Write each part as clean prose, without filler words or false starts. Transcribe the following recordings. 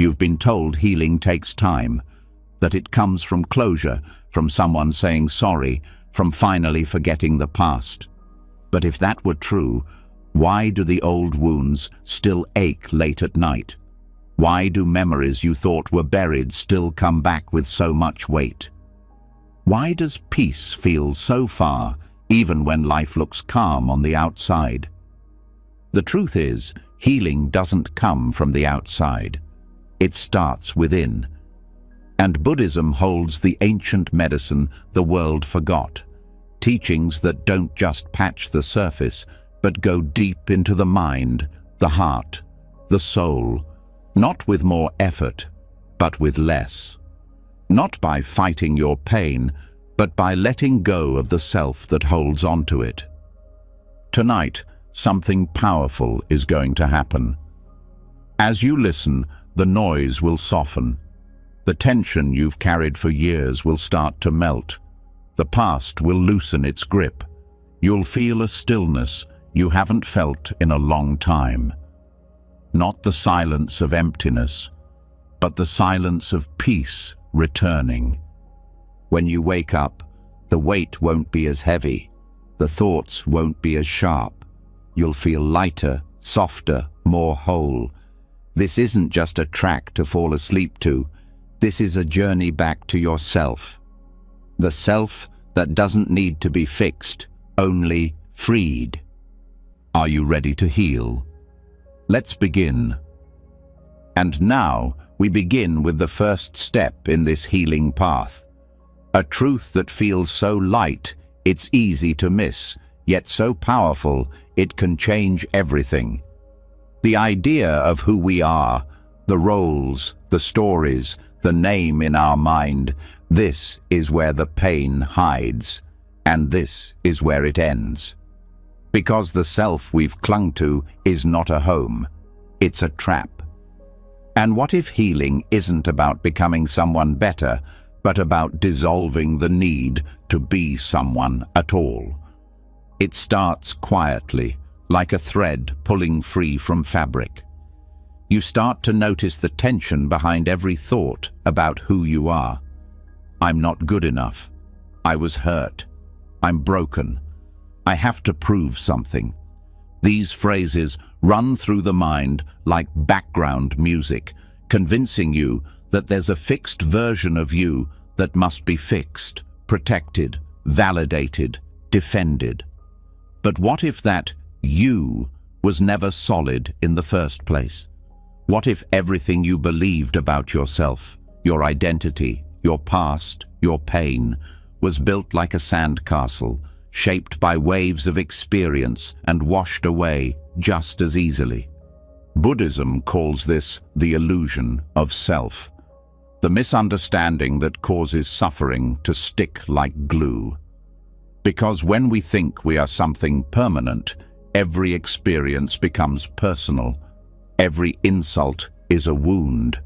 You've been told healing takes time, that it comes from closure, from someone saying sorry, from finally forgetting the past. But if that were true, why do the old wounds still ache late at night? Why do memories you thought were buried still come back with so much weight? Why does peace feel so far, even when life looks calm on the outside? The truth is, healing doesn't come from the outside. It starts within. And Buddhism holds the ancient medicine the world forgot, teachings that don't just patch the surface, but go deep into the mind, the heart, the soul, not with more effort, but with less. Not by fighting your pain, but by letting go of the self that holds on to it. Tonight, something powerful is going to happen. As you listen, the noise will soften. The tension you've carried for years will start to melt. The past will loosen its grip. You'll feel a stillness you haven't felt in a long time. Not the silence of emptiness, but the silence of peace returning. When you wake up, the weight won't be as heavy. The thoughts won't be as sharp. You'll feel lighter, softer, more whole. This isn't just a track to fall asleep to. This is a journey back to yourself. The self that doesn't need to be fixed, only freed. Are you ready to heal? Let's begin. And now we begin with the first step in this healing path. A truth that feels so light it's easy to miss, yet so powerful it can change everything. The idea of who we are, the roles, the stories, the name in our mind, this is where the pain hides, and this is where it ends. Because the self we've clung to is not a home, it's a trap. And what if healing isn't about becoming someone better, but about dissolving the need to be someone at all? It starts quietly, like a thread pulling free from fabric. You start to notice the tension behind every thought about who you are. I'm not good enough. I was hurt. I'm broken. I have to prove something. These phrases run through the mind like background music, convincing you that there's a fixed version of you that must be fixed, protected, validated, defended. But what if that you was never solid in the first place? What if everything you believed about yourself, your identity, your past, your pain, was built like a sandcastle, shaped by waves of experience and washed away just as easily? Buddhism calls this the illusion of self, the misunderstanding that causes suffering to stick like glue. Because when we think we are something permanent, every experience becomes personal. Every insult is a wound.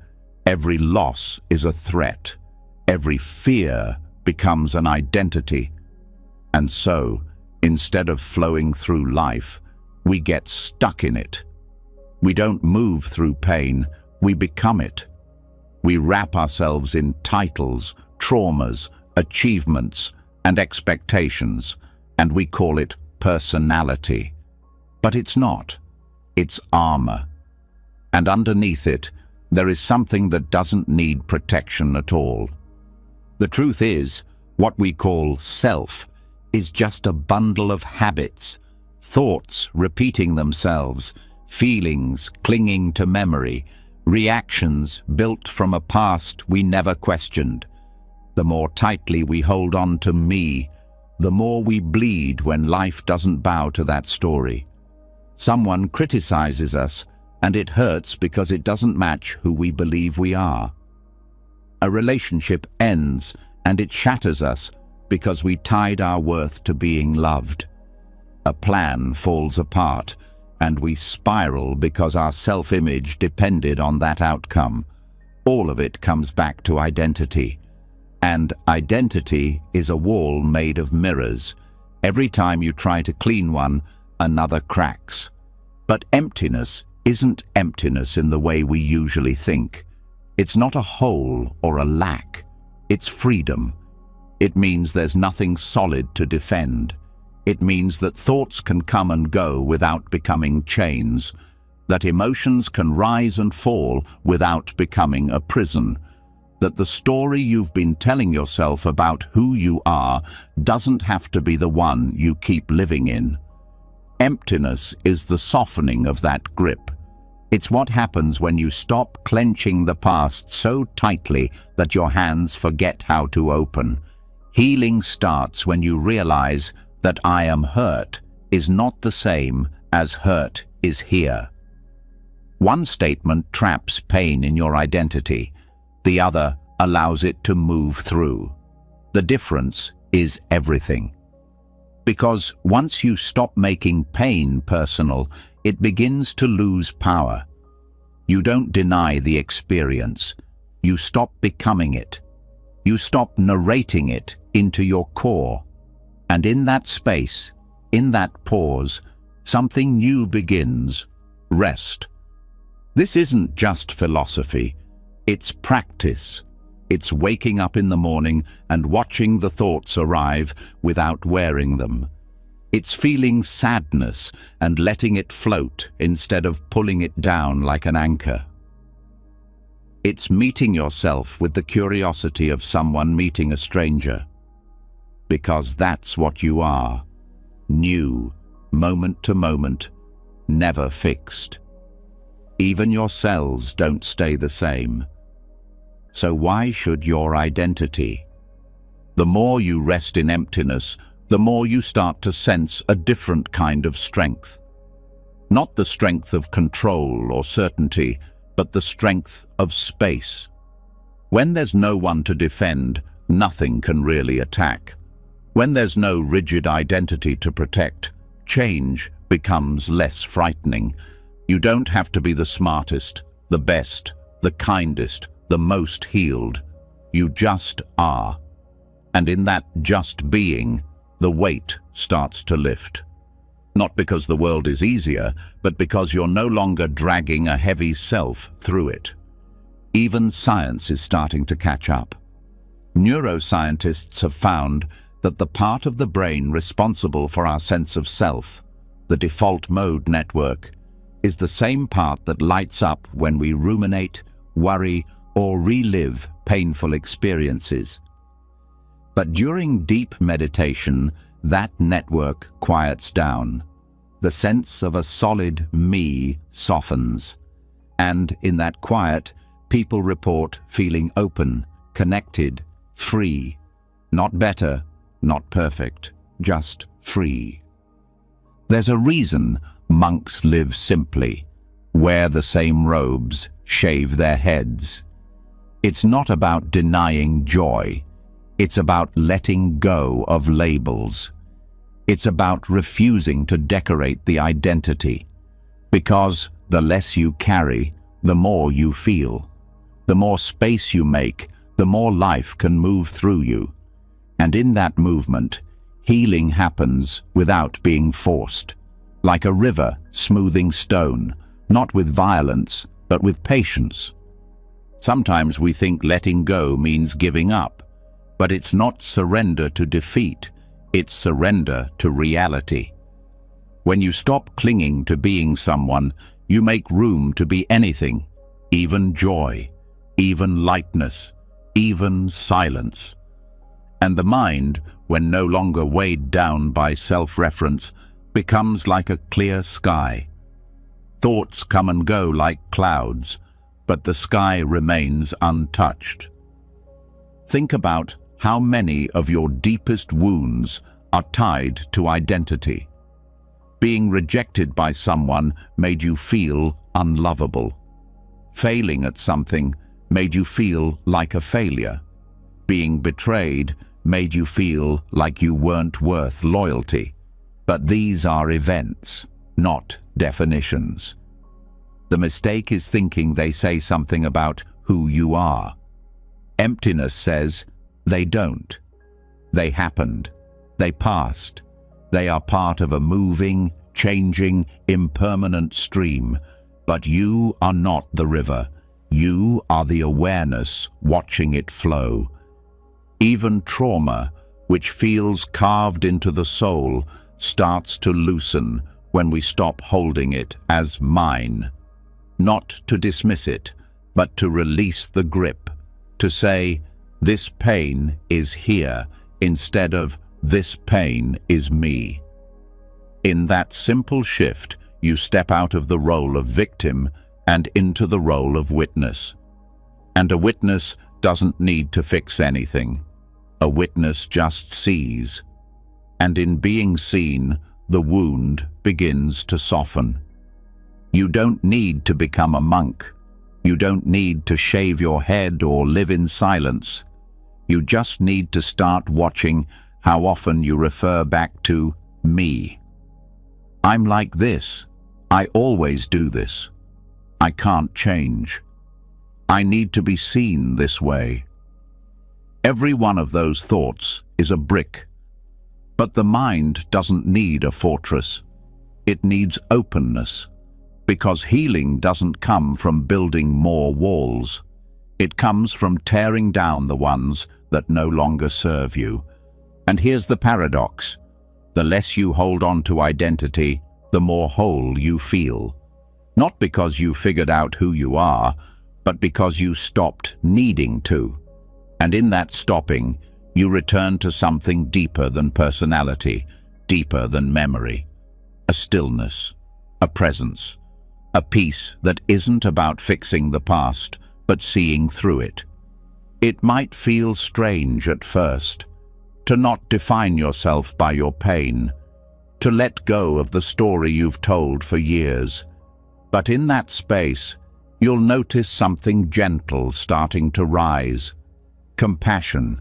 Every loss is a threat. Every fear becomes an identity. And so, instead of flowing through life, we get stuck in it. We don't move through pain, we become it. We wrap ourselves in titles, traumas, achievements, and expectations, and we call it personality. But it's not. It's armor. And underneath it, there is something that doesn't need protection at all. The truth is, what we call self is just a bundle of habits, thoughts repeating themselves, feelings clinging to memory, reactions built from a past we never questioned. The more tightly we hold on to me, the more we bleed when life doesn't bow to that story. Someone criticizes us, and it hurts because it doesn't match who we believe we are. A relationship ends, and it shatters us because we tied our worth to being loved. A plan falls apart, and we spiral because our self-image depended on that outcome. All of it comes back to identity. And identity is a wall made of mirrors. Every time you try to clean one, another cracks. But emptiness isn't emptiness in the way we usually think. It's not a hole or a lack. It's freedom. It means there's nothing solid to defend. It means that thoughts can come and go without becoming chains, that emotions can rise and fall without becoming a prison, that the story you've been telling yourself about who you are doesn't have to be the one you keep living in. Emptiness is the softening of that grip. It's what happens when you stop clenching the past so tightly that your hands forget how to open. Healing starts when you realize that I am hurt is not the same as hurt is here. One statement traps pain in your identity. The other allows it to move through. The difference is everything. Because once you stop making pain personal, it begins to lose power. You don't deny the experience. You stop becoming it. You stop narrating it into your core. And in that space, in that pause, something new begins: rest. This isn't just philosophy. It's practice. It's waking up in the morning and watching the thoughts arrive without wearing them. It's feeling sadness and letting it float instead of pulling it down like an anchor. It's meeting yourself with the curiosity of someone meeting a stranger. Because that's what you are. New, moment to moment, never fixed. Even your cells don't stay the same. So why should your identity? The more you rest in emptiness, the more you start to sense a different kind of strength. Not the strength of control or certainty, but the strength of space. When there's no one to defend, nothing can really attack. When there's no rigid identity to protect, change becomes less frightening. You don't have to be the smartest, the best, the kindest, the most healed. You just are. And in that just being, the weight starts to lift. Not because the world is easier, but because you're no longer dragging a heavy self through it. Even science is starting to catch up. Neuroscientists have found that the part of the brain responsible for our sense of self, the default mode network, is the same part that lights up when we ruminate, worry, or relive painful experiences. But during deep meditation, that network quiets down. The sense of a solid me softens. And in that quiet, people report feeling open, connected, free. Not better, not perfect, just free. There's a reason monks live simply, wear the same robes, shave their heads. It's not about denying joy. It's about letting go of labels. It's about refusing to decorate the identity. Because the less you carry, the more you feel. The more space you make, the more life can move through you. And in that movement, healing happens without being forced. Like a river smoothing stone, not with violence, but with patience. Sometimes we think letting go means giving up. But it's not surrender to defeat, it's surrender to reality. When you stop clinging to being someone, you make room to be anything, even joy, even lightness, even silence. And the mind, when no longer weighed down by self-reference, becomes like a clear sky. Thoughts come and go like clouds, but the sky remains untouched. Think about how many of your deepest wounds are tied to identity. Being rejected by someone made you feel unlovable. Failing at something made you feel like a failure. Being betrayed made you feel like you weren't worth loyalty. But these are events, not definitions. The mistake is thinking they say something about who you are. Emptiness says, they don't. They happened. They passed. They are part of a moving, changing, impermanent stream. But you are not the river. You are the awareness watching it flow. Even trauma, which feels carved into the soul, starts to loosen when we stop holding it as mine. Not to dismiss it, but to release the grip, to say, this pain is here, instead of this pain is me. In that simple shift, you step out of the role of victim and into the role of witness. And a witness doesn't need to fix anything. A witness just sees. And in being seen, the wound begins to soften. You don't need to become a monk. You don't need to shave your head or live in silence. You just need to start watching how often you refer back to me. I'm like this. I always do this. I can't change. I need to be seen this way. Every one of those thoughts is a brick. But the mind doesn't need a fortress. It needs openness. Because healing doesn't come from building more walls. It comes from tearing down the ones that no longer serve you. And here's the paradox. The less you hold on to identity, the more whole you feel. Not because you figured out who you are, but because you stopped needing to. And in that stopping, you return to something deeper than personality, deeper than memory. A stillness, a presence, a peace that isn't about fixing the past, but seeing through it. It might feel strange at first, to not define yourself by your pain, to let go of the story you've told for years. But in that space, you'll notice something gentle starting to rise. Compassion.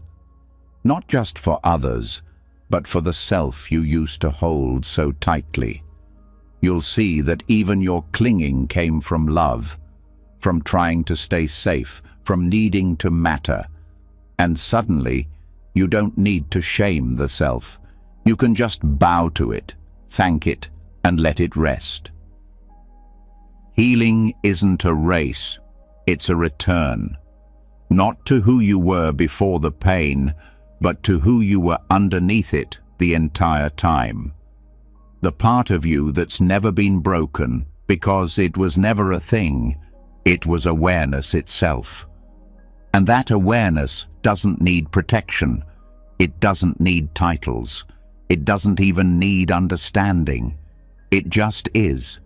Not just for others, but for the self you used to hold so tightly. You'll see that even your clinging came from love, from trying to stay safe, from needing to matter. And suddenly, you don't need to shame the self. You can just bow to it, thank it, and let it rest. Healing isn't a race, it's a return. Not to who you were before the pain, but to who you were underneath it the entire time. The part of you that's never been broken, because it was never a thing, it was awareness itself. And that awareness doesn't need protection. It doesn't need titles. It doesn't even need understanding. It just is.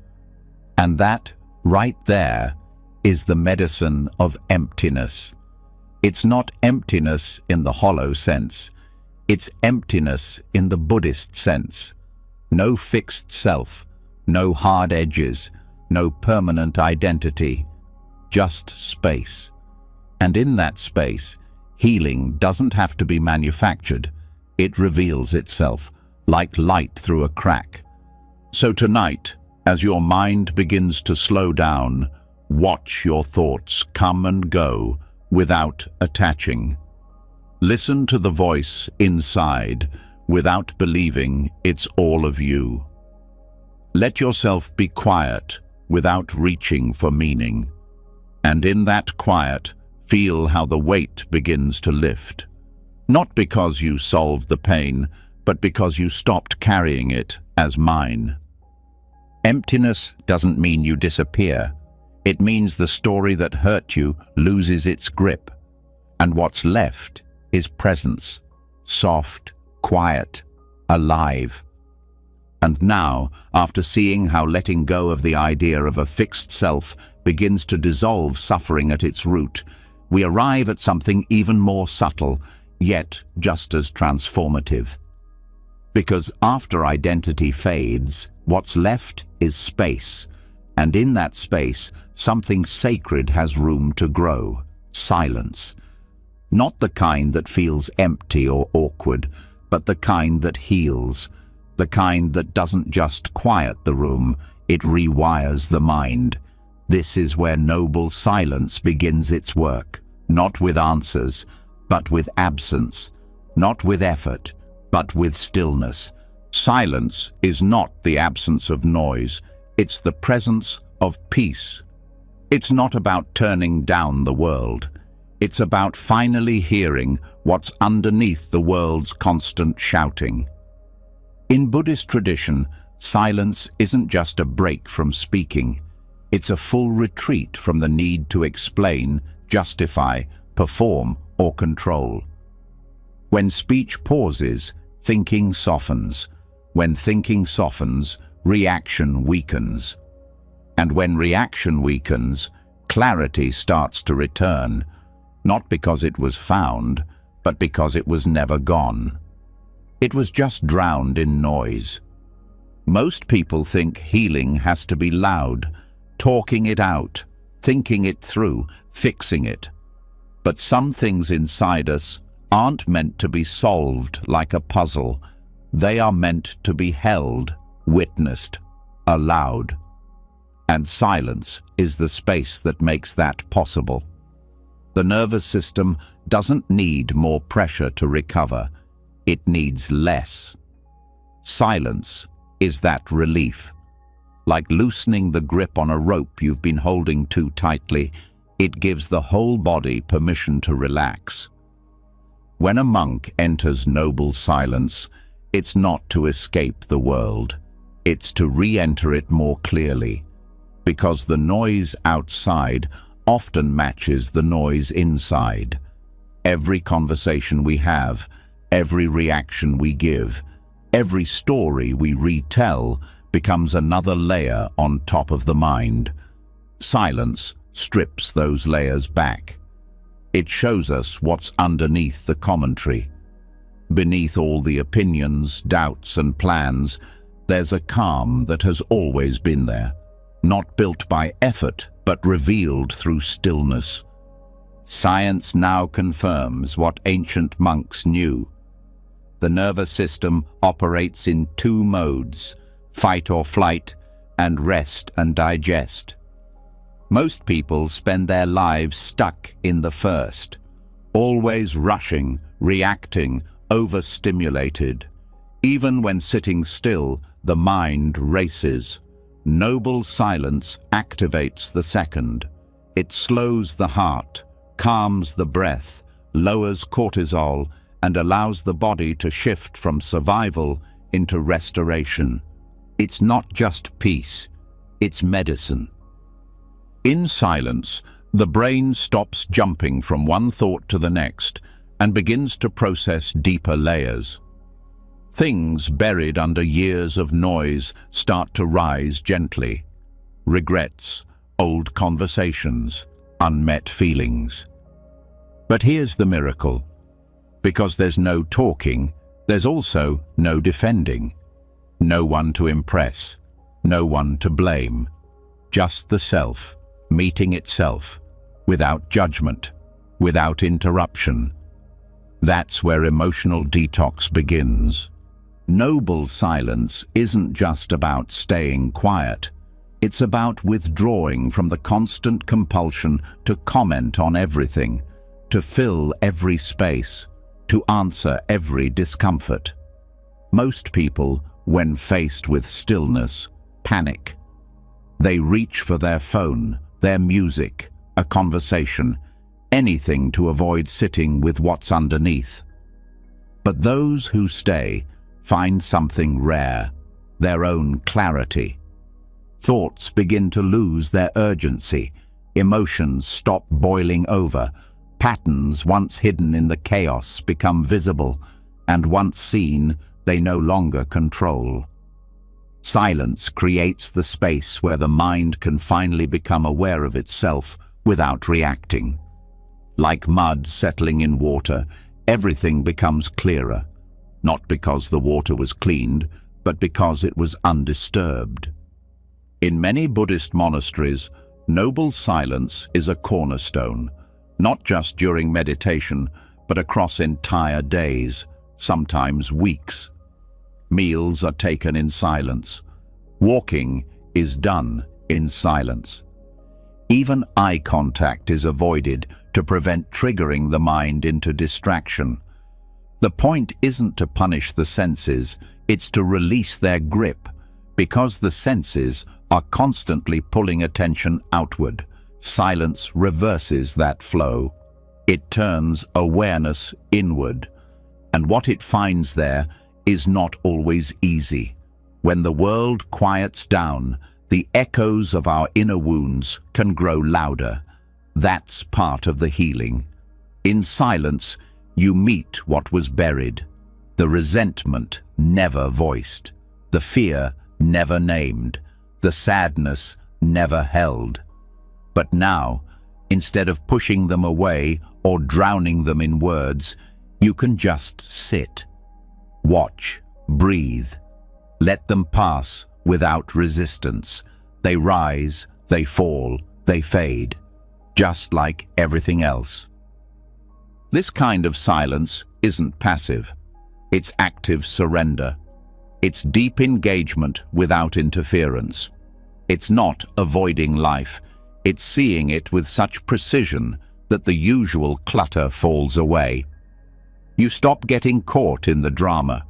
And that, right there, is the medicine of emptiness. It's not emptiness in the hollow sense. It's emptiness in the Buddhist sense. No fixed self, no hard edges, no permanent identity, just space. And in that space, healing doesn't have to be manufactured. It reveals itself, like light through a crack. So tonight, as your mind begins to slow down, watch your thoughts come and go without attaching. Listen to the voice inside without believing it's all of you. Let yourself be quiet without reaching for meaning. And in that quiet, feel how the weight begins to lift. Not because you solved the pain, but because you stopped carrying it as mine. Emptiness doesn't mean you disappear. It means the story that hurt you loses its grip. And what's left is presence, soft, quiet, alive. And now, after seeing how letting go of the idea of a fixed self begins to dissolve suffering at its root, we arrive at something even more subtle, yet just as transformative. Because after identity fades, what's left is space, and in that space, something sacred has room to grow: silence. Not the kind that feels empty or awkward, but the kind that heals, the kind that doesn't just quiet the room, it rewires the mind. This is where noble silence begins its work, not with answers, but with absence, not with effort, but with stillness. Silence is not the absence of noise, it's the presence of peace. It's not about turning down the world. It's about finally hearing what's underneath the world's constant shouting. In Buddhist tradition, silence isn't just a break from speaking. It's a full retreat from the need to explain, justify, perform, or control. When speech pauses, thinking softens. When thinking softens, reaction weakens. And when reaction weakens, clarity starts to return, not because it was found, but because it was never gone. It was just drowned in noise. Most people think healing has to be loud, talking it out, thinking it through, fixing it. But some things inside us aren't meant to be solved like a puzzle. They are meant to be held, witnessed, allowed. And silence is the space that makes that possible. The nervous system doesn't need more pressure to recover. It needs less. Silence is that relief. Like loosening the grip on a rope you've been holding too tightly, it gives the whole body permission to relax. When a monk enters noble silence, it's not to escape the world. It's to re-enter it more clearly. Because the noise outside often matches the noise inside. Every conversation we have, every reaction we give, every story we retell becomes another layer on top of the mind. Silence strips those layers back. It shows us what's underneath the commentary. Beneath all the opinions, doubts, and plans, there's a calm that has always been there. Not built by effort, but revealed through stillness. Science now confirms what ancient monks knew. The nervous system operates in two modes, fight or flight, and rest and digest. Most people spend their lives stuck in the first, always rushing, reacting, overstimulated. Even when sitting still, the mind races. Noble silence activates the second. It slows the heart, calms the breath, lowers cortisol, and allows the body to shift from survival into restoration. It's not just peace, it's medicine. In silence, the brain stops jumping from one thought to the next and begins to process deeper layers. Things buried under years of noise start to rise gently. Regrets, old conversations, unmet feelings. But here's the miracle. Because there's no talking, there's also no defending. No one to impress, no one to blame. Just the self, meeting itself, without judgment, without interruption. That's where emotional detox begins. Noble silence isn't just about staying quiet. It's about withdrawing from the constant compulsion to comment on everything, to fill every space, to answer every discomfort. Most people, when faced with stillness, panic. They reach for their phone, their music, a conversation, anything to avoid sitting with what's underneath. But those who stay find something rare, their own clarity. Thoughts begin to lose their urgency, emotions stop boiling over, patterns once hidden in the chaos become visible, and once seen, they no longer control. Silence creates the space where the mind can finally become aware of itself without reacting. Like mud settling in water, everything becomes clearer. Not because the water was cleaned, but because it was undisturbed. In many Buddhist monasteries, noble silence is a cornerstone, not just during meditation, but across entire days, sometimes weeks. Meals are taken in silence. Walking is done in silence. Even eye contact is avoided to prevent triggering the mind into distraction. The point isn't to punish the senses, it's to release their grip, because the senses are constantly pulling attention outward, Silence reverses that flow. It turns awareness inward, and what it finds there is not always easy. When the world quiets down, the echoes of our inner wounds can grow louder. That's part of the healing. In silence, you meet what was buried, the resentment never voiced, the fear never named, the sadness never held. But now, instead of pushing them away or drowning them in words, you can just sit, watch, breathe, let them pass without resistance. They rise, they fall, they fade, just like everything else. This kind of silence isn't passive. It's active surrender. It's deep engagement without interference. It's not avoiding life. It's seeing it with such precision that the usual clutter falls away. You stop getting caught in the drama.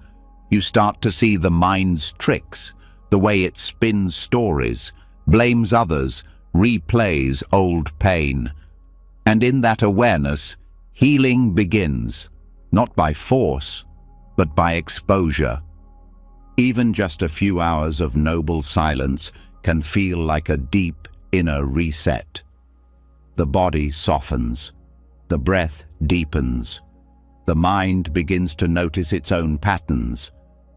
You start to see the mind's tricks, the way it spins stories, blames others, replays old pain. And in that awareness, healing begins, not by force, but by exposure. Even just a few hours of noble silence can feel like a deep inner reset. The body softens, the breath deepens, the mind begins to notice its own patterns.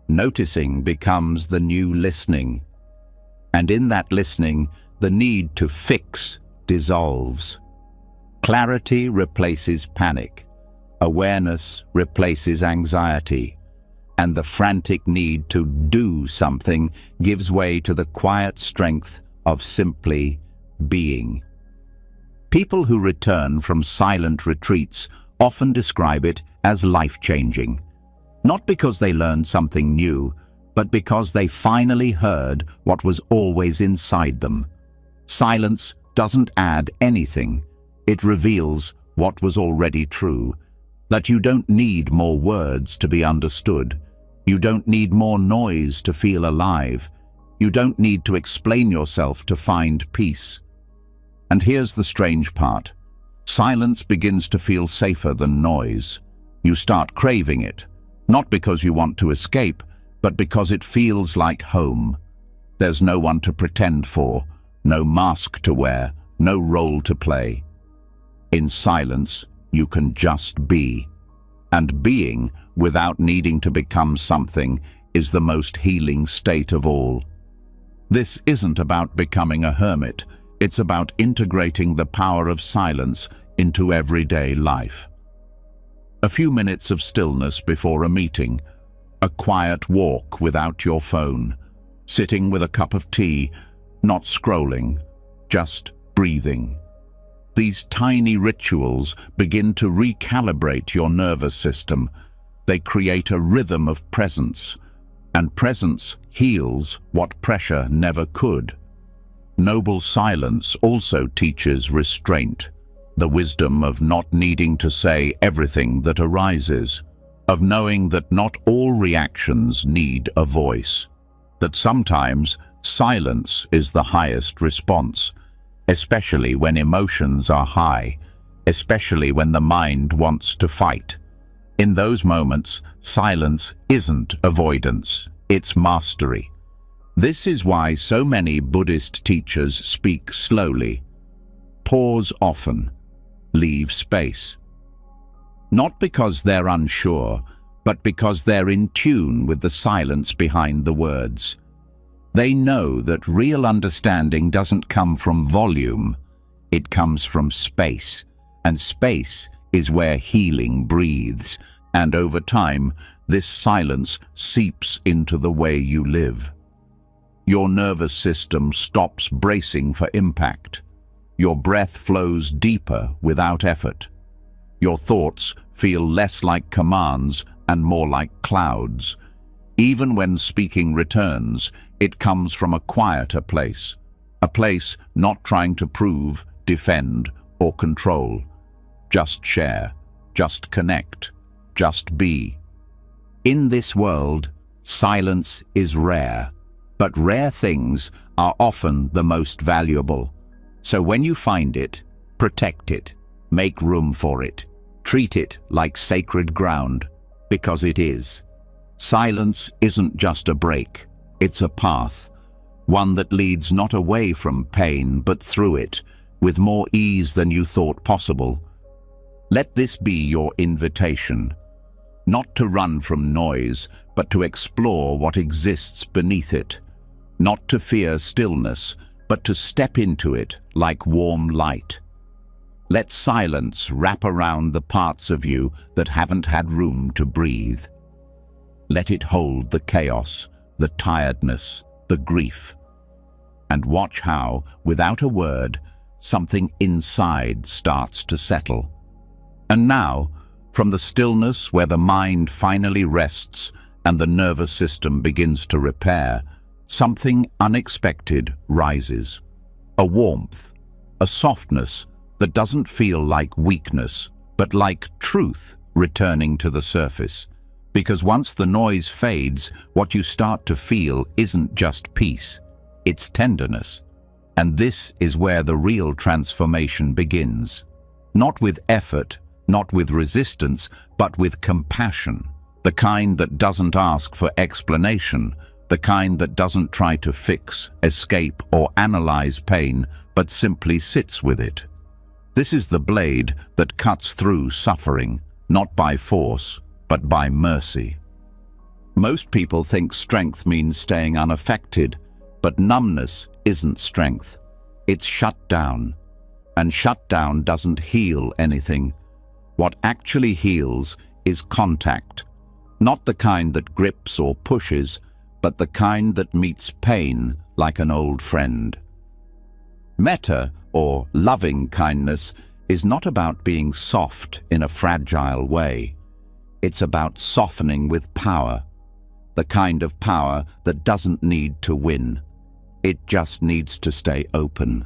Noticing becomes the new listening. And in that listening, the need to fix dissolves. Clarity replaces panic. Awareness replaces anxiety. And the frantic need to do something gives way to the quiet strength of simply being. People who return from silent retreats often describe it as life-changing. Not because they learned something new, but because they finally heard what was always inside them. Silence doesn't add anything. It reveals what was already true, that you don't need more words to be understood. You don't need more noise to feel alive. You don't need to explain yourself to find peace. And here's the strange part. Silence begins to feel safer than noise. You start craving it, not because you want to escape, but because it feels like home. There's no one to pretend for, no mask to wear, no role to play. In silence, you can just be. And being, without needing to become something, is the most healing state of all. This isn't about becoming a hermit. It's about integrating the power of silence into everyday life. A few minutes of stillness before a meeting, a quiet walk without your phone, sitting with a cup of tea, not scrolling, just breathing. These tiny rituals begin to recalibrate your nervous system. They create a rhythm of presence, and presence heals what pressure never could. Noble silence also teaches restraint, the wisdom of not needing to say everything that arises, of knowing that not all reactions need a voice, that sometimes silence is the highest response, especially when emotions are high, especially when the mind wants to fight. In those moments, silence isn't avoidance, it's mastery. This is why so many Buddhist teachers speak slowly, pause often, leave space. Not because they're unsure, but because they're in tune with the silence behind the words. They know that real understanding doesn't come from volume, it comes from space, and space is where healing breathes, and over time, this silence seeps into the way you live. Your nervous system stops bracing for impact. Your breath flows deeper without effort. Your thoughts feel less like commands and more like clouds. Even when speaking returns, it comes from a quieter place, a place not trying to prove, defend, or control. Just share, just connect, just be. In this world, silence is rare, but rare things are often the most valuable. So when you find it, protect it, make room for it, treat it like sacred ground, because it is. Silence isn't just a break, it's a path, one that leads not away from pain but through it, with more ease than you thought possible. Let this be your invitation, not to run from noise, but to explore what exists beneath it, not to fear stillness, but to step into it like warm light. Let silence wrap around the parts of you that haven't had room to breathe. Let it hold the chaos, the tiredness, the grief. And watch how, without a word, something inside starts to settle. And now, from the stillness where the mind finally rests and the nervous system begins to repair, something unexpected rises. A warmth, a softness that doesn't feel like weakness, but like truth returning to the surface. Because once the noise fades, what you start to feel isn't just peace, it's tenderness. And this is where the real transformation begins. Not with effort, not with resistance, but with compassion. The kind that doesn't ask for explanation, the kind that doesn't try to fix, escape, or analyze pain, but simply sits with it. This is the blade that cuts through suffering, not by force, but by mercy. Most people think strength means staying unaffected, but numbness isn't strength. It's shut down. And shut down doesn't heal anything. What actually heals is contact. Not the kind that grips or pushes, but the kind that meets pain like an old friend. Metta, or loving kindness, is not about being soft in a fragile way. It's about softening with power, the kind of power that doesn't need to win. It just needs to stay open.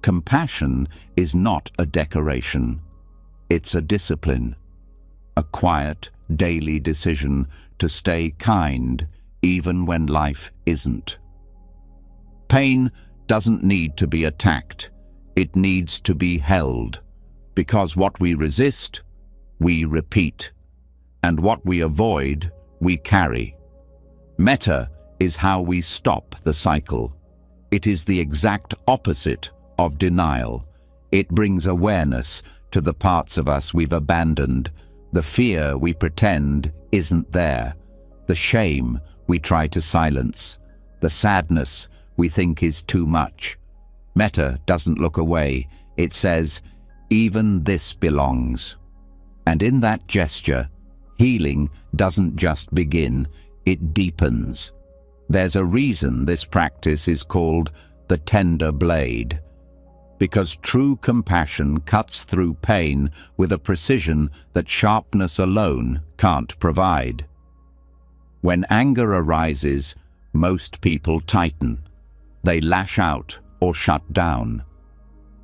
Compassion is not a decoration. It's a discipline, a quiet, daily decision to stay kind even when life isn't. Pain doesn't need to be attacked. It needs to be held, because what we resist, we repeat, and what we avoid, we carry. Metta is how we stop the cycle. It is the exact opposite of denial. It brings awareness to the parts of us we've abandoned, the fear we pretend isn't there, the shame we try to silence, the sadness we think is too much. Metta doesn't look away. It says, even this belongs. And in that gesture, healing doesn't just begin, it deepens. There's a reason this practice is called the tender blade, because true compassion cuts through pain with a precision that sharpness alone can't provide. When anger arises, most people tighten. They lash out or shut down.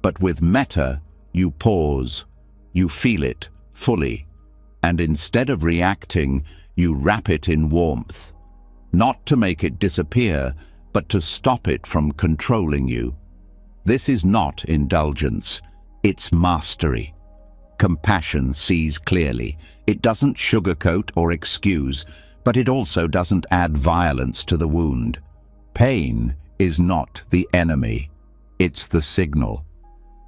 But with metta, you pause, you feel it fully, and instead of reacting, you wrap it in warmth. Not to make it disappear, but to stop it from controlling you. This is not indulgence, it's mastery. Compassion sees clearly. It doesn't sugarcoat or excuse, but it also doesn't add violence to the wound. Pain is not the enemy, it's the signal.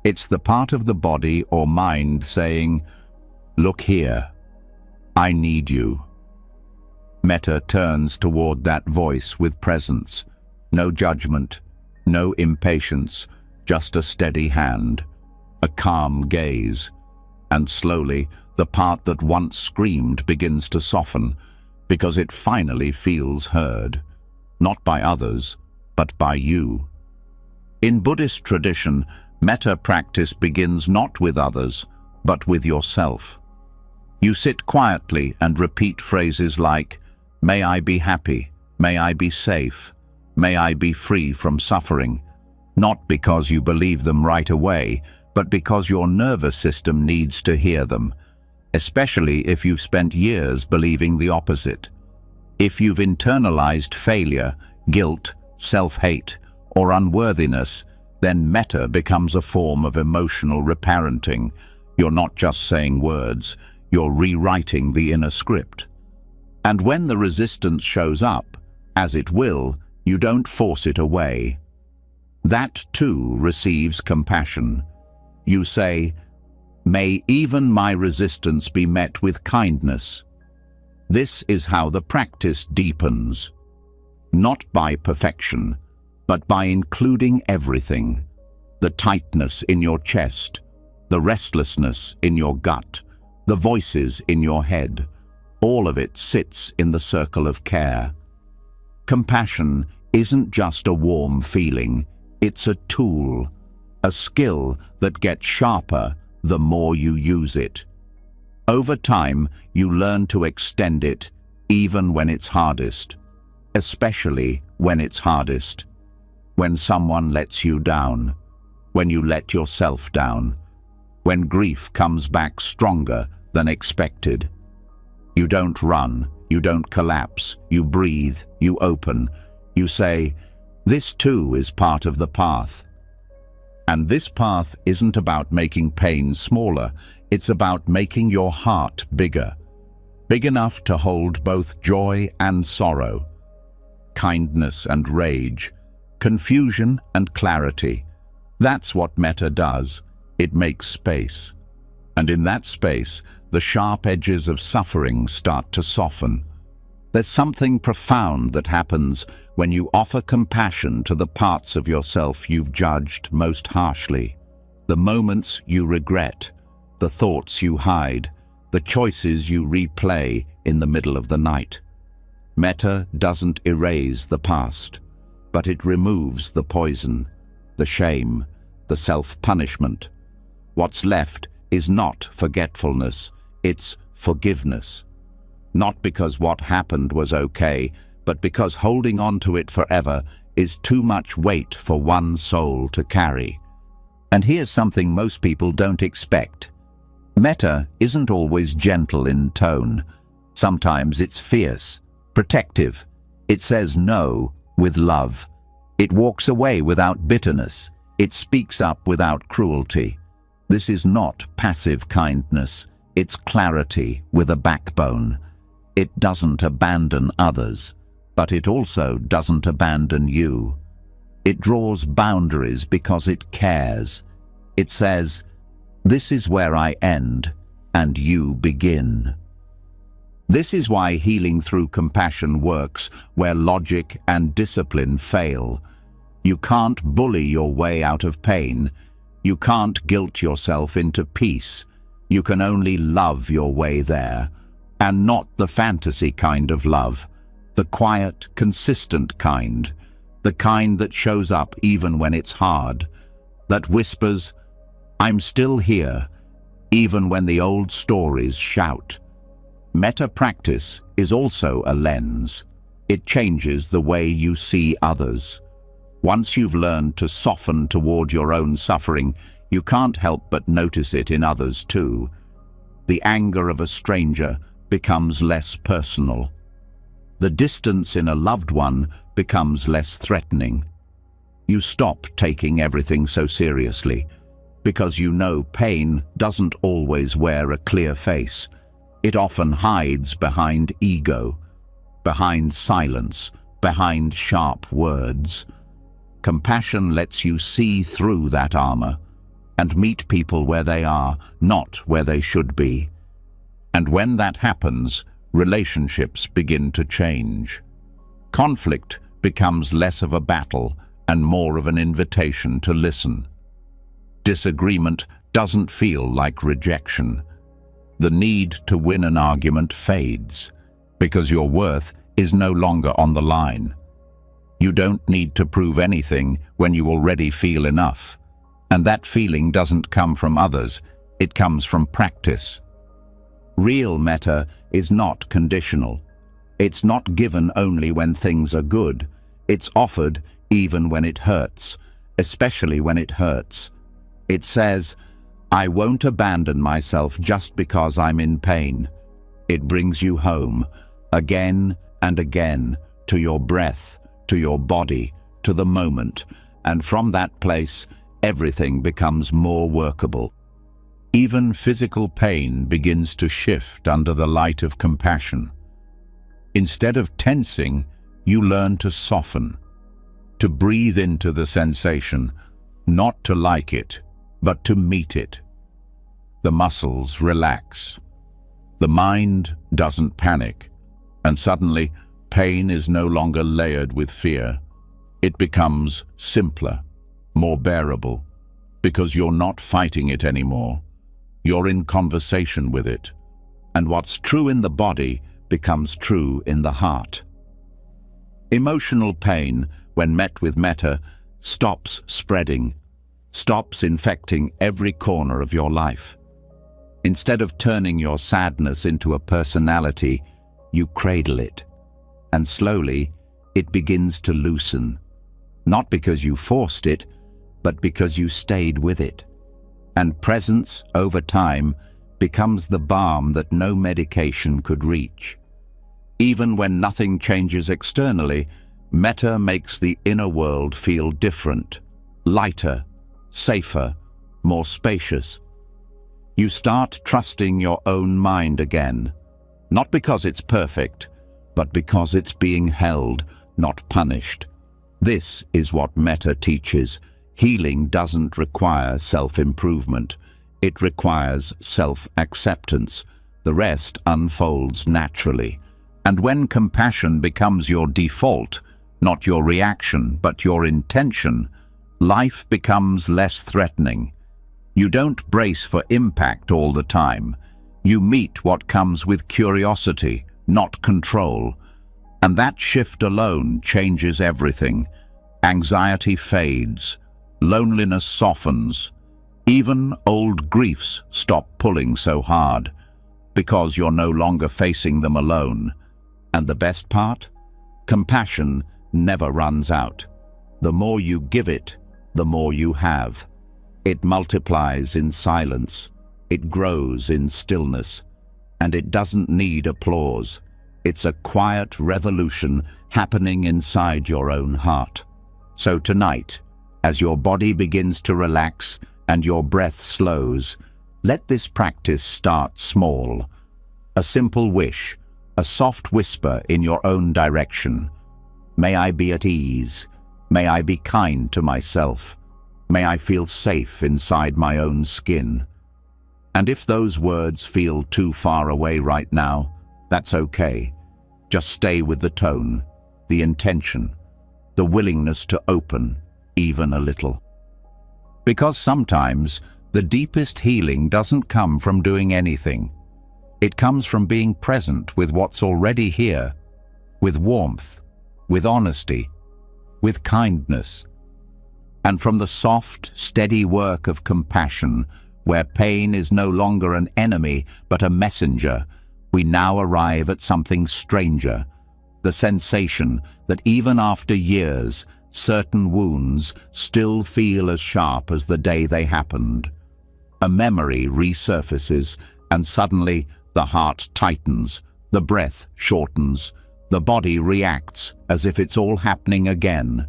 It's the part of the body or mind saying, look here, I need you. Metta turns toward that voice with presence. No judgment, no impatience, just a steady hand, a calm gaze. And slowly, the part that once screamed begins to soften, because it finally feels heard, not by others, but by you. In Buddhist tradition, metta practice begins not with others, but with yourself. You sit quietly and repeat phrases like, may I be happy, may I be safe, may I be free from suffering, not because you believe them right away, but because your nervous system needs to hear them, especially if you've spent years believing the opposite. If you've internalized failure, guilt, self-hate, or unworthiness, then metta becomes a form of emotional reparenting. You're not just saying words, you're rewriting the inner script. And when the resistance shows up, as it will, you don't force it away. That too receives compassion. You say, "May even my resistance be met with kindness." This is how the practice deepens. Not by perfection, but by including everything. The tightness in your chest, the restlessness in your gut, the voices in your head. All of it sits in the circle of care. Compassion isn't just a warm feeling, it's a tool, a skill that gets sharper the more you use it. Over time, you learn to extend it even when it's hardest, especially when it's hardest. When someone lets you down, when you let yourself down, when grief comes back stronger than expected. You don't run, you don't collapse, you breathe, you open, you say, "This too is part of the path." And this path isn't about making pain smaller, it's about making your heart bigger, big enough to hold both joy and sorrow, kindness and rage, confusion and clarity. That's what metta does. It makes space. And in that space, the sharp edges of suffering start to soften. There's something profound that happens when you offer compassion to the parts of yourself you've judged most harshly. The moments you regret, the thoughts you hide, the choices you replay in the middle of the night. Metta doesn't erase the past, but it removes the poison, the shame, the self-punishment. What's left is not forgetfulness, it's forgiveness. Not because what happened was okay, but because holding on to it forever is too much weight for one soul to carry. And here's something most people don't expect. Metta isn't always gentle in tone. Sometimes it's fierce, protective. It says no with love. It walks away without bitterness. It speaks up without cruelty. This is not passive kindness. It's clarity with a backbone. It doesn't abandon others, but it also doesn't abandon you. It draws boundaries because it cares. It says, "This is where I end, and you begin." This is why healing through compassion works where logic and discipline fail. You can't bully your way out of pain. You can't guilt yourself into peace. You can only love your way there. And not the fantasy kind of love, the quiet, consistent kind, the kind that shows up even when it's hard, that whispers, "I'm still here," even when the old stories shout. Metta practice is also a lens. It changes the way you see others. Once you've learned to soften toward your own suffering, you can't help but notice it in others too. The anger of a stranger becomes less personal. The distance in a loved one becomes less threatening. You stop taking everything so seriously, because you know pain doesn't always wear a clear face. It often hides behind ego, behind silence, behind sharp words. Compassion lets you see through that armor and meet people where they are, not where they should be. And when that happens, relationships begin to change. Conflict becomes less of a battle and more of an invitation to listen. Disagreement doesn't feel like rejection. The need to win an argument fades because your worth is no longer on the line. You don't need to prove anything when you already feel enough. And that feeling doesn't come from others, it comes from practice. Real metta is not conditional. It's not given only when things are good. It's offered even when it hurts, especially when it hurts. It says, "I won't abandon myself just because I'm in pain." It brings you home, again and again, to your breath, to your body, to the moment, And from that place, everything becomes more workable. Even physical pain begins to shift under the light of compassion. Instead of tensing, you learn to soften, to breathe into the sensation, not to like it, but to meet it. The muscles relax. The mind doesn't panic, and suddenly pain is no longer layered with fear. It becomes simpler, more bearable, because you're not fighting it anymore. You're in conversation with it, and what's true in the body becomes true in the heart. Emotional pain, when met with metta, stops spreading, stops infecting every corner of your life. Instead of turning your sadness into a personality, you cradle it, and slowly it begins to loosen. Not because you forced it, but because you stayed with it. And presence, over time, becomes the balm that no medication could reach. Even when nothing changes externally, metta makes the inner world feel different, lighter, safer, more spacious. You start trusting your own mind again, not because it's perfect, but because it's being held, not punished. This is what metta teaches. Healing doesn't require self-improvement. It requires self-acceptance. The rest unfolds naturally. And when compassion becomes your default, not your reaction, but your intention, life becomes less threatening. You don't brace for impact all the time. You meet what comes with curiosity, not control. And that shift alone changes everything. Anxiety fades. Loneliness softens. Even old griefs stop pulling so hard, because you're no longer facing them alone. And the best part? Compassion never runs out. The more you give it, the more you have. It multiplies in silence. It grows in stillness. And it doesn't need applause. It's a quiet revolution happening inside your own heart. So tonight, as your body begins to relax and your breath slows, let this practice start small. A simple wish, a soft whisper in your own direction. May I be at ease. May I be kind to myself. May I feel safe inside my own skin. And if those words feel too far away right now, that's okay. Just stay with the tone, the intention, the willingness to open, even a little. Because sometimes the deepest healing doesn't come from doing anything. It comes from being present with what's already here, with warmth, with honesty, with kindness. And from the soft, steady work of compassion, where pain is no longer an enemy but a messenger, we now arrive at something stranger, the sensation that even after years, certain wounds still feel as sharp as the day they happened. A memory resurfaces, and suddenly the heart tightens, the breath shortens, the body reacts as if it's all happening again.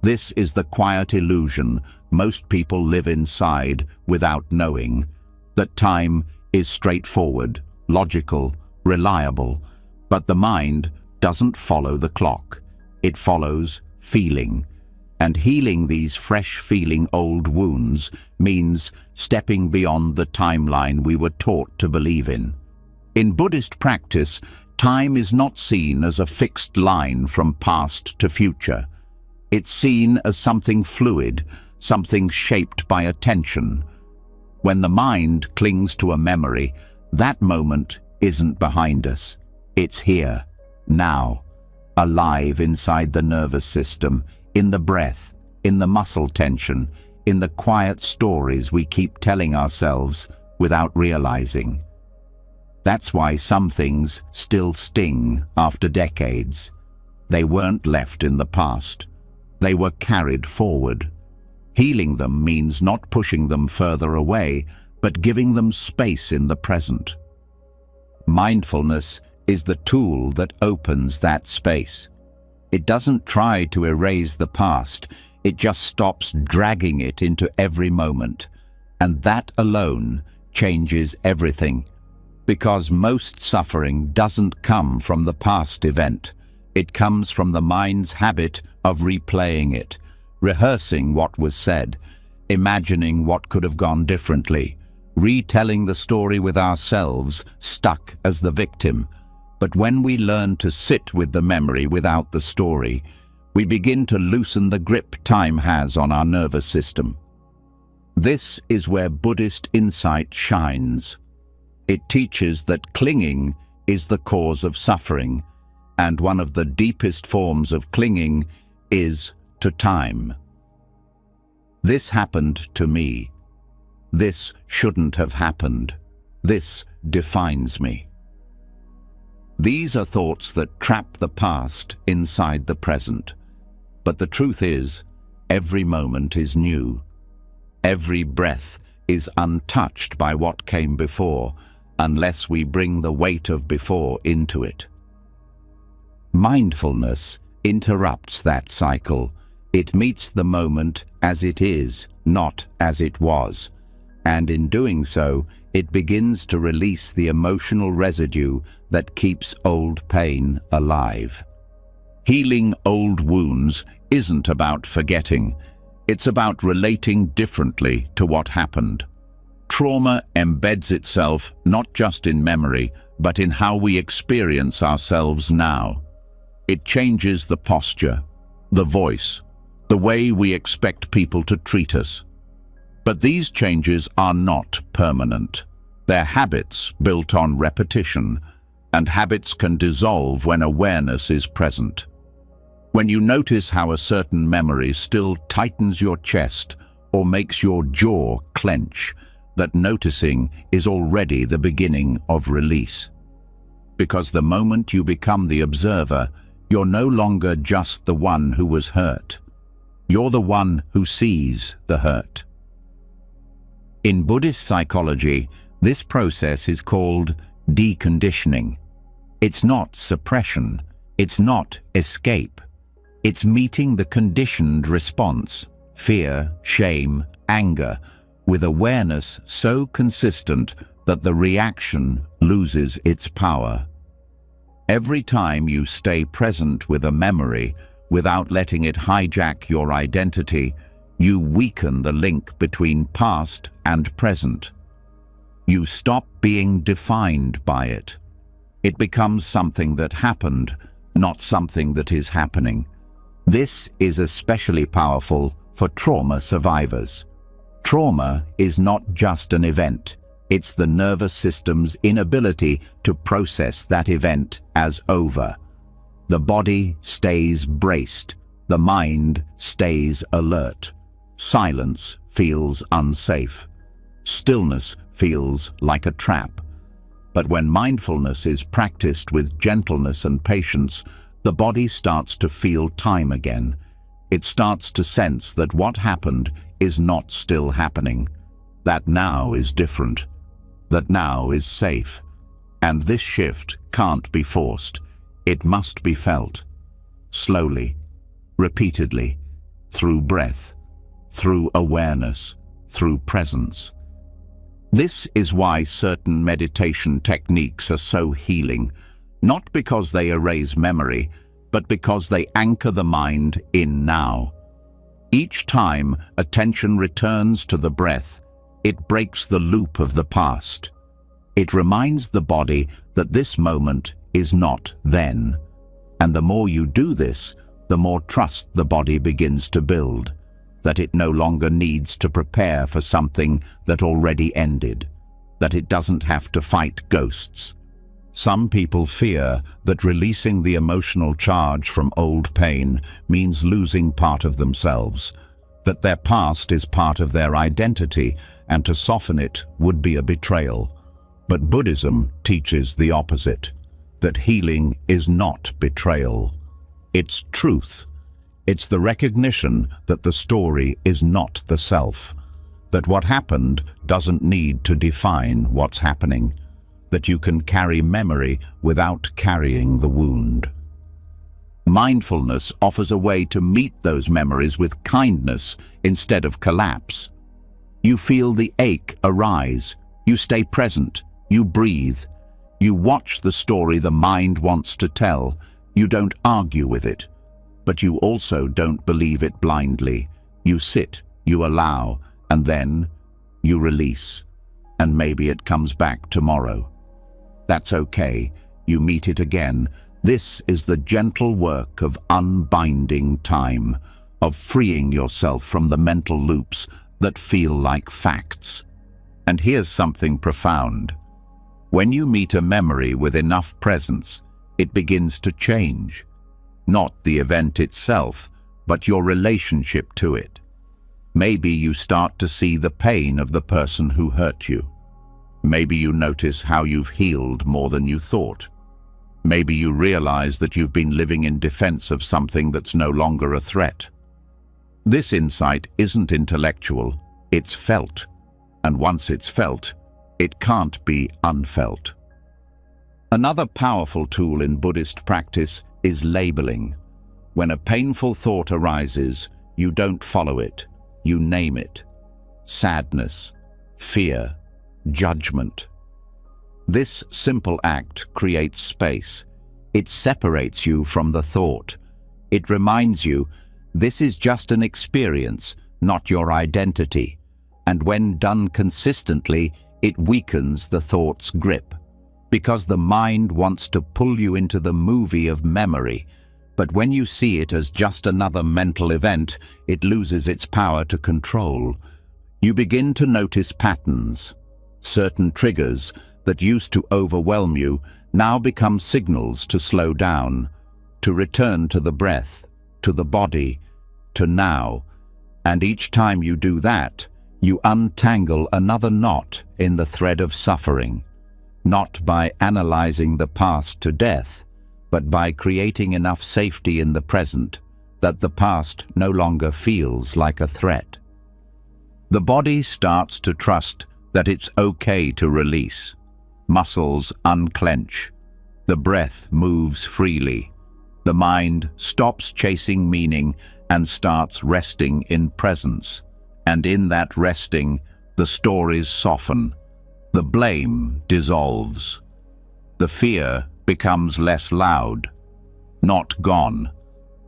This is the quiet illusion most people live inside without knowing, that time is straightforward, logical, reliable, but the mind doesn't follow the clock. It follows feeling, and healing these fresh-feeling old wounds means stepping beyond the timeline we were taught to believe in. In Buddhist practice, time is not seen as a fixed line from past to future. It's seen as something fluid, something shaped by attention. When the mind clings to a memory, that moment isn't behind us. It's here, now, alive inside the nervous system, in the breath, in the muscle tension, in the quiet stories we keep telling ourselves without realizing. That's why some things still sting after decades. They weren't left in the past. They were carried forward. Healing them means not pushing them further away, but giving them space in the present. Mindfulness is the tool that opens that space. It doesn't try to erase the past. It just stops dragging it into every moment. And that alone changes everything. Because most suffering doesn't come from the past event. It comes from the mind's habit of replaying it, rehearsing what was said, imagining what could have gone differently, retelling the story with ourselves, stuck as the victim. But when we learn to sit with the memory without the story, we begin to loosen the grip time has on our nervous system. This is where Buddhist insight shines. It teaches that clinging is the cause of suffering, and one of the deepest forms of clinging is to time. This happened to me. This shouldn't have happened. This defines me. These are thoughts that trap the past inside the present. But the truth is, every moment is new. Every breath is untouched by what came before, unless we bring the weight of before into it. Mindfulness interrupts that cycle. It meets the moment as it is, not as it was. And in doing so, it begins to release the emotional residue that keeps old pain alive. Healing old wounds isn't about forgetting. It's about relating differently to what happened. Trauma embeds itself not just in memory, but in how we experience ourselves now. It changes the posture, the voice, the way we expect people to treat us. But these changes are not permanent. They're habits built on repetition, and habits can dissolve when awareness is present. When you notice how a certain memory still tightens your chest or makes your jaw clench, that noticing is already the beginning of release. Because the moment you become the observer, you're no longer just the one who was hurt. You're the one who sees the hurt. In Buddhist psychology, this process is called deconditioning. It's not suppression. It's not escape. It's meeting the conditioned response, fear, shame, anger, with awareness so consistent that the reaction loses its power. Every time you stay present with a memory without letting it hijack your identity, you weaken the link between past and present. You stop being defined by it. It becomes something that happened, not something that is happening. This is especially powerful for trauma survivors. Trauma is not just an event. It's the nervous system's inability to process that event as over. The body stays braced. The mind stays alert. Silence feels unsafe. Stillness feels like a trap. But when mindfulness is practiced with gentleness and patience, the body starts to feel time again. It starts to sense that what happened is not still happening. That now is different. That now is safe. And this shift can't be forced. It must be felt. Slowly, repeatedly, through breath, through awareness, through presence. This is why certain meditation techniques are so healing, not because they erase memory, but because they anchor the mind in now. Each time attention returns to the breath, it breaks the loop of the past. It reminds the body that this moment is not then. And the more you do this, the more trust the body begins to build, that it no longer needs to prepare for something that already ended, that it doesn't have to fight ghosts. Some people fear that releasing the emotional charge from old pain means losing part of themselves, that their past is part of their identity, and to soften it would be a betrayal. But Buddhism teaches the opposite, that healing is not betrayal. It's truth. It's the recognition that the story is not the self, that what happened doesn't need to define what's happening, that you can carry memory without carrying the wound. Mindfulness offers a way to meet those memories with kindness instead of collapse. You feel the ache arise. You stay present. You breathe. You watch the story the mind wants to tell. You don't argue with it, but you also don't believe it blindly. You sit, you allow, and then you release. And maybe it comes back tomorrow. That's okay. You meet it again. This is the gentle work of unbinding time, of freeing yourself from the mental loops that feel like facts. And here's something profound. When you meet a memory with enough presence, it begins to change. Not the event itself, but your relationship to it. Maybe you start to see the pain of the person who hurt you. Maybe you notice how you've healed more than you thought. Maybe you realize that you've been living in defense of something that's no longer a threat. This insight isn't intellectual, it's felt. And once it's felt, it can't be unfelt. Another powerful tool in Buddhist practice is labeling. When a painful thought arises, you don't follow it, you name it. Sadness, fear, judgment. This simple act creates space. It separates you from the thought. It reminds you, this is just an experience, not your identity. And when done consistently, it weakens the thought's grip. Because the mind wants to pull you into the movie of memory. But when you see it as just another mental event, it loses its power to control. You begin to notice patterns. Certain triggers that used to overwhelm you now become signals to slow down, to return to the breath, to the body, to now. And each time you do that, you untangle another knot in the thread of suffering, not by analyzing the past to death, but by creating enough safety in the present that the past no longer feels like a threat. The body starts to trust that it's okay to release. Muscles unclench. The breath moves freely. The mind stops chasing meaning and starts resting in presence. And in that resting, the stories soften. The blame dissolves. The fear becomes less loud. Not gone,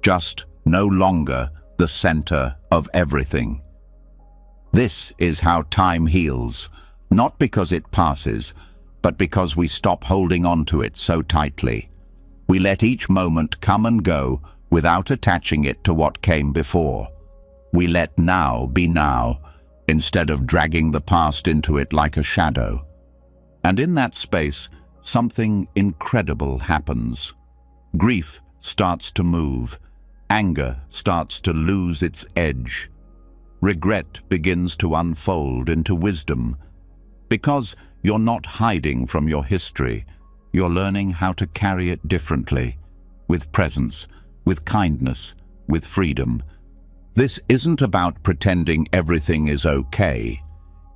just no longer the center of everything. This is how time heals, not because it passes, but because we stop holding on to it so tightly. We let each moment come and go without attaching it to what came before. We let now be now, instead of dragging the past into it like a shadow. And in that space, something incredible happens. Grief starts to move. Anger starts to lose its edge. Regret begins to unfold into wisdom. Because you're not hiding from your history, you're learning how to carry it differently, with presence, with kindness, with freedom. This isn't about pretending everything is okay.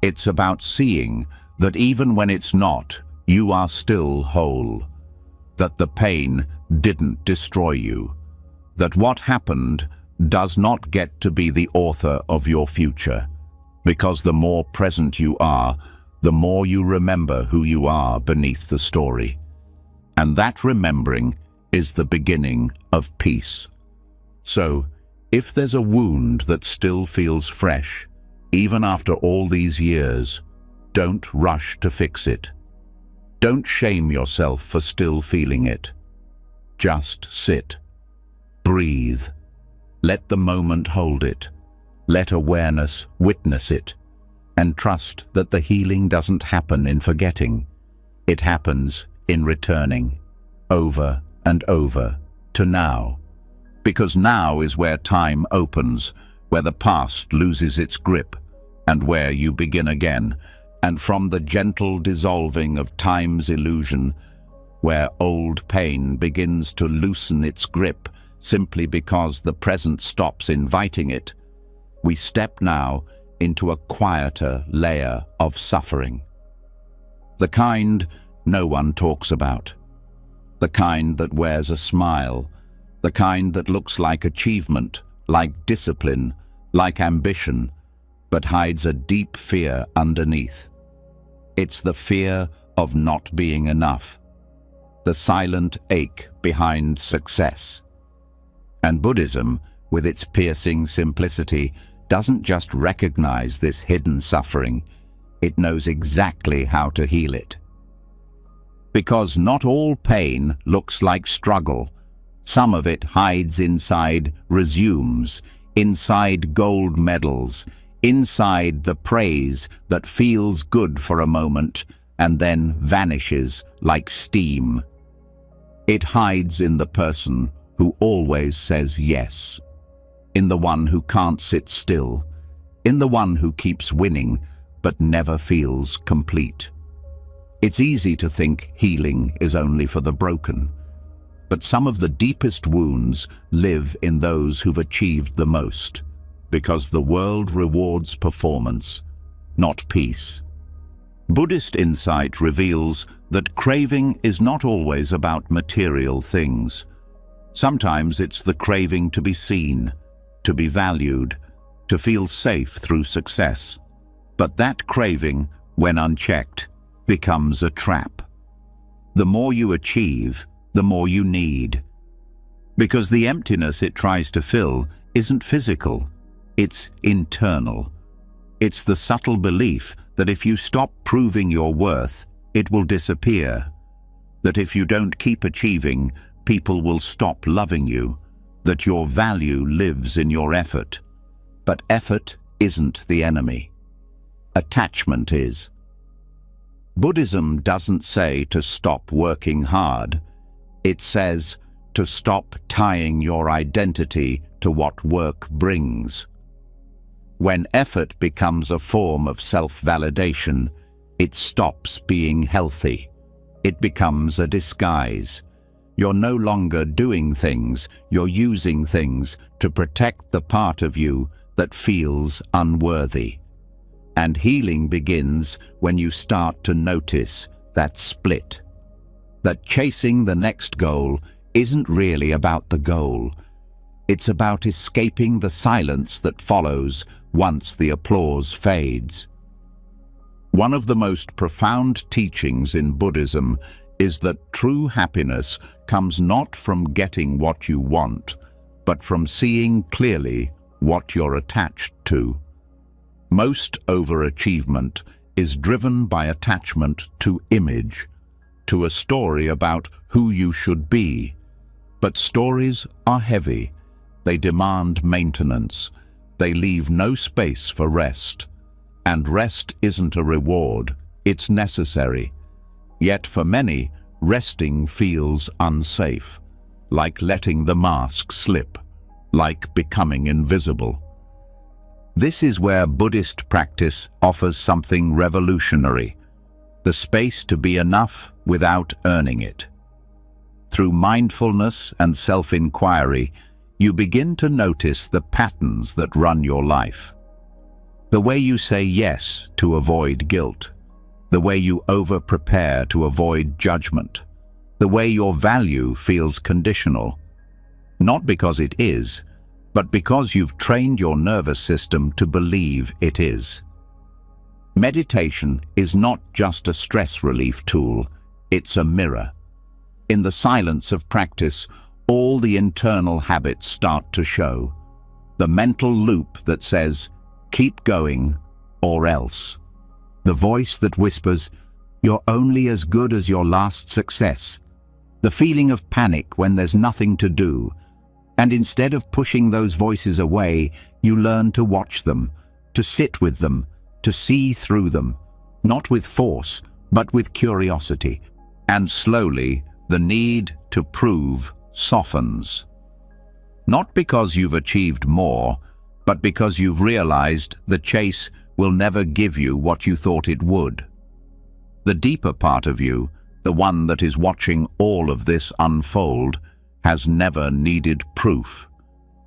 It's about seeing that even when it's not, you are still whole. That the pain didn't destroy you. That what happened does not get to be the author of your future. Because the more present you are, the more you remember who you are beneath the story. And that remembering is the beginning of peace. So, if there's a wound that still feels fresh, even after all these years, don't rush to fix it. Don't shame yourself for still feeling it. Just sit. Breathe. Let the moment hold it. Let awareness witness it. And trust that the healing doesn't happen in forgetting. It happens in returning, over and over, to now. Because now is where time opens, where the past loses its grip, and where you begin again. And from the gentle dissolving of time's illusion, where old pain begins to loosen its grip simply because the present stops inviting it, we step now into a quieter layer of suffering. The kind no one talks about. The kind that wears a smile. the kind that looks like achievement, like discipline, like ambition, but hides a deep fear underneath. It's the fear of not being enough, the silent ache behind success. And Buddhism, with its piercing simplicity, doesn't just recognize this hidden suffering, it knows exactly how to heal it. Because not all pain looks like struggle. Some of it hides inside resumes, inside gold medals, inside the praise that feels good for a moment and then vanishes like steam. It hides in the person who always says yes, in the one who can't sit still, in the one who keeps winning but never feels complete. It's easy to think healing is only for the broken, but some of the deepest wounds live in those who've achieved the most, because the world rewards performance, not peace. Buddhist insight reveals that craving is not always about material things. Sometimes it's the craving to be seen, to be valued, to feel safe through success. But that craving, when unchecked, becomes a trap. The more you achieve, the more you need. Because the emptiness it tries to fill isn't physical, it's internal. It's the subtle belief that if you stop proving your worth, it will disappear. That if you don't keep achieving, people will stop loving you. That your value lives in your effort. But effort isn't the enemy. Attachment is. Buddhism doesn't say to stop working hard. It says to stop tying your identity to what work brings. When effort becomes a form of self-validation, it stops being healthy. It becomes a disguise. You're no longer doing things, you're using things to protect the part of you that feels unworthy. And healing begins when you start to notice that split. That chasing the next goal isn't really about the goal. It's about escaping the silence that follows once the applause fades. One of the most profound teachings in Buddhism is that true happiness comes not from getting what you want, but from seeing clearly what you're attached to. Most overachievement is driven by attachment to image, to a story about who you should be. But stories are heavy. They demand maintenance. They leave no space for rest. And rest isn't a reward, it's necessary. Yet for many, resting feels unsafe, like letting the mask slip, like becoming invisible. This is where Buddhist practice offers something revolutionary, the space to be enough without earning it. Through mindfulness and self-inquiry, you begin to notice the patterns that run your life. The way you say yes to avoid guilt, the way you over-prepare to avoid judgment, the way your value feels conditional, not because it is, but because you've trained your nervous system to believe it is. Meditation is not just a stress relief tool, it's a mirror. In the silence of practice, all the internal habits start to show. The mental loop that says, keep going, or else. The voice that whispers, you're only as good as your last success. The feeling of panic when there's nothing to do. And instead of pushing those voices away, you learn to watch them, to sit with them, to see through them, not with force, but with curiosity. And slowly, the need to prove softens. Not because you've achieved more, but because you've realized the chase will never give you what you thought it would. The deeper part of you, the one that is watching all of this unfold, has never needed proof.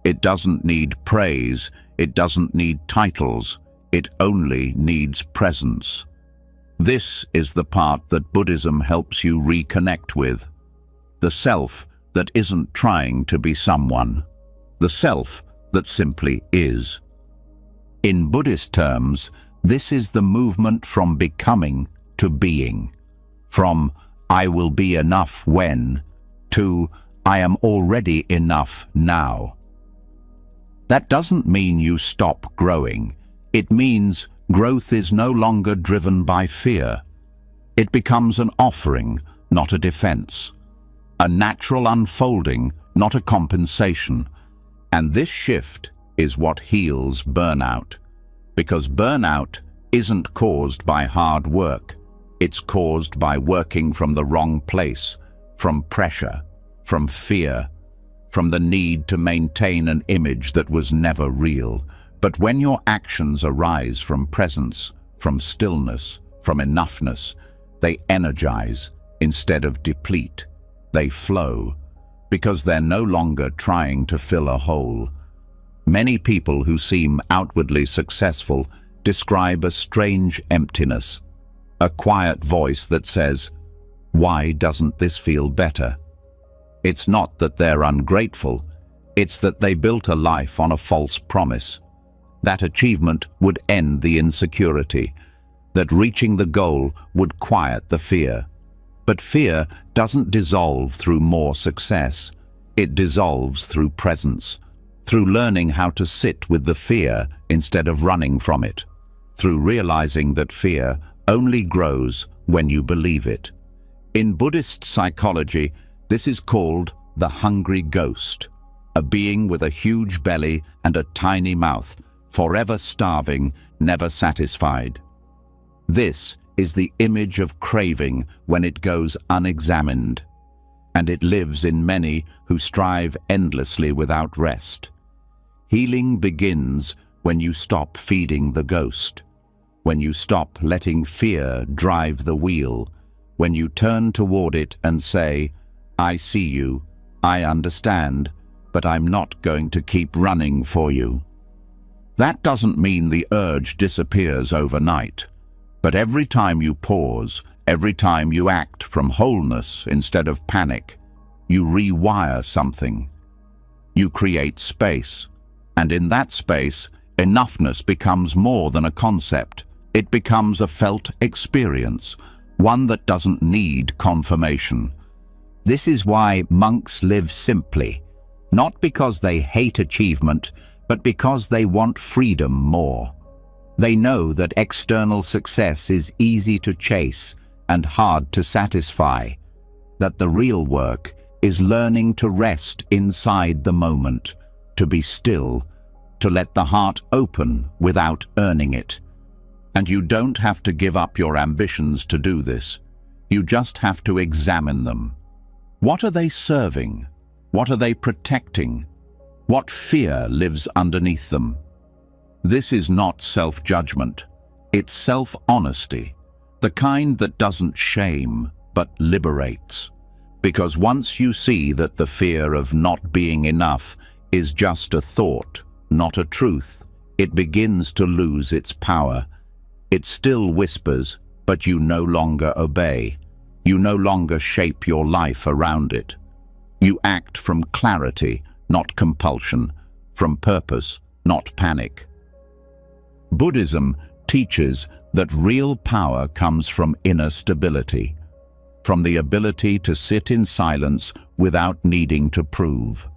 It doesn't need praise, it doesn't need titles, it only needs presence. This is the part that Buddhism helps you reconnect with. The self that isn't trying to be someone, the self that simply is. In Buddhist terms, this is the movement from becoming to being, from "I will be enough when" to "I am already enough now." That doesn't mean you stop growing. It means growth is no longer driven by fear. It becomes an offering, not a defense. A natural unfolding, not a compensation. And this shift is what heals burnout. Because burnout isn't caused by hard work. It's caused by working from the wrong place, from pressure, from fear, from the need to maintain an image that was never real. But when your actions arise from presence, from stillness, from enoughness, they energize instead of deplete. They flow, because they're no longer trying to fill a hole. Many people who seem outwardly successful describe a strange emptiness, a quiet voice that says, "Why doesn't this feel better?" It's not that they're ungrateful, it's that they built a life on a false promise. That achievement would end the insecurity, that reaching the goal would quiet the fear. But fear doesn't dissolve through more success. It dissolves through presence, through learning how to sit with the fear instead of running from it, through realizing that fear only grows when you believe it. In Buddhist psychology, this is called the hungry ghost, a being with a huge belly and a tiny mouth, forever starving, never satisfied. This is the image of craving when it goes unexamined, and it lives in many who strive endlessly without rest. Healing begins when you stop feeding the ghost, when you stop letting fear drive the wheel, when you turn toward it and say, "I see you, I understand, but I'm not going to keep running for you." That doesn't mean the urge disappears overnight, but every time you pause, every time you act from wholeness instead of panic, you rewire something. You create space, and in that space, enoughness becomes more than a concept. It becomes a felt experience, one that doesn't need confirmation. This is why monks live simply, not because they hate achievement, but because they want freedom more. They know that external success is easy to chase and hard to satisfy, that the real work is learning to rest inside the moment, to be still, to let the heart open without earning it. And you don't have to give up your ambitions to do this. You just have to examine them. What are they serving? What are they protecting? What fear lives underneath them? This is not self-judgment. It's self-honesty, the kind that doesn't shame, but liberates. Because once you see that the fear of not being enough is just a thought, not a truth, it begins to lose its power. It still whispers, but you no longer obey. You no longer shape your life around it. You act from clarity, not compulsion, from purpose, not panic. Buddhism teaches that real power comes from inner stability, from the ability to sit in silence without needing to prove,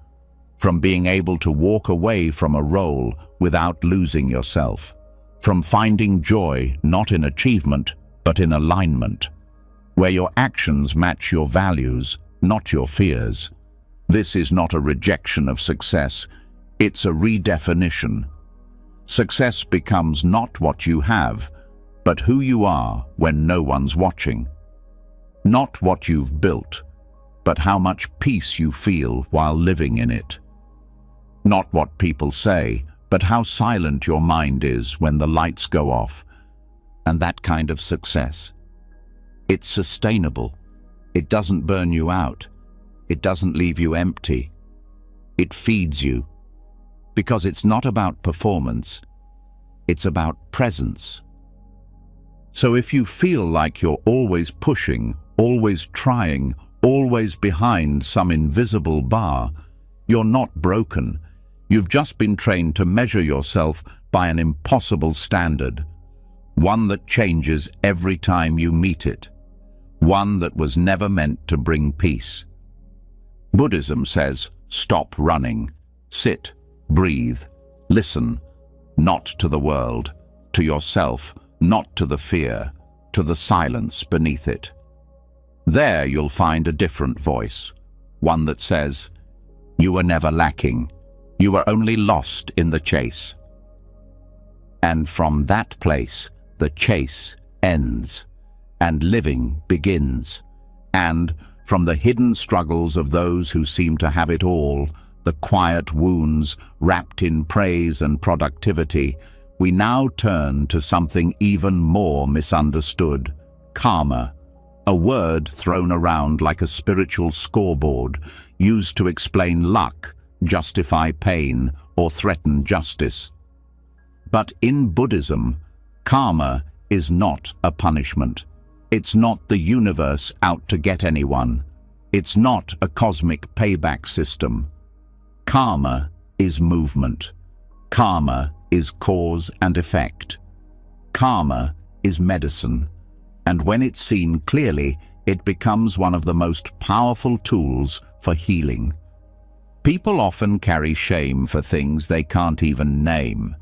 from being able to walk away from a role without losing yourself, from finding joy not in achievement, but in alignment, where your actions match your values, not your fears. This is not a rejection of success, it's a redefinition. Success becomes not what you have, but who you are when no one's watching. Not what you've built, but how much peace you feel while living in it. Not what people say, but how silent your mind is when the lights go off. And that kind of success. It's sustainable. It doesn't burn you out. It doesn't leave you empty. It feeds you. Because it's not about performance. It's about presence. So if you feel like you're always pushing, always trying, always behind some invisible bar. You're not broken. You've just been trained to measure yourself by an impossible standard, one that changes every time you meet it, one that was never meant to bring peace. Buddhism says, stop running, sit, breathe, listen, not to the world, to yourself, not to the fear, to the silence beneath it. There you'll find a different voice, one that says, you were never lacking, you were only lost in the chase. And from that place, the chase ends, and living begins. And from the hidden struggles of those who seem to have it all, the quiet wounds wrapped in praise and productivity, we now turn to something even more misunderstood, karma, a word thrown around like a spiritual scoreboard, used to explain luck, justify pain, or threaten justice. But in Buddhism, karma is not a punishment. It's not the universe out to get anyone. It's not a cosmic payback system. Karma is movement. Karma is cause and effect. Karma is medicine. And when it's seen clearly, it becomes one of the most powerful tools for healing. People often carry shame for things they can't even name.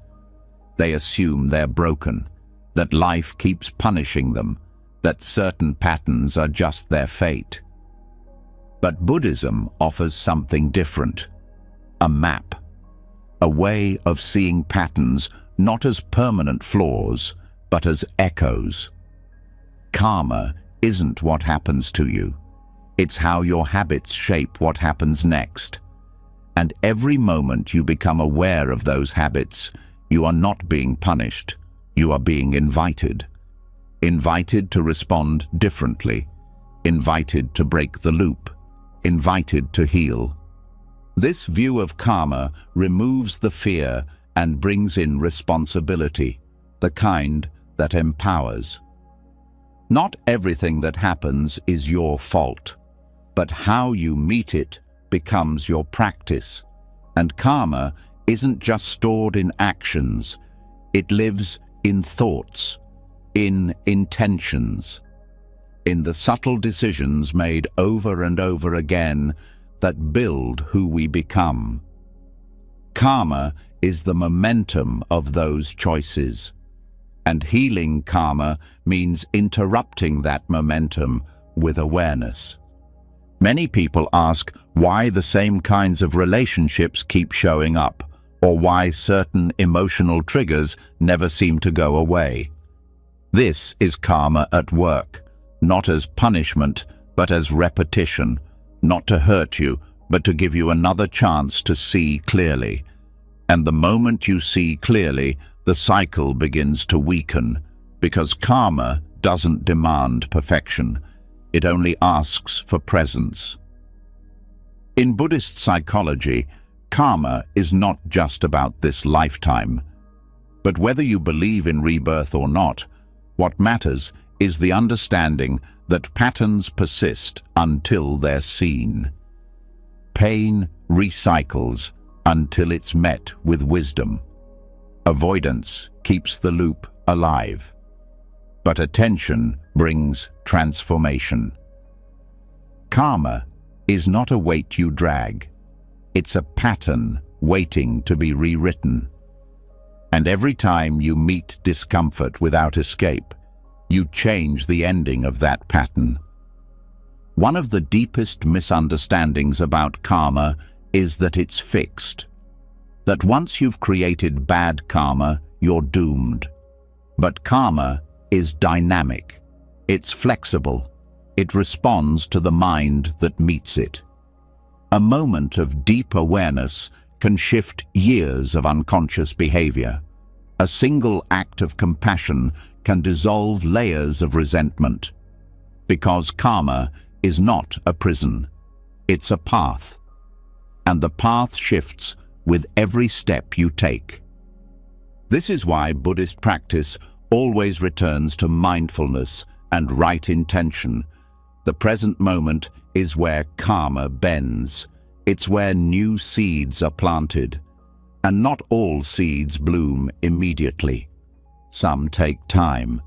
They assume they're broken, that life keeps punishing them, that certain patterns are just their fate. But Buddhism offers something different. A map. A way of seeing patterns not as permanent flaws, but as echoes. Karma isn't what happens to you. It's how your habits shape what happens next. And every moment you become aware of those habits, you are not being punished. You are being invited. Invited to respond differently. Invited to break the loop. Invited to heal. This view of karma removes the fear and brings in responsibility, the kind that empowers. Not everything that happens is your fault, but how you meet it becomes your practice. And karma isn't just stored in actions, it lives in thoughts, in intentions, in the subtle decisions made over and over again that build who we become. Karma is the momentum of those choices. And healing karma means interrupting that momentum with awareness. Many people ask why the same kinds of relationships keep showing up, or why certain emotional triggers never seem to go away. This is karma at work, not as punishment, but as repetition, not to hurt you, but to give you another chance to see clearly. And the moment you see clearly, the cycle begins to weaken, because karma doesn't demand perfection. It only asks for presence. In Buddhist psychology, karma is not just about this lifetime. But whether you believe in rebirth or not, what matters is the understanding that patterns persist until they're seen. Pain recycles until it's met with wisdom. Avoidance keeps the loop alive, but attention brings transformation. Karma is not a weight you drag. It's a pattern waiting to be rewritten. And every time you meet discomfort without escape, you change the ending of that pattern. One of the deepest misunderstandings about karma is that it's fixed. That once you've created bad karma, you're doomed. But karma is dynamic. It's flexible. It responds to the mind that meets it. A moment of deep awareness can shift years of unconscious behavior. A single act of compassion can dissolve layers of resentment. Because karma is not a prison. It's a path. And the path shifts with every step you take. This is why Buddhist practice always returns to mindfulness and right intention, The present moment is where karma bends. It's where new seeds are planted. And not all seeds bloom immediately. Some take time.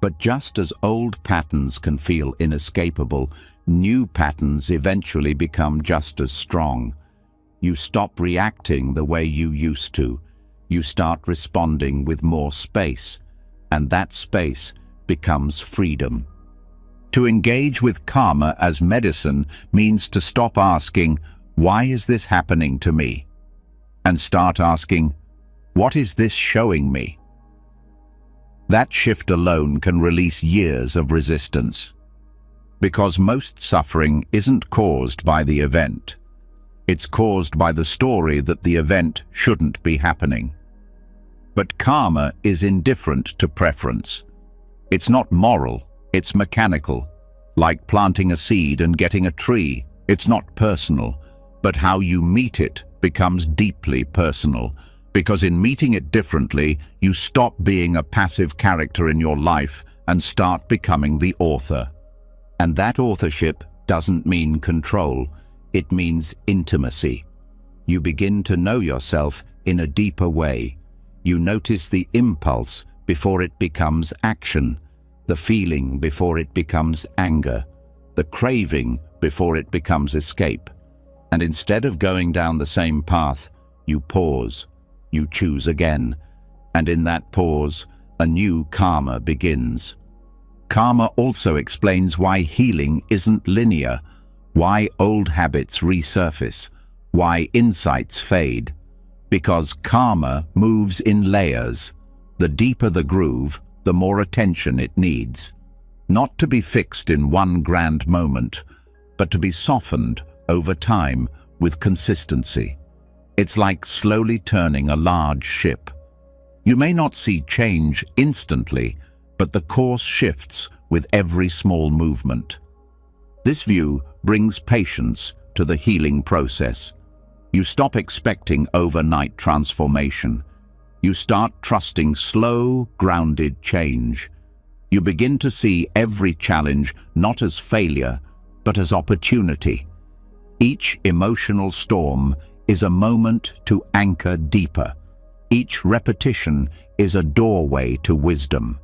But just as old patterns can feel inescapable, new patterns eventually become just as strong. You stop reacting the way you used to. You start responding with more space, and that space becomes freedom. To engage with karma as medicine means to stop asking, "Why is this happening to me?" and start asking, "What is this showing me?" That shift alone can release years of resistance. Because most suffering isn't caused by the event. It's caused by the story that the event shouldn't be happening. But karma is indifferent to preference. It's not moral, it's mechanical. Like planting a seed and getting a tree, it's not personal, but how you meet it becomes deeply personal. Because in meeting it differently, you stop being a passive character in your life and start becoming the author. And that authorship doesn't mean control, it means intimacy. You begin to know yourself in a deeper way. You notice the impulse before it becomes action, the feeling before it becomes anger, the craving before it becomes escape. And instead of going down the same path, you pause. You choose again, and in that pause, a new karma begins. Karma also explains why healing isn't linear, why old habits resurface, why insights fade. Because karma moves in layers. The deeper the groove, the more attention it needs. Not to be fixed in one grand moment, but to be softened over time with consistency. It's like slowly turning a large ship. You may not see change instantly, but the course shifts with every small movement. This view brings patience to the healing process. You stop expecting overnight transformation. You start trusting slow, grounded change. You begin to see every challenge not as failure, but as opportunity. Each emotional storm is a moment to anchor deeper. Each repetition is a doorway to wisdom.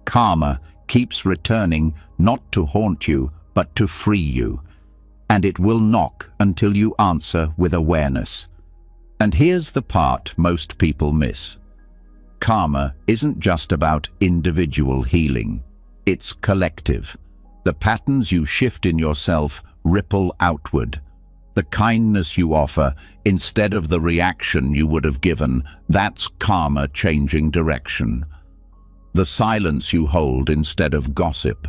Karma keeps returning not to haunt you, but to free you. And it will knock until you answer with awareness. And here's the part most people miss. Karma isn't just about individual healing. It's collective. The patterns you shift in yourself ripple outward. The kindness you offer instead of the reaction you would have given, that's karma changing direction. The silence you hold instead of gossip.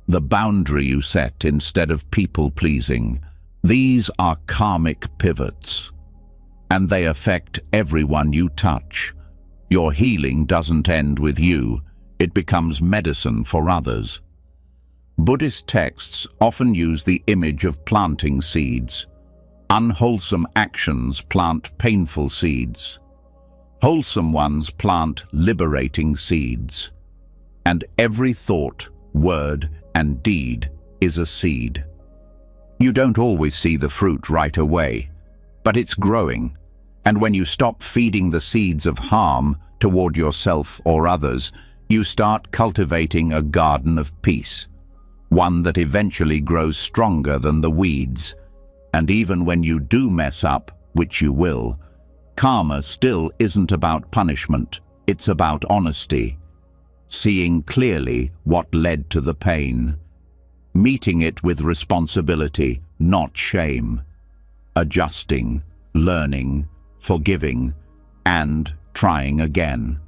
The boundary you set instead of people-pleasing. These are karmic pivots. And they affect everyone you touch. Your healing doesn't end with you. It becomes medicine for others. Buddhist texts often use the image of planting seeds. Unwholesome actions plant painful seeds. Wholesome ones plant liberating seeds. And every thought, word, and deed is a seed. You don't always see the fruit right away, but it's growing. And when you stop feeding the seeds of harm toward yourself or others, you start cultivating a garden of peace, one that eventually grows stronger than the weeds. And even when you do mess up, which you will, karma still isn't about punishment, it's about honesty. Seeing clearly what led to the pain. Meeting it with responsibility, not shame. Adjusting, learning, forgiving, and trying again.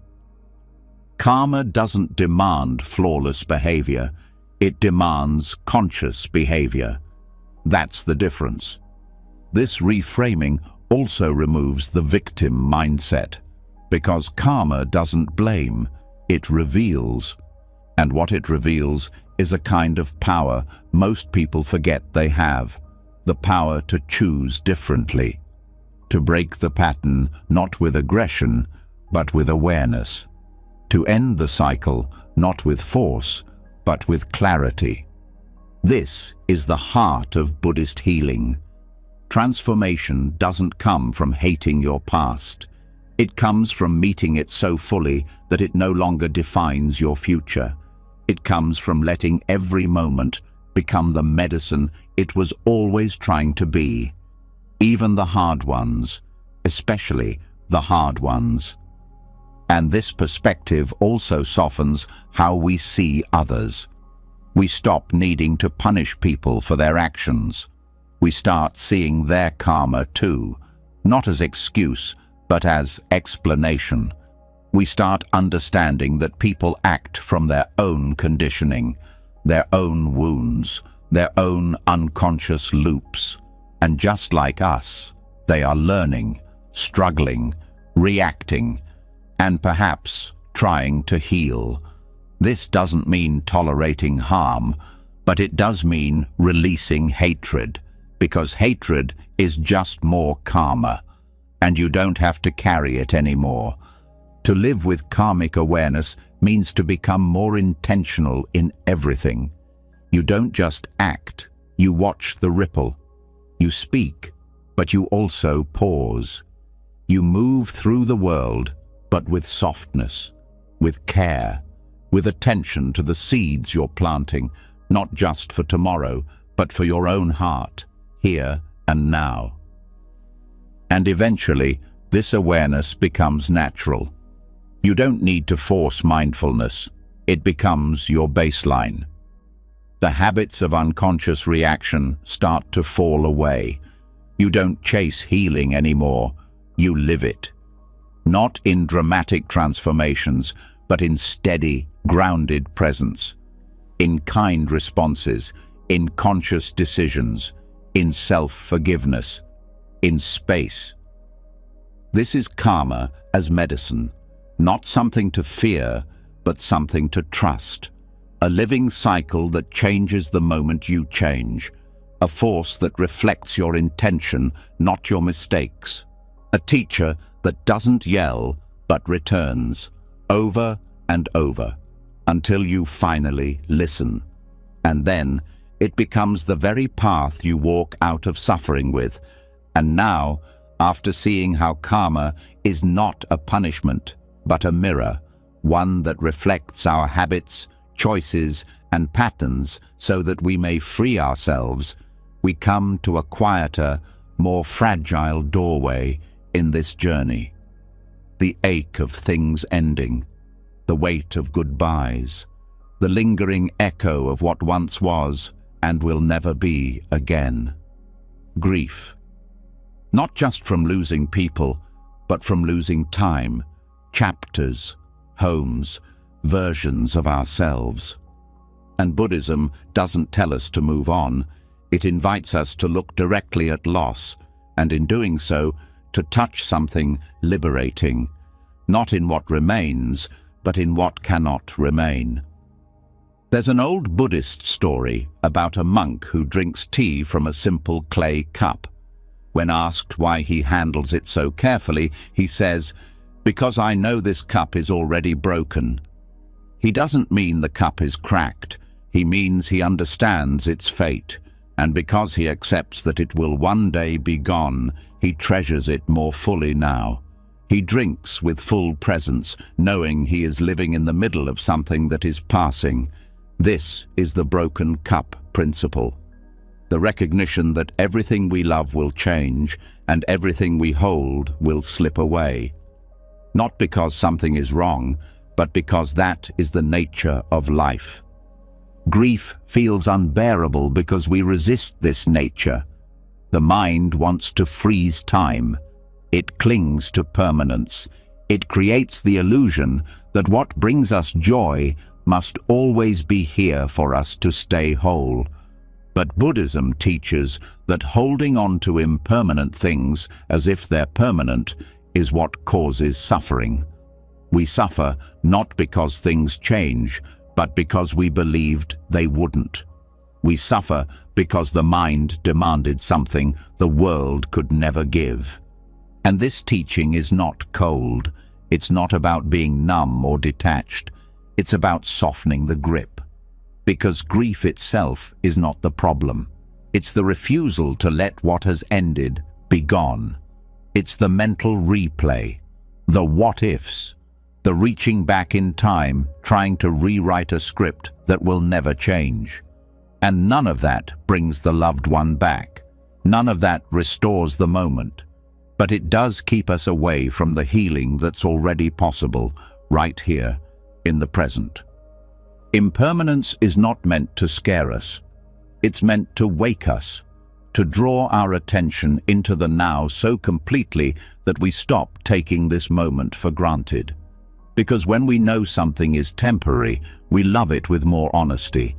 Karma doesn't demand flawless behavior, it demands conscious behavior. That's the difference. This reframing also removes the victim mindset, because karma doesn't blame, it reveals. And what it reveals is a kind of power most people forget they have, the power to choose differently, to break the pattern not with aggression, but with awareness, to end the cycle not with force, but with clarity. This is the heart of Buddhist healing. Transformation doesn't come from hating your past. It comes from meeting it so fully that it no longer defines your future. It comes from letting every moment become the medicine it was always trying to be. Even the hard ones, especially the hard ones. And this perspective also softens how we see others. We stop needing to punish people for their actions. We start seeing their karma too, not as excuse, but as explanation. We start understanding that people act from their own conditioning, their own wounds, their own unconscious loops. And just like us, they are learning, struggling, reacting, and perhaps trying to heal. This doesn't mean tolerating harm, but it does mean releasing hatred, because hatred is just more karma, and you don't have to carry it anymore. To live with karmic awareness means to become more intentional in everything. You don't just act, you watch the ripple. You speak, but you also pause. You move through the world, but with softness, with care, with attention to the seeds you're planting, not just for tomorrow, but for your own heart, here and now. And eventually, this awareness becomes natural. You don't need to force mindfulness. It becomes your baseline. The habits of unconscious reaction start to fall away. You don't chase healing anymore. You live it. Not in dramatic transformations, but in steady, grounded presence, in kind responses, in conscious decisions, in self-forgiveness, in space. This is karma as medicine, not something to fear, but something to trust. A living cycle that changes the moment you change, a force that reflects your intention, not your mistakes. A teacher that doesn't yell, but returns, over and over, until you finally listen. And then it becomes the very path you walk out of suffering with. And now, after seeing how karma is not a punishment, but a mirror, one that reflects our habits, choices, and patterns so that we may free ourselves, we come to a quieter, more fragile doorway in this journey. The ache of things ending, the weight of goodbyes, the lingering echo of what once was and will never be again. Grief. Not just from losing people, but from losing time, chapters, homes, versions of ourselves. And Buddhism doesn't tell us to move on. It invites us to look directly at loss, and in doing so, to touch something liberating, not in what remains, but in what cannot remain. There's an old Buddhist story about a monk who drinks tea from a simple clay cup. When asked why he handles it so carefully, he says, "Because I know this cup is already broken." He doesn't mean the cup is cracked. He means he understands its fate, and because he accepts that it will one day be gone, he treasures it more fully now. He drinks with full presence, knowing he is living in the middle of something that is passing. This is the broken cup principle. The recognition that everything we love will change, and everything we hold will slip away. Not because something is wrong, but because that is the nature of life. Grief feels unbearable because we resist this nature. The mind wants to freeze time. It clings to permanence. It creates the illusion that what brings us joy must always be here for us to stay whole. But Buddhism teaches that holding on to impermanent things as if they're permanent is what causes suffering. We suffer not because things change, but because we believed they wouldn't. We suffer because the mind demanded something the world could never give. And this teaching is not cold. It's not about being numb or detached. It's about softening the grip. because grief itself is not the problem. It's the refusal to let what has ended be gone. It's the mental replay, the what-ifs, the reaching back in time, trying to rewrite a script that will never change. And none of that brings the loved one back. None of that restores the moment. But it does keep us away from the healing that's already possible, right here, in the present. Impermanence is not meant to scare us. It's meant to wake us, to draw our attention into the now so completely that we stop taking this moment for granted. Because when we know something is temporary, we love it with more honesty.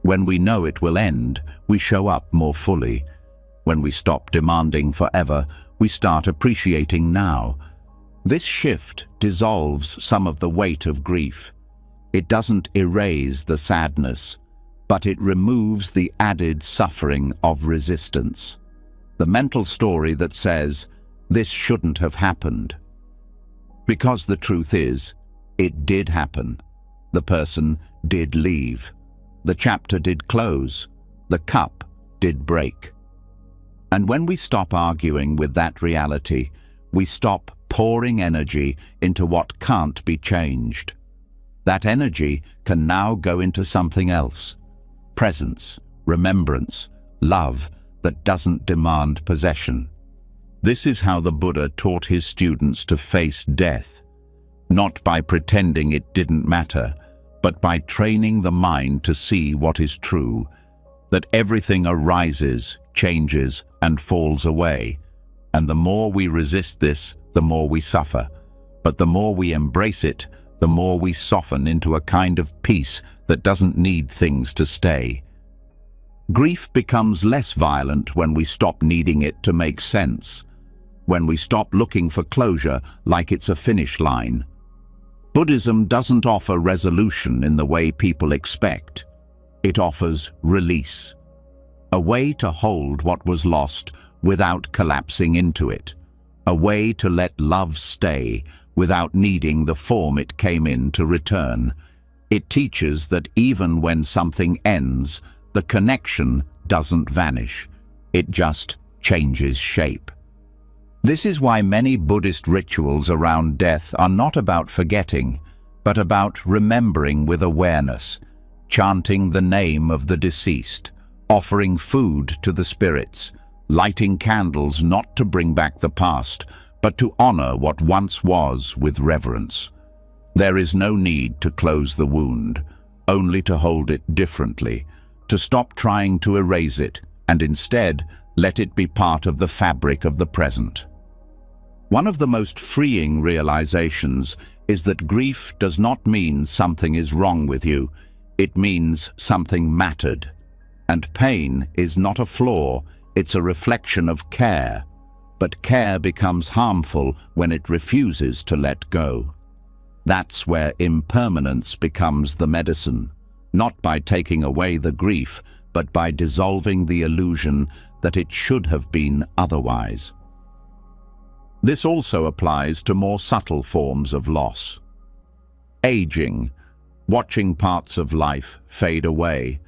When we know it will end, we show up more fully. When we stop demanding forever, we start appreciating now. This shift dissolves some of the weight of grief. It doesn't erase the sadness, but it removes the added suffering of resistance. The mental story that says, this shouldn't have happened. Because the truth is, it did happen. The person did leave. The chapter did close. The cup did break. And when we stop arguing with that reality, we stop pouring energy into what can't be changed. That energy can now go into something else. Presence, remembrance, love that doesn't demand possession. This is how the Buddha taught his students to face death, not by pretending it didn't matter, but by training the mind to see what is true, that everything arises, changes, and falls away. And the more we resist this, the more we suffer. But the more we embrace it, the more we soften into a kind of peace that doesn't need things to stay. Grief becomes less violent when we stop needing it to make sense, when we stop looking for closure like it's a finish line. Buddhism doesn't offer resolution in the way people expect. It offers release, a way to hold what was lost without collapsing into it, a way to let love stay without needing the form it came in to return. It teaches that even when something ends, the connection doesn't vanish. It just changes shape. This is why many Buddhist rituals around death are not about forgetting, but about remembering with awareness, chanting the name of the deceased, offering food to the spirits, lighting candles not to bring back the past, but to honor what once was with reverence. There is no need to close the wound, only to hold it differently, to stop trying to erase it, and instead let it be part of the fabric of the present. One of the most freeing realizations is that grief does not mean something is wrong with you. It means something mattered. And pain is not a flaw, it's a reflection of care. But care becomes harmful when it refuses to let go. That's where impermanence becomes the medicine, not by taking away the grief, but by dissolving the illusion that it should have been otherwise. This also applies to more subtle forms of loss. Aging, watching parts of life fade away,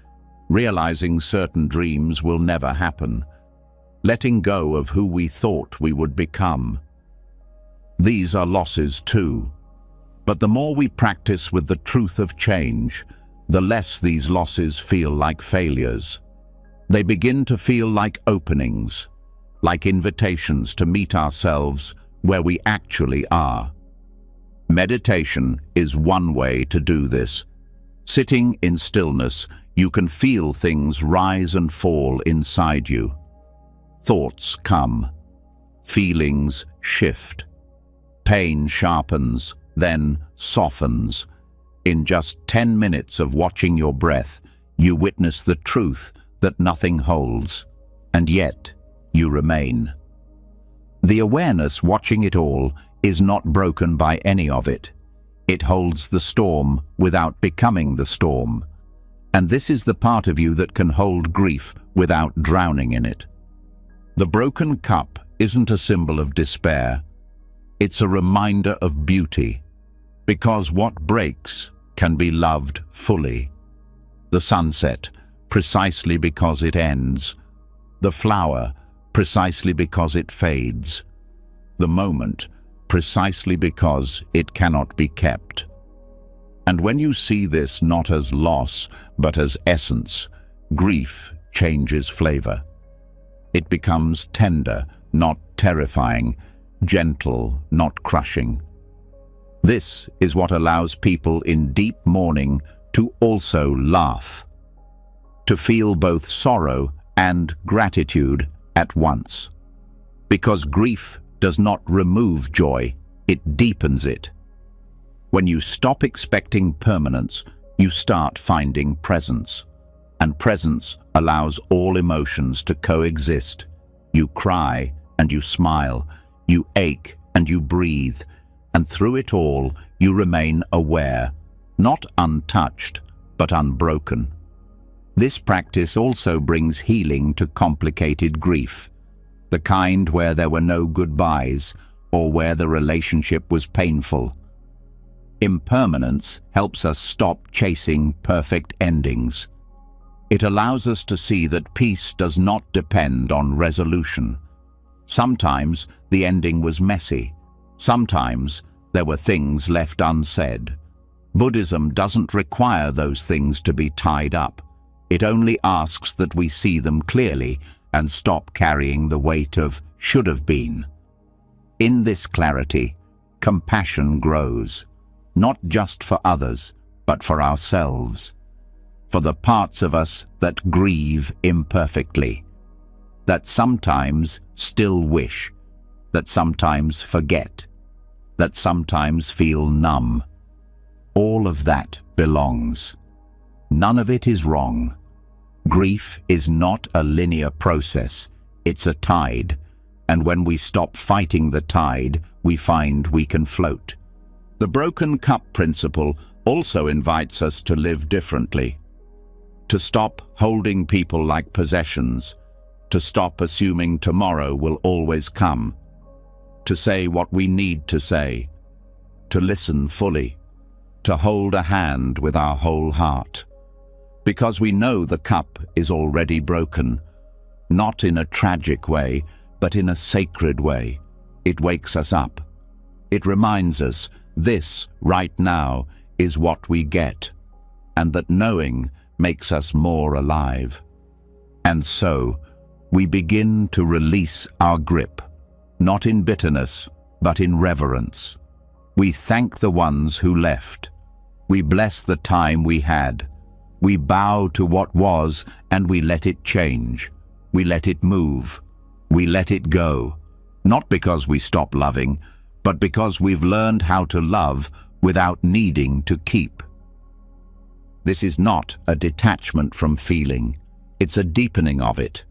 realizing certain dreams will never happen, letting go of who we thought we would become. These are losses too. But the more we practice with the truth of change, the less these losses feel like failures. They begin to feel like openings, like invitations to meet ourselves where we actually are. Meditation is one way to do this. Sitting in stillness, you can feel things rise and fall inside you. Thoughts come, feelings shift, pain sharpens, then softens. In just 10 minutes of watching your breath, you witness the truth that nothing holds, and yet you remain. The awareness watching it all is not broken by any of it. It holds the storm without becoming the storm. And this is the part of you that can hold grief without drowning in it. The broken cup isn't a symbol of despair. It's a reminder of beauty, because what breaks can be loved fully. The sunset, precisely because it ends. The flower, precisely because it fades. The moment, precisely because it cannot be kept. And when you see this not as loss, but as essence, grief changes flavor. It becomes tender, not terrifying, gentle, not crushing. This is what allows people in deep mourning to also laugh, to feel both sorrow and gratitude at once. Because grief does not remove joy, it deepens it. When you stop expecting permanence, you start finding presence. And presence allows all emotions to coexist. You cry and you smile, you ache and you breathe, and through it all you remain aware, not untouched, but unbroken. This practice also brings healing to complicated grief, the kind where there were no goodbyes or where the relationship was painful. Impermanence helps us stop chasing perfect endings. It allows us to see that peace does not depend on resolution. Sometimes the ending was messy. Sometimes there were things left unsaid. Buddhism doesn't require those things to be tied up. It only asks that we see them clearly and stop carrying the weight of should have been. In this clarity, compassion grows, not just for others, but for ourselves, for the parts of us that grieve imperfectly, that sometimes still wish, that sometimes forget, that sometimes feel numb. All of that belongs. None of it is wrong. Grief is not a linear process, it's a tide, and when we stop fighting the tide, we find we can float. The broken cup principle also invites us to live differently, to stop holding people like possessions, to stop assuming tomorrow will always come, to say what we need to say, to listen fully, to hold a hand with our whole heart. Because we know the cup is already broken, not in a tragic way, but in a sacred way. It wakes us up. It reminds us this, right now, is what we get, and that knowing makes us more alive. And so, we begin to release our grip, not in bitterness, but in reverence. We thank the ones who left. We bless the time we had. We bow to what was, and we let it change. We let it move. We let it go. Not because we stop loving, but because we've learned how to love without needing to keep. This is not a detachment from feeling. It's a deepening of it,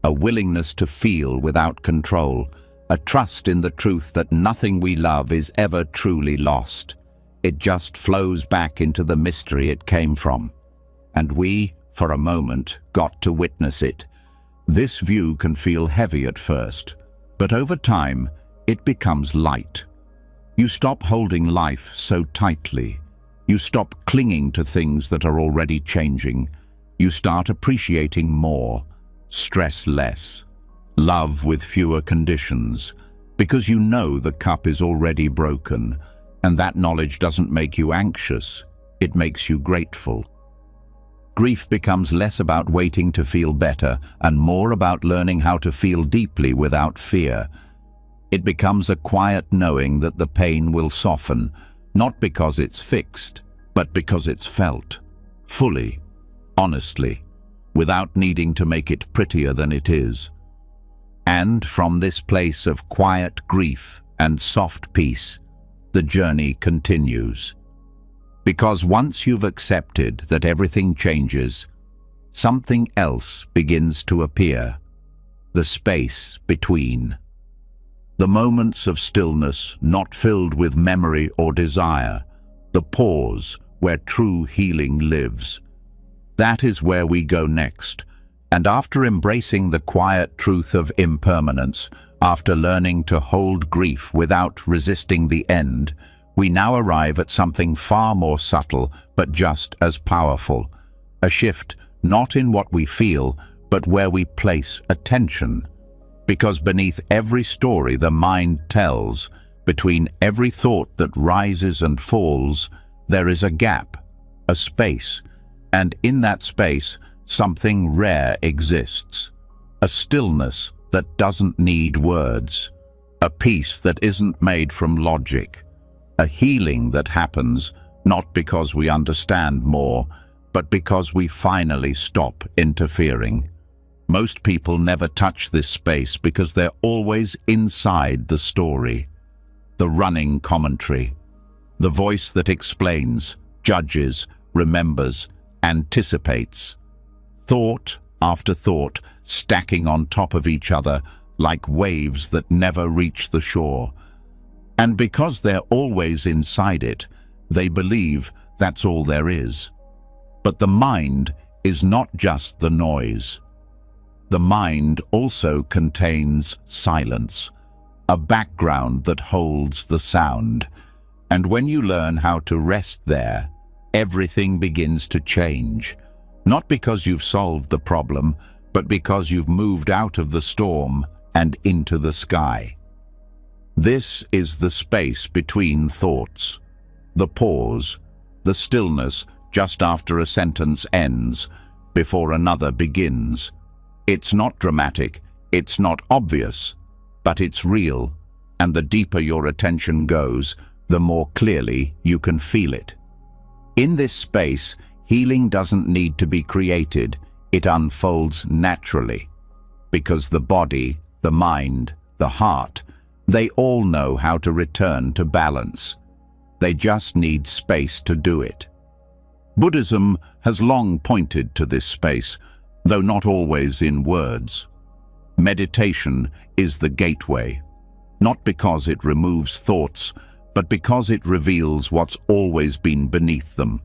a willingness to feel without control, a trust in the truth that nothing we love is ever truly lost. It just flows back into the mystery it came from. And we, for a moment, got to witness it. This view can feel heavy at first, but over time, it becomes light. You stop holding life so tightly. You stop clinging to things that are already changing. You start appreciating more, stress less, love with fewer conditions, because you know the cup is already broken, and that knowledge doesn't make you anxious, it makes you grateful. Grief becomes less about waiting to feel better and more about learning how to feel deeply without fear. It becomes a quiet knowing that the pain will soften, not because it's fixed, but because it's felt, fully, honestly, without needing to make it prettier than it is. And from this place of quiet grief and soft peace, the journey continues. Because once you've accepted that everything changes, something else begins to appear, the space between. The moments of stillness not filled with memory or desire, the pause where true healing lives. That is where we go next, and after embracing the quiet truth of impermanence, after learning to hold grief without resisting the end, we now arrive at something far more subtle but just as powerful, A shift not in what we feel, but where we place attention. Because beneath every story the mind tells, between every thought that rises and falls, there is a gap, a space, and in that space something rare exists. A stillness that doesn't need words, a peace that isn't made from logic, a healing that happens not because we understand more, but because we finally stop interfering. Most people never touch this space because they're always inside the story, the running commentary, the voice that explains, judges, remembers, anticipates. Thought after thought stacking on top of each other like waves that never reach the shore. And because they're always inside it, they believe that's all there is. But the mind is not just the noise. The mind also contains silence, a background that holds the sound. And when you learn how to rest there, everything begins to change. Not because you've solved the problem, but because you've moved out of the storm and into the sky. This is the space between thoughts, the pause, the stillness just after a sentence ends, before another begins. It's not dramatic, it's not obvious, but it's real, and the deeper your attention goes, the more clearly you can feel it. In this space, healing doesn't need to be created, it unfolds naturally, because the body, the mind, the heart, they all know how to return to balance. They just need space to do it. Buddhism has long pointed to this space, though not always in words. Meditation is the gateway, not because it removes thoughts, but because it reveals what's always been beneath them.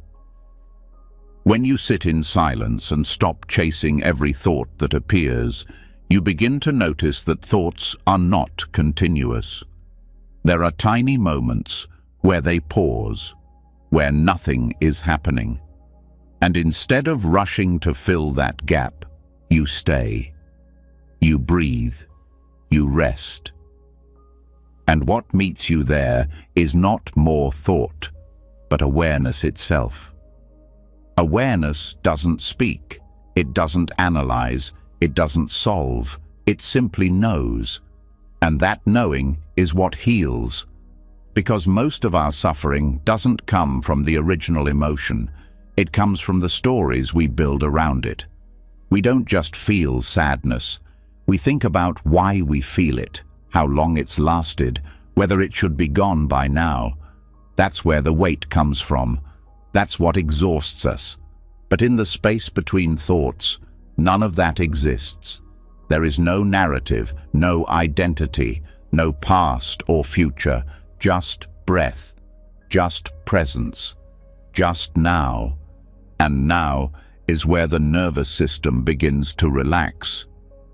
When you sit in silence and stop chasing every thought that appears, you begin to notice that thoughts are not continuous. There are tiny moments where they pause, where nothing is happening. And instead of rushing to fill that gap, you stay. You breathe. You rest. And what meets you there is not more thought, but awareness itself. Awareness doesn't speak, it doesn't analyze, it doesn't solve, it simply knows. And that knowing is what heals. Because most of our suffering doesn't come from the original emotion, it comes from the stories we build around it. We don't just feel sadness, we think about why we feel it, how long it's lasted, whether it should be gone by now. That's where the weight comes from. That's what exhausts us. But in the space between thoughts, none of that exists. There is no narrative, no identity, no past or future, just breath, just presence, just now. And now is where the nervous system begins to relax,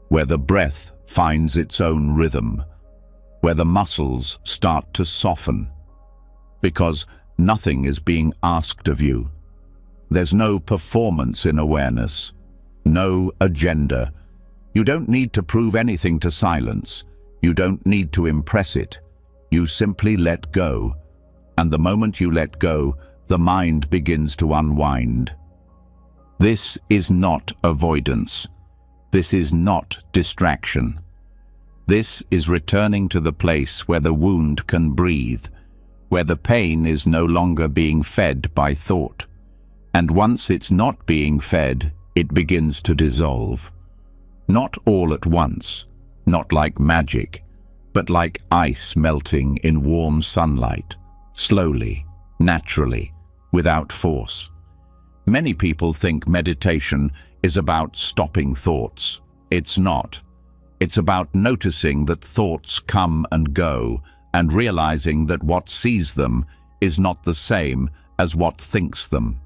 where the breath finds its own rhythm, where the muscles start to soften. Because nothing is being asked of you. There's no performance in awareness, no agenda. You don't need to prove anything to silence. You don't need to impress it. You simply let go. And the moment you let go, the mind begins to unwind. This is not avoidance. This is not distraction. This is returning to the place where the wound can breathe, where the pain is no longer being fed by thought. And once it's not being fed, it begins to dissolve. Not all at once, not like magic, but like ice melting in warm sunlight, slowly, naturally, without force. Many people think meditation is about stopping thoughts. It's not. It's about noticing that thoughts come and go and realizing that what sees them is not the same as what thinks them.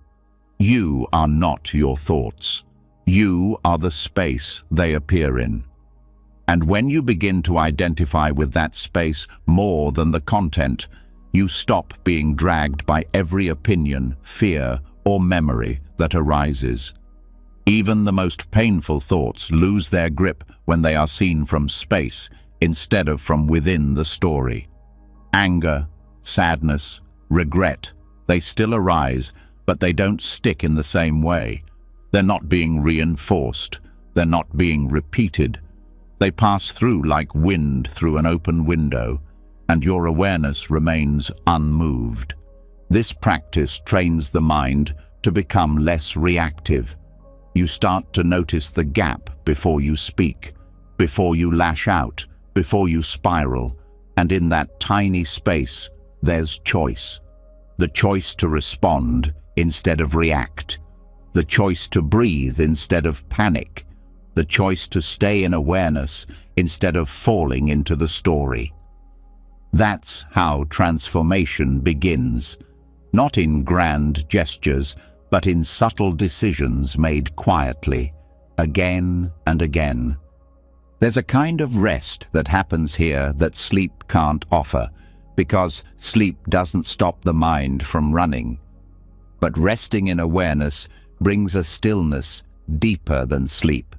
You are not your thoughts. You are the space they appear in. And when you begin to identify with that space more than the content, you stop being dragged by every opinion, fear, or memory that arises. Even the most painful thoughts lose their grip when they are seen from space instead of from within the story. Anger, sadness, regret, they still arise, but they don't stick in the same way. They're not being reinforced. They're not being repeated. They pass through like wind through an open window, and your awareness remains unmoved. This practice trains the mind to become less reactive. You start to notice the gap before you speak, before you lash out, before you spiral, and in that tiny space, there's choice. The choice to respond instead of react. The choice to breathe instead of panic. The choice to stay in awareness instead of falling into the story. That's how transformation begins, not in grand gestures, but in subtle decisions made quietly, again and again. There's a kind of rest that happens here that sleep can't offer, because sleep doesn't stop the mind from running. But resting in awareness brings a stillness deeper than sleep.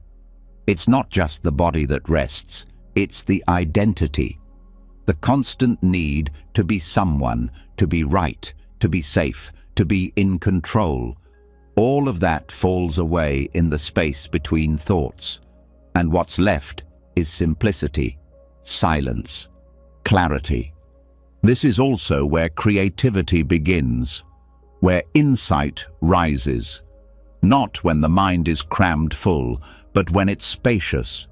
It's not just the body that rests, it's the identity. The constant need to be someone, to be right, to be safe, to be in control. All of that falls away in the space between thoughts, and what's left is simplicity, silence, clarity. This is also where creativity begins, where insight rises, not when the mind is crammed full, but when it's spacious.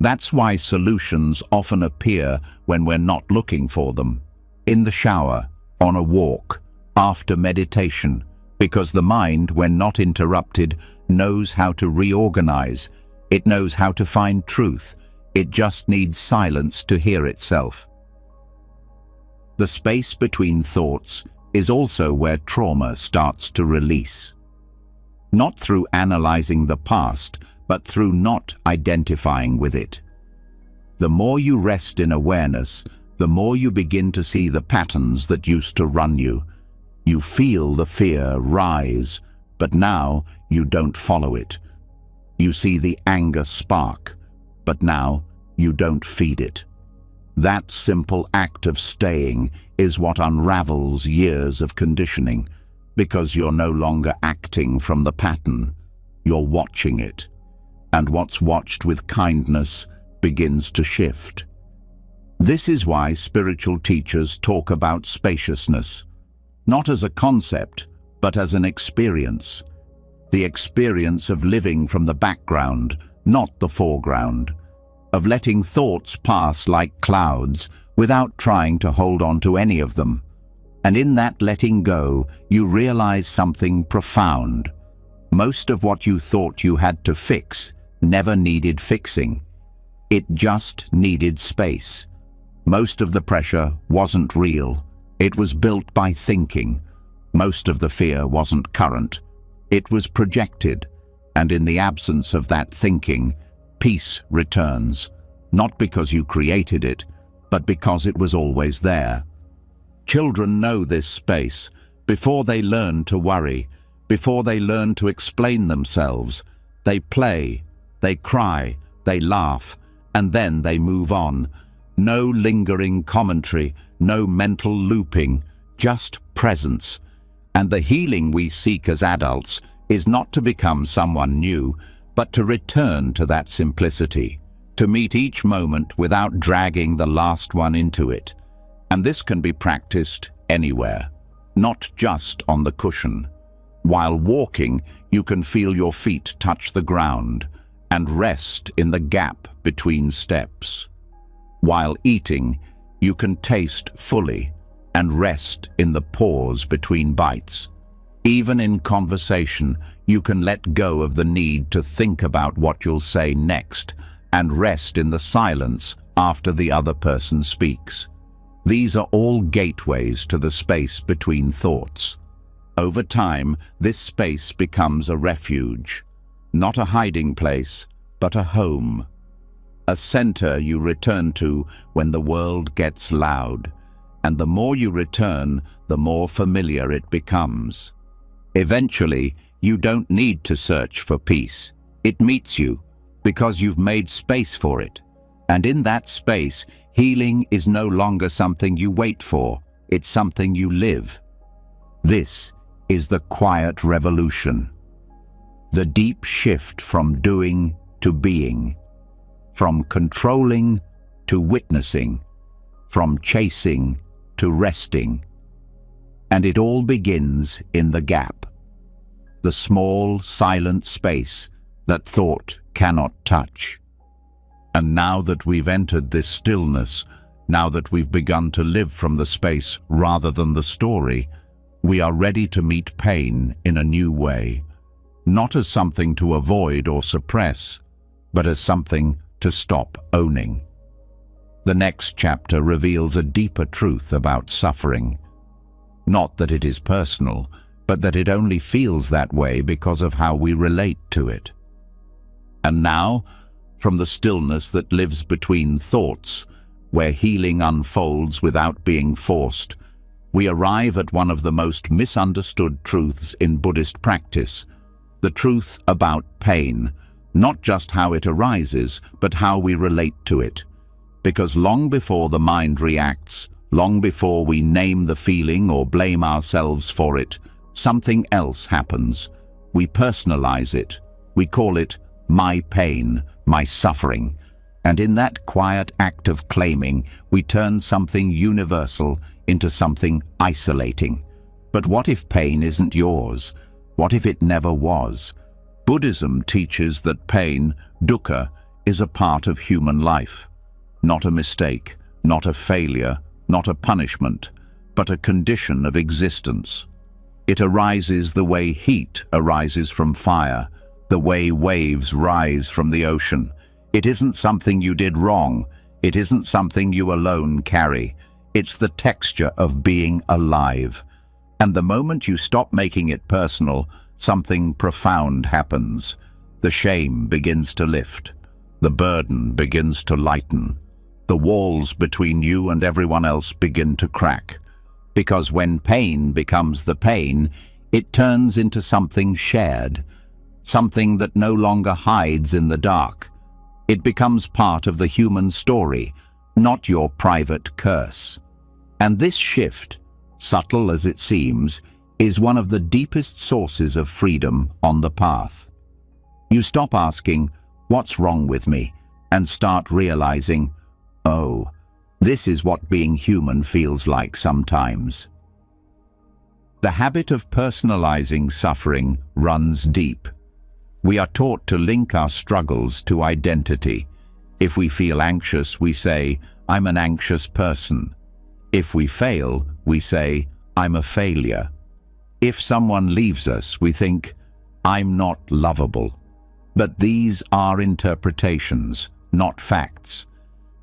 That's why solutions often appear when we're not looking for them. In the shower, on a walk, after meditation, because the mind, when not interrupted, knows how to reorganize. It knows how to find truth. It just needs silence to hear itself. The space between thoughts is also where trauma starts to release. Not through analyzing the past, but through not identifying with it. The more you rest in awareness, the more you begin to see the patterns that used to run you. You feel the fear rise, but now you don't follow it. You see the anger spark, but now you don't feed it. That simple act of staying is what unravels years of conditioning, because you're no longer acting from the pattern, you're watching it. And what's watched with kindness begins to shift. This is why spiritual teachers talk about spaciousness, not as a concept, but as an experience. The experience of living from the background, not the foreground, of letting thoughts pass like clouds without trying to hold on to any of them. And in that letting go, you realize something profound. Most of what you thought you had to fix never needed fixing. It just needed space. Most of the pressure wasn't real. It was built by thinking. Most of the fear wasn't current. It was projected. And in the absence of that thinking, peace returns, not because you created it, but because it was always there. Children know this space before they learn to worry, before they learn to explain themselves. They play, they cry, they laugh, and then they move on. No lingering commentary, no mental looping, just presence. And the healing we seek as adults is not to become someone new, but to return to that simplicity, to meet each moment without dragging the last one into it. And this can be practiced anywhere, not just on the cushion. While walking, you can feel your feet touch the ground and rest in the gap between steps. While eating, you can taste fully and rest in the pause between bites. Even in conversation, you can let go of the need to think about what you'll say next and rest in the silence after the other person speaks. These are all gateways to the space between thoughts. Over time, this space becomes a refuge, not a hiding place, but a home. A center you return to when the world gets loud, and the more you return, the more familiar it becomes. Eventually, you don't need to search for peace. It meets you because you've made space for it. And in that space, healing is no longer something you wait for. It's something you live. This is the quiet revolution. The deep shift from doing to being, from controlling to witnessing, from chasing to resting. And it all begins in the gap, the small, silent space that thought cannot touch. And now that we've entered this stillness, now that we've begun to live from the space rather than the story, we are ready to meet pain in a new way, not as something to avoid or suppress, but as something to stop owning. The next chapter reveals a deeper truth about suffering. Not that it is personal, but that it only feels that way because of how we relate to it. And now, from the stillness that lives between thoughts, where healing unfolds without being forced, we arrive at one of the most misunderstood truths in Buddhist practice, the truth about pain, not just how it arises, but how we relate to it. Because long before the mind reacts, long before we name the feeling or blame ourselves for it, something else happens. We personalize it. We call it my pain, my suffering. And in that quiet act of claiming, we turn something universal into something isolating. But what if pain isn't yours? What if it never was? Buddhism teaches that pain, dukkha, is a part of human life. Not a mistake, not a failure, not a punishment, but a condition of existence. It arises the way heat arises from fire, the way waves rise from the ocean. It isn't something you did wrong. It isn't something you alone carry. It's the texture of being alive. And the moment you stop making it personal, something profound happens. The shame begins to lift. The burden begins to lighten. The walls between you and everyone else begin to crack. Because when pain becomes the pain, it turns into something shared, something that no longer hides in the dark. It becomes part of the human story, not your private curse. And this shift, subtle as it seems, is one of the deepest sources of freedom on the path. You stop asking, "What's wrong with me?" and start realizing, "Oh, this is what being human feels like sometimes." The habit of personalizing suffering runs deep. We are taught to link our struggles to identity. If we feel anxious, we say, "I'm an anxious person." If we fail, we say, "I'm a failure." If someone leaves us, we think, "I'm not lovable." But these are interpretations, not facts.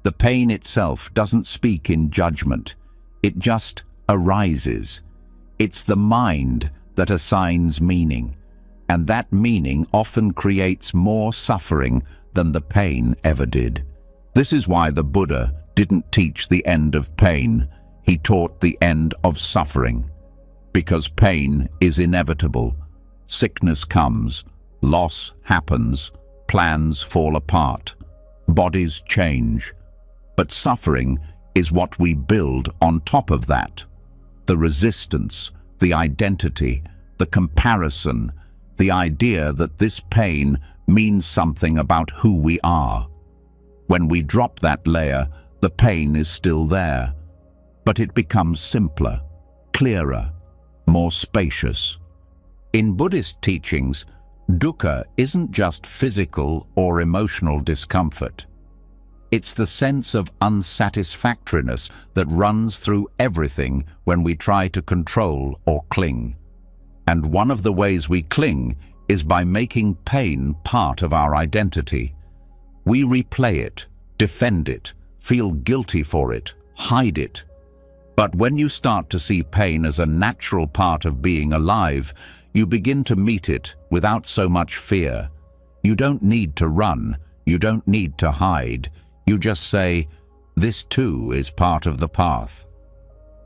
The pain itself doesn't speak in judgment. It just arises. It's the mind that assigns meaning, and that meaning often creates more suffering than the pain ever did. This is why the Buddha didn't teach the end of pain. He taught the end of suffering. Because pain is inevitable. Sickness comes, loss happens, plans fall apart, bodies change. But suffering is what we build on top of that. The resistance, the identity, the comparison, the idea that this pain means something about who we are. When we drop that layer, the pain is still there, but it becomes simpler, clearer, more spacious. In Buddhist teachings, dukkha isn't just physical or emotional discomfort. It's the sense of unsatisfactoriness that runs through everything when we try to control or cling. And one of the ways we cling is by making pain part of our identity. We replay it, defend it, feel guilty for it, hide it. But when you start to see pain as a natural part of being alive, you begin to meet it without so much fear. You don't need to run, you don't need to hide. You just say, "This too is part of the path."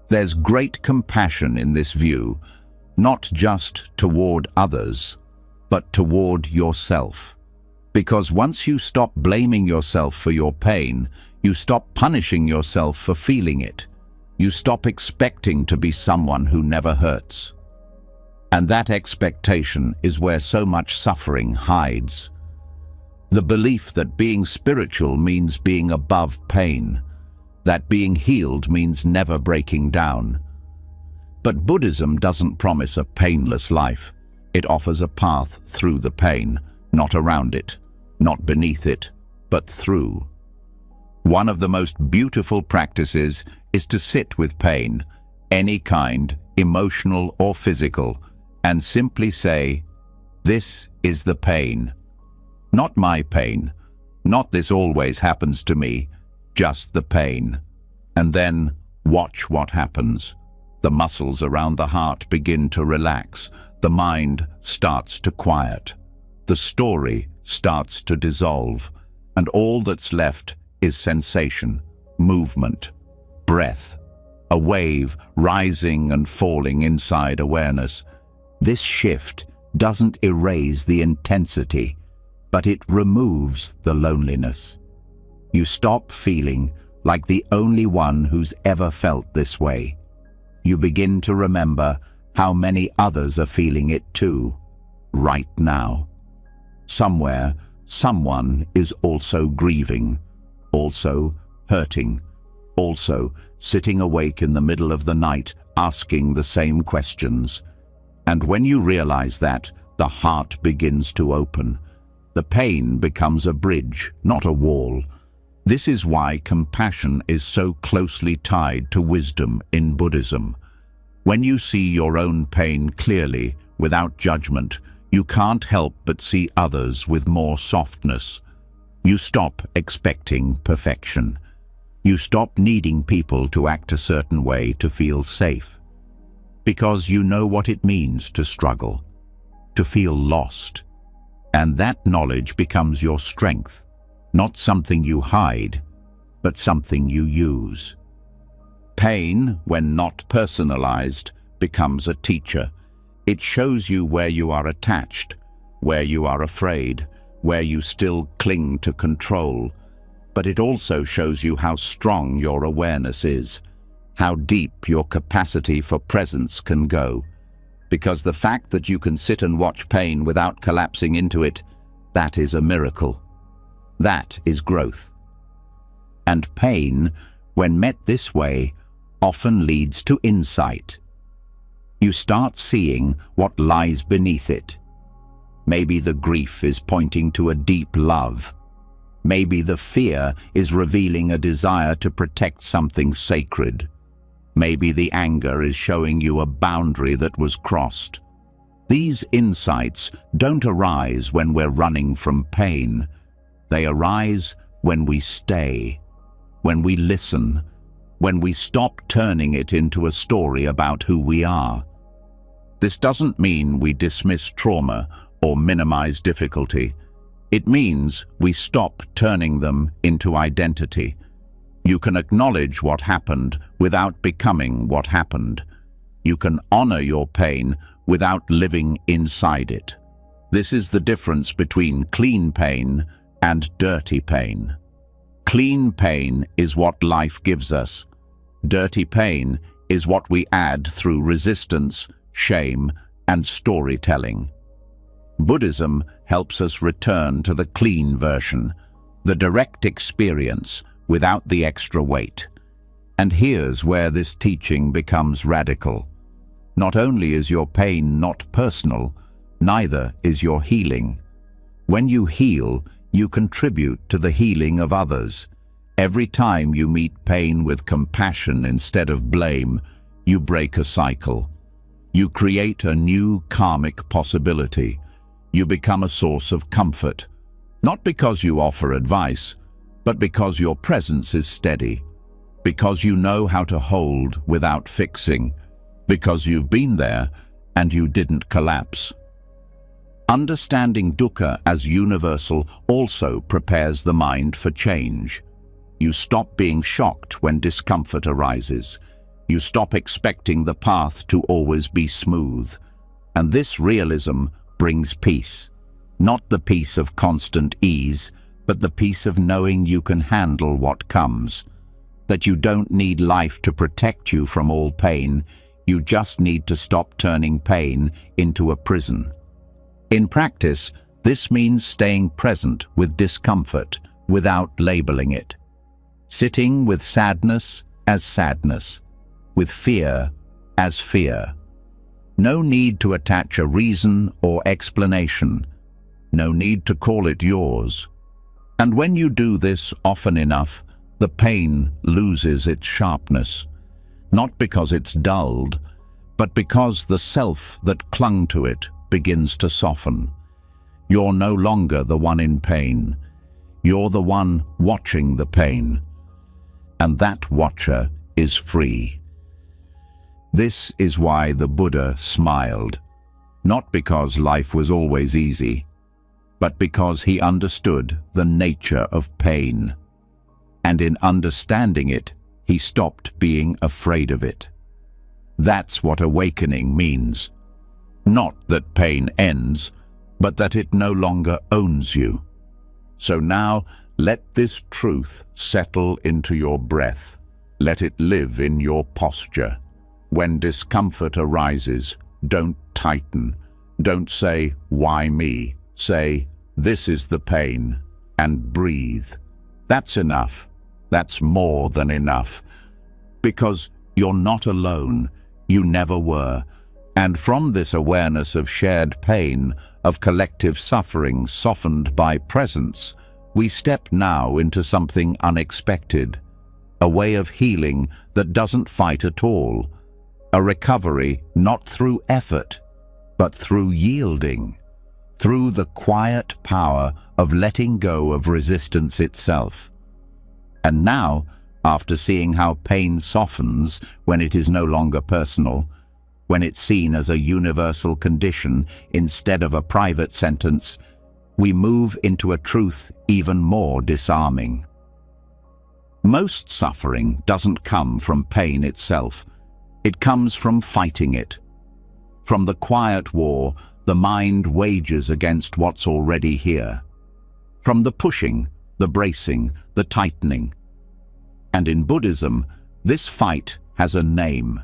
There's great compassion in this view, not just toward others, but toward yourself. Because once you stop blaming yourself for your pain, you stop punishing yourself for feeling it. You stop expecting to be someone who never hurts. And that expectation is where so much suffering hides. The belief that being spiritual means being above pain, that being healed means never breaking down. But Buddhism doesn't promise a painless life. It offers a path through the pain, not around it, not beneath it, but through. One of the most beautiful practices is to sit with pain, any kind, emotional or physical, and simply say, "This is the pain. Not my pain, not this always happens to me, just the pain." And then watch what happens. The muscles around the heart begin to relax. The mind starts to quiet. The story starts to dissolve. And all that's left is sensation, movement, breath, a wave rising and falling inside awareness. This shift doesn't erase the intensity, but it removes the loneliness. You stop feeling like the only one who's ever felt this way. You begin to remember how many others are feeling it too, right now. Somewhere, someone is also grieving, also hurting, also sitting awake in the middle of the night asking the same questions. And when you realize that, the heart begins to open. The pain becomes a bridge, not a wall. This is why compassion is so closely tied to wisdom in Buddhism. When you see your own pain clearly, without judgment, you can't help but see others with more softness. You stop expecting perfection. You stop needing people to act a certain way to feel safe. Because you know what it means to struggle, to feel lost. And that knowledge becomes your strength, not something you hide, but something you use. Pain, when not personalized, becomes a teacher. It shows you where you are attached, where you are afraid, where you still cling to control. But it also shows you how strong your awareness is, how deep your capacity for presence can go. Because the fact that you can sit and watch pain without collapsing into it, that is a miracle. That is growth. And pain, when met this way, often leads to insight. You start seeing what lies beneath it. Maybe the grief is pointing to a deep love. Maybe the fear is revealing a desire to protect something sacred. Maybe the anger is showing you a boundary that was crossed. These insights don't arise when we're running from pain. They arise when we stay, when we listen, when we stop turning it into a story about who we are. This doesn't mean we dismiss trauma or minimize difficulty. It means we stop turning them into identity. You can acknowledge what happened without becoming what happened. You can honor your pain without living inside it. This is the difference between clean pain and dirty pain. Clean pain is what life gives us. Dirty pain is what we add through resistance, shame, and storytelling. Buddhism helps us return to the clean version, the direct experience without the extra weight. And here's where this teaching becomes radical. Not only is your pain not personal, neither is your healing. When you heal, you contribute to the healing of others. Every time you meet pain with compassion instead of blame, you break a cycle. You create a new karmic possibility. You become a source of comfort, not because you offer advice, but because your presence is steady, because you know how to hold without fixing, because you've been there and you didn't collapse. Understanding dukkha as universal also prepares the mind for change. You stop being shocked when discomfort arises. You stop expecting the path to always be smooth. And this realism brings peace. Not the peace of constant ease, but the peace of knowing you can handle what comes. That you don't need life to protect you from all pain, you just need to stop turning pain into a prison. In practice, this means staying present with discomfort without labeling it. Sitting with sadness as sadness, with fear as fear. No need to attach a reason or explanation. No need to call it yours. And when you do this often enough, the pain loses its sharpness. Not because it's dulled, but because the self that clung to it begins to soften. You're no longer the one in pain. You're the one watching the pain. And that watcher is free. This is why the Buddha smiled, not because life was always easy, but because he understood the nature of pain. And in understanding it, he stopped being afraid of it. That's what awakening means. Not that pain ends, but that it no longer owns you. So now, let this truth settle into your breath. Let it live in your posture. When discomfort arises, don't tighten. Don't say, "Why me?" Say, "This is the pain," and breathe. That's enough. That's more than enough. Because you're not alone. You never were. And from this awareness of shared pain, of collective suffering softened by presence, we step now into something unexpected. A way of healing that doesn't fight at all. A recovery not through effort, but through yielding. Through the quiet power of letting go of resistance itself. And now, after seeing how pain softens when it is no longer personal, when it's seen as a universal condition instead of a private sentence, we move into a truth even more disarming. Most suffering doesn't come from pain itself. It comes from fighting it. From the quiet war the mind wages against what's already here. From the pushing, the bracing, the tightening. And in Buddhism, this fight has a name.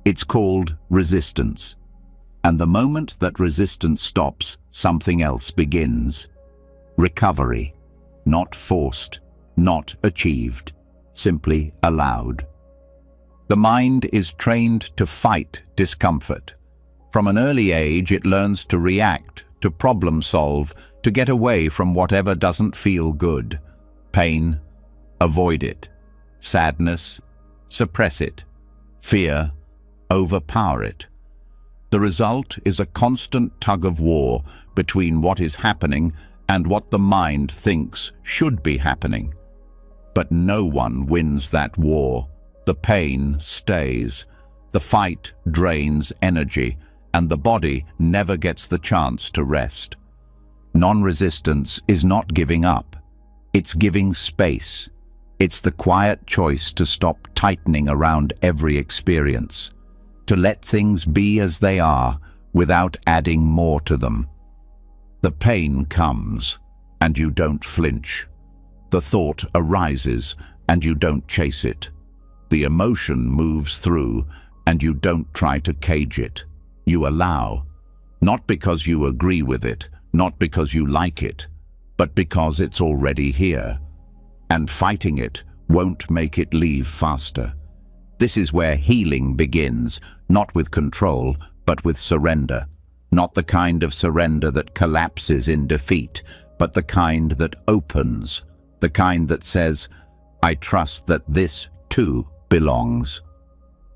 It's called resistance. And the moment that resistance stops, something else begins. Recovery. Not forced, not achieved, simply allowed. The mind is trained to fight discomfort. From an early age, it learns to react, to problem solve, to get away from whatever doesn't feel good. Pain, avoid it. Sadness, suppress it. Fear, overpower it. The result is a constant tug of war between what is happening and what the mind thinks should be happening. But no one wins that war. The pain stays. The fight drains energy, and the body never gets the chance to rest. Non-resistance is not giving up. It's giving space. It's the quiet choice to stop tightening around every experience, to let things be as they are without adding more to them. The pain comes, and you don't flinch. The thought arises, and you don't chase it. The emotion moves through, and you don't try to cage it. You allow, not because you agree with it, not because you like it, but because it's already here. And fighting it won't make it leave faster. This is where healing begins, not with control, but with surrender. Not the kind of surrender that collapses in defeat, but the kind that opens, the kind that says, "I trust that this, too, belongs."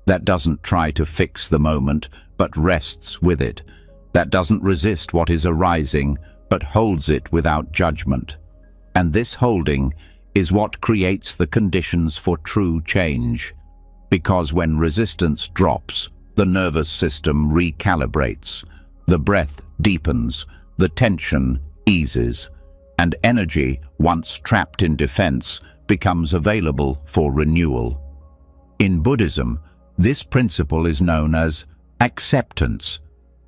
That doesn't try to fix the moment, but rests with it. That doesn't resist what is arising, but holds it without judgment. And this holding is what creates the conditions for true change. Because when resistance drops, the nervous system recalibrates, the breath deepens, the tension eases, and energy, once trapped in defense, becomes available for renewal. In Buddhism, this principle is known as acceptance.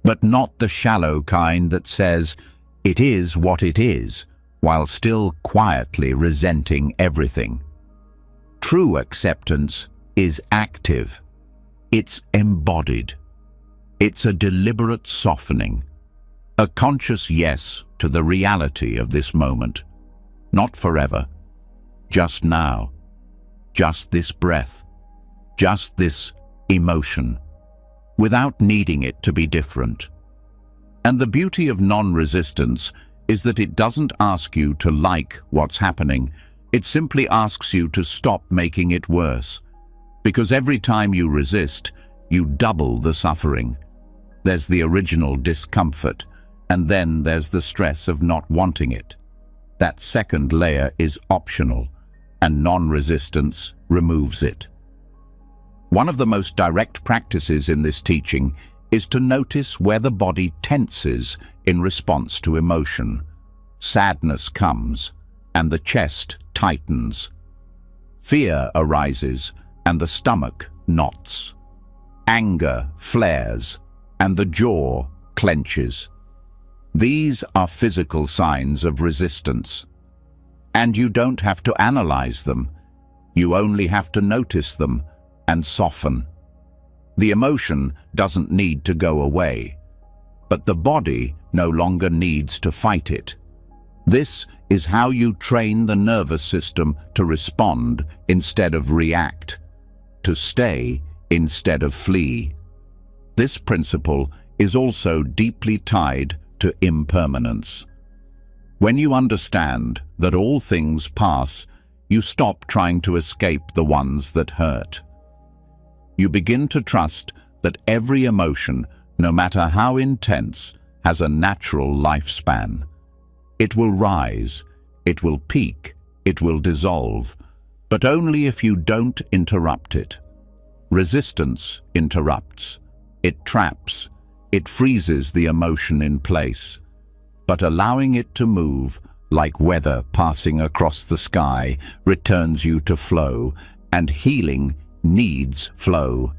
but not the shallow kind that says, "It is what it is," while still quietly resenting everything. True acceptance is active. It's embodied. It's a deliberate softening, a conscious yes to the reality of this moment. Not forever, just now, just this breath, just this emotion, without needing it to be different. And the beauty of non-resistance is that it doesn't ask you to like what's happening. It simply asks you to stop making it worse. Because every time you resist, you double the suffering. There's the original discomfort, and then there's the stress of not wanting it. That second layer is optional, and non-resistance removes it. One of the most direct practices in this teaching is to notice where the body tenses in response to emotion. Sadness comes, and the chest tightens. Fear arises, and the stomach knots. Anger flares, and the jaw clenches. These are physical signs of resistance. And you don't have to analyze them. You only have to notice them and soften. The emotion doesn't need to go away, but the body no longer needs to fight it. This is how you train the nervous system to respond instead of react, to stay instead of flee. This principle is also deeply tied to impermanence. When you understand that all things pass, you stop trying to escape the ones that hurt. You begin to trust that every emotion, no matter how intense, has a natural lifespan. It will rise, it will peak, it will dissolve, but only if you don't interrupt it. Resistance interrupts, it traps, it freezes the emotion in place. But allowing it to move, like weather passing across the sky, returns you to flow, and healing needs flow.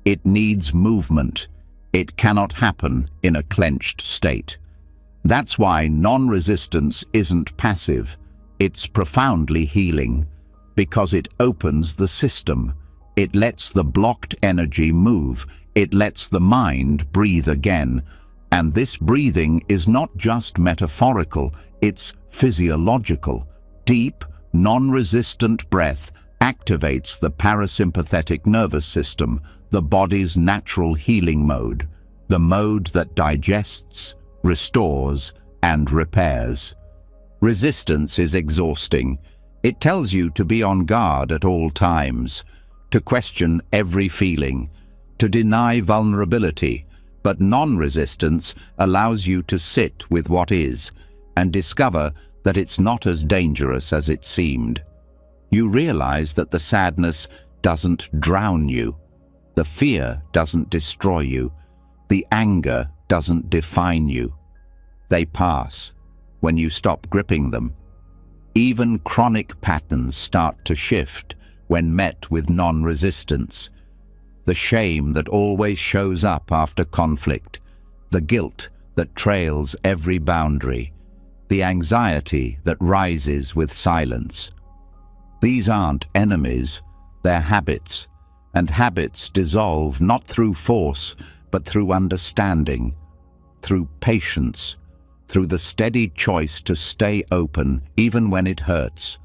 It needs movement. It cannot happen in a clenched state. That's why non-resistance isn't passive. It's profoundly healing, because it opens the system. It lets the blocked energy move. It lets the mind breathe again. And this breathing is not just metaphorical, it's physiological. Deep, non-resistant breath activates the parasympathetic nervous system, the body's natural healing mode, the mode that digests, restores, and repairs. Resistance is exhausting. It tells you to be on guard at all times, to question every feeling, to deny vulnerability, but non-resistance allows you to sit with what is and discover that it's not as dangerous as it seemed. You realize that the sadness doesn't drown you, the fear doesn't destroy you, the anger doesn't define you. They pass when you stop gripping them. Even chronic patterns start to shift when met with non-resistance. The shame that always shows up after conflict, the guilt that trails every boundary, the anxiety that rises with silence. These aren't enemies, they're habits, and habits dissolve not through force, but through understanding, through patience, through the steady choice to stay open even when it hurts.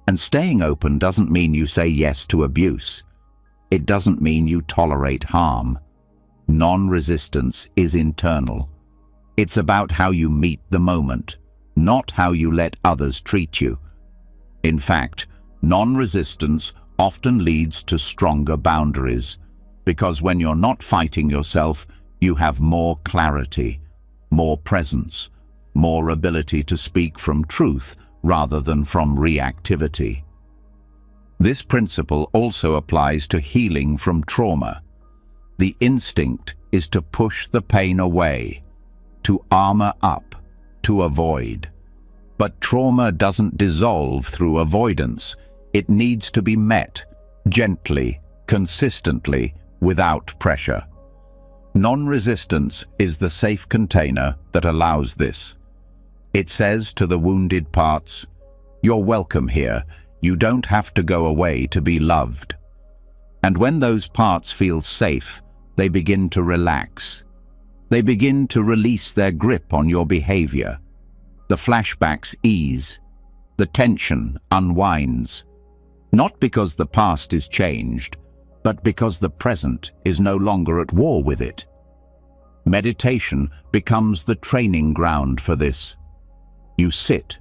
And staying open doesn't mean you say yes to abuse. It doesn't mean you tolerate harm. Non-resistance is internal. It's about how you meet the moment, not how you let others treat you. In fact, non-resistance often leads to stronger boundaries, because when you're not fighting yourself, you have more clarity, more presence, more ability to speak from truth rather than from reactivity. This principle also applies to healing from trauma. The instinct is to push the pain away, to armor up, to avoid. But trauma doesn't dissolve through avoidance. It needs to be met, gently, consistently, without pressure. Non-resistance is the safe container that allows this. It says to the wounded parts, "You're welcome here. You don't have to go away to be loved." And when those parts feel safe, they begin to relax. They begin to release their grip on your behavior. The flashbacks ease. The tension unwinds. Not because the past is changed, but because the present is no longer at war with it. Meditation becomes the training ground for this. You sit,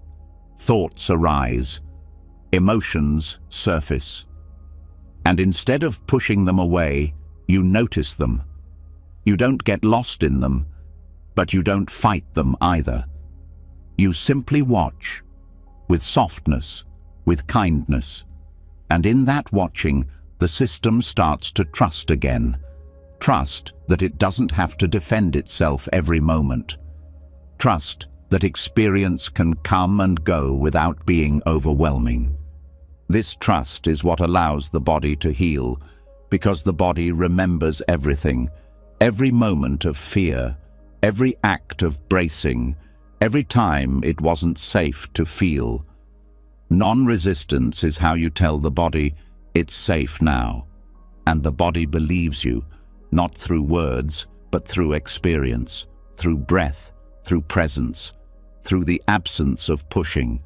thoughts arise, emotions surface. And instead of pushing them away, you notice them. You don't get lost in them, but you don't fight them either. You simply watch, with softness, with kindness. And in that watching, the system starts to trust again. Trust that it doesn't have to defend itself every moment. Trust that experience can come and go without being overwhelming. This trust is what allows the body to heal, because the body remembers everything, every moment of fear, every act of bracing, every time it wasn't safe to feel. Non-resistance is how you tell the body, "It's safe now." And the body believes you, not through words, but through experience, through breath, through presence, through the absence of pushing.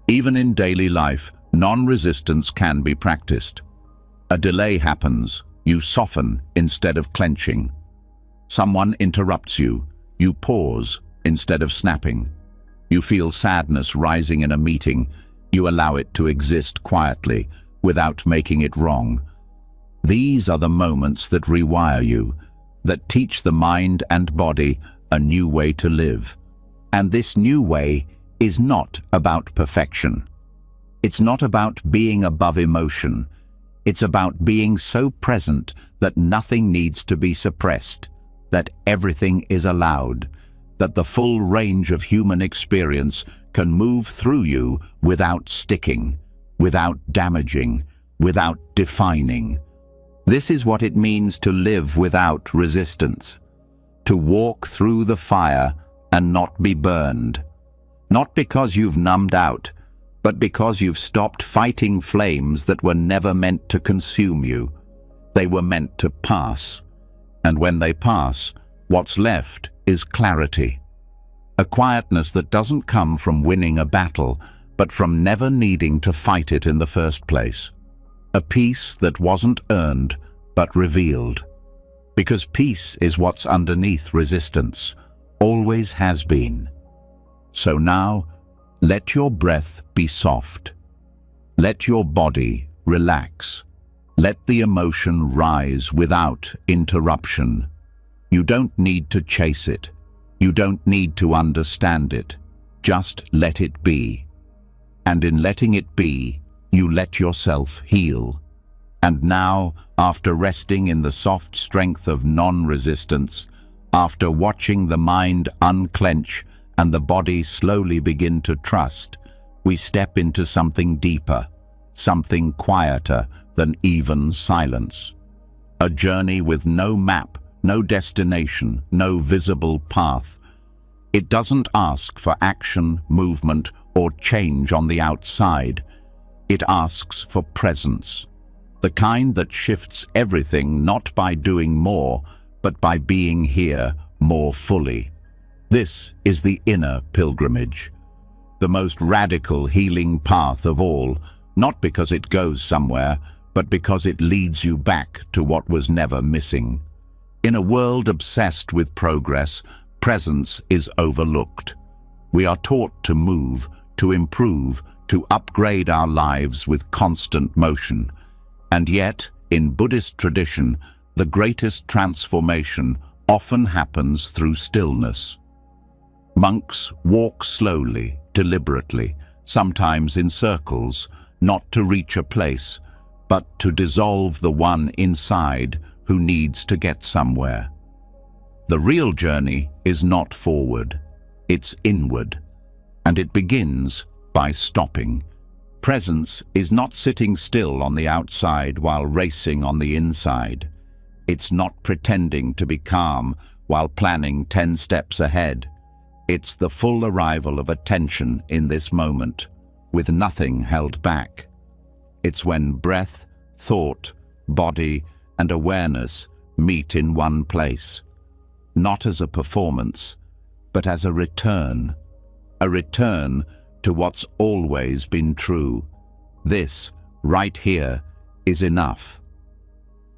Even in daily life, non-resistance can be practiced. A delay happens, you soften instead of clenching. Someone interrupts you, you pause instead of snapping. You feel sadness rising in a meeting, you allow it to exist quietly, without making it wrong. These are the moments that rewire you, that teach the mind and body a new way to live. And this new way is not about perfection. It's not about being above emotion. It's about being so present that nothing needs to be suppressed, that everything is allowed, that the full range of human experience can move through you without sticking, without damaging, without defining. This is what it means to live without resistance, to walk through the fire and not be burned. Not because you've numbed out, but because you've stopped fighting flames that were never meant to consume you. They were meant to pass. And when they pass, what's left is clarity. A quietness that doesn't come from winning a battle, but from never needing to fight it in the first place. A peace that wasn't earned, but revealed. Because peace is what's underneath resistance, always has been. So now, let your breath be soft. Let your body relax. Let the emotion rise without interruption. You don't need to chase it. You don't need to understand it. Just let it be. And in letting it be, you let yourself heal. And now, after resting in the soft strength of non-resistance, after watching the mind unclench and the body slowly begin to trust, we step into something deeper, something quieter than even silence. A journey with no map, no destination, no visible path. It doesn't ask for action, movement, or change on the outside. It asks for presence, the kind that shifts everything not by doing more, but by being here more fully. This is the inner pilgrimage, the most radical healing path of all, not because it goes somewhere, but because it leads you back to what was never missing. In a world obsessed with progress, presence is overlooked. We are taught to move, to improve, to upgrade our lives with constant motion. And yet, in Buddhist tradition, the greatest transformation often happens through stillness. Monks walk slowly, deliberately, sometimes in circles, not to reach a place, but to dissolve the one inside who needs to get somewhere. The real journey is not forward, it's inward, and it begins by stopping. Presence is not sitting still on the outside while racing on the inside. It's not pretending to be calm while planning 10 steps ahead. It's the full arrival of attention in this moment, with nothing held back. It's when breath, thought, body, and awareness meet in one place, not as a performance, but as a return to what's always been true. This, right here, is enough.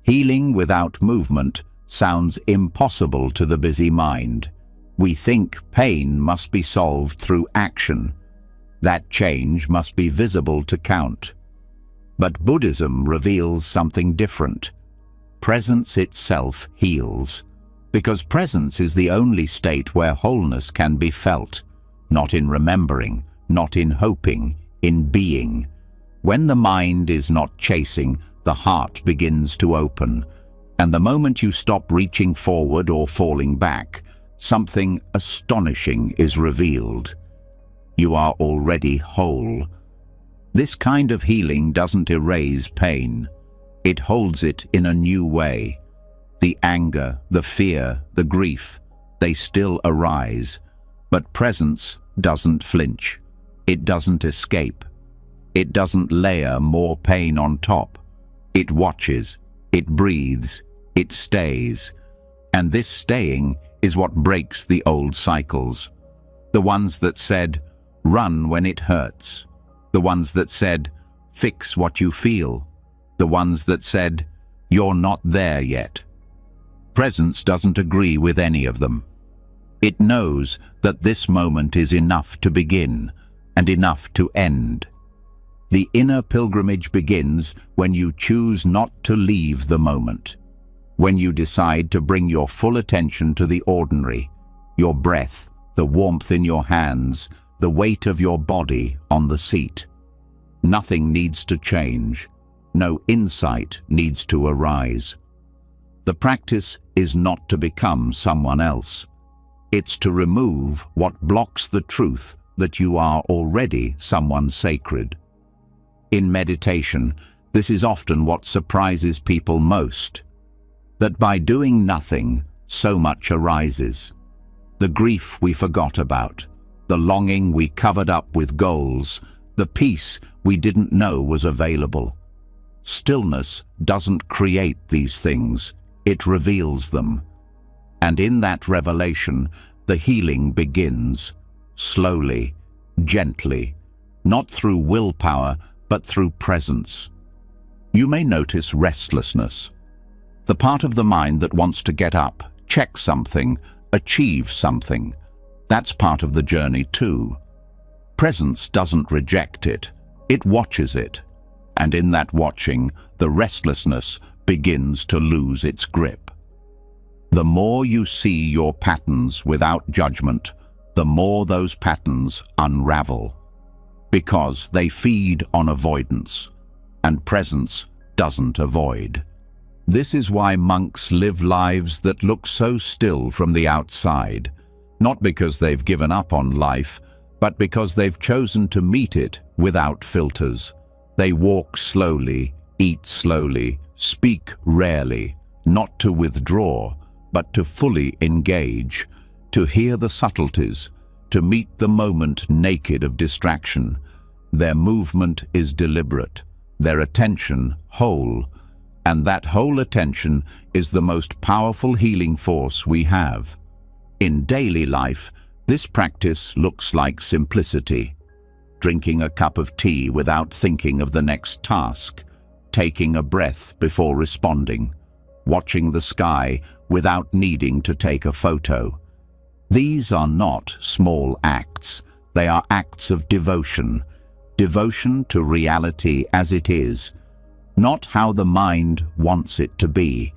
Healing without movement sounds impossible to the busy mind. We think pain must be solved through action. That change must be visible to count. But Buddhism reveals something different. Presence itself heals, because presence is the only state where wholeness can be felt, not in remembering, not in hoping, in being. When the mind is not chasing, the heart begins to open, and the moment you stop reaching forward or falling back, something astonishing is revealed. You are already whole. This kind of healing doesn't erase pain. It holds it in a new way. The anger, the fear, the grief, they still arise, but presence doesn't flinch. It doesn't escape. It doesn't layer more pain on top. It watches, it breathes, it stays. And this staying is what breaks the old cycles. The ones that said, run when it hurts. The ones that said, fix what you feel. The ones that said, you're not there yet. Presence doesn't agree with any of them. It knows that this moment is enough to begin and enough to end. The inner pilgrimage begins when you choose not to leave the moment, when you decide to bring your full attention to the ordinary, your breath, the warmth in your hands, the weight of your body on the seat. Nothing needs to change. No insight needs to arise. The practice is not to become someone else. It's to remove what blocks the truth that you are already someone sacred. In meditation, this is often what surprises people most, that by doing nothing, so much arises. The grief we forgot about, the longing we covered up with goals, the peace we didn't know was available. Stillness doesn't create these things, it reveals them. And in that revelation, the healing begins, slowly, gently, not through willpower, but through presence. You may notice restlessness, the part of the mind that wants to get up, check something, achieve something. That's part of the journey too. Presence doesn't reject it, it watches it. And in that watching, the restlessness begins to lose its grip. The more you see your patterns without judgment, the more those patterns unravel, because they feed on avoidance, and presence doesn't avoid. This is why monks live lives that look so still from the outside, not because they've given up on life, but because they've chosen to meet it without filters. They walk slowly, eat slowly, speak rarely, not to withdraw, but to fully engage, to hear the subtleties, to meet the moment naked of distraction. Their movement is deliberate, their attention whole, and that whole attention is the most powerful healing force we have. In daily life, this practice looks like simplicity. Drinking a cup of tea without thinking of the next task, taking a breath before responding, watching the sky without needing to take a photo. These are not small acts, they are acts of devotion. Devotion to reality as it is, not how the mind wants it to be.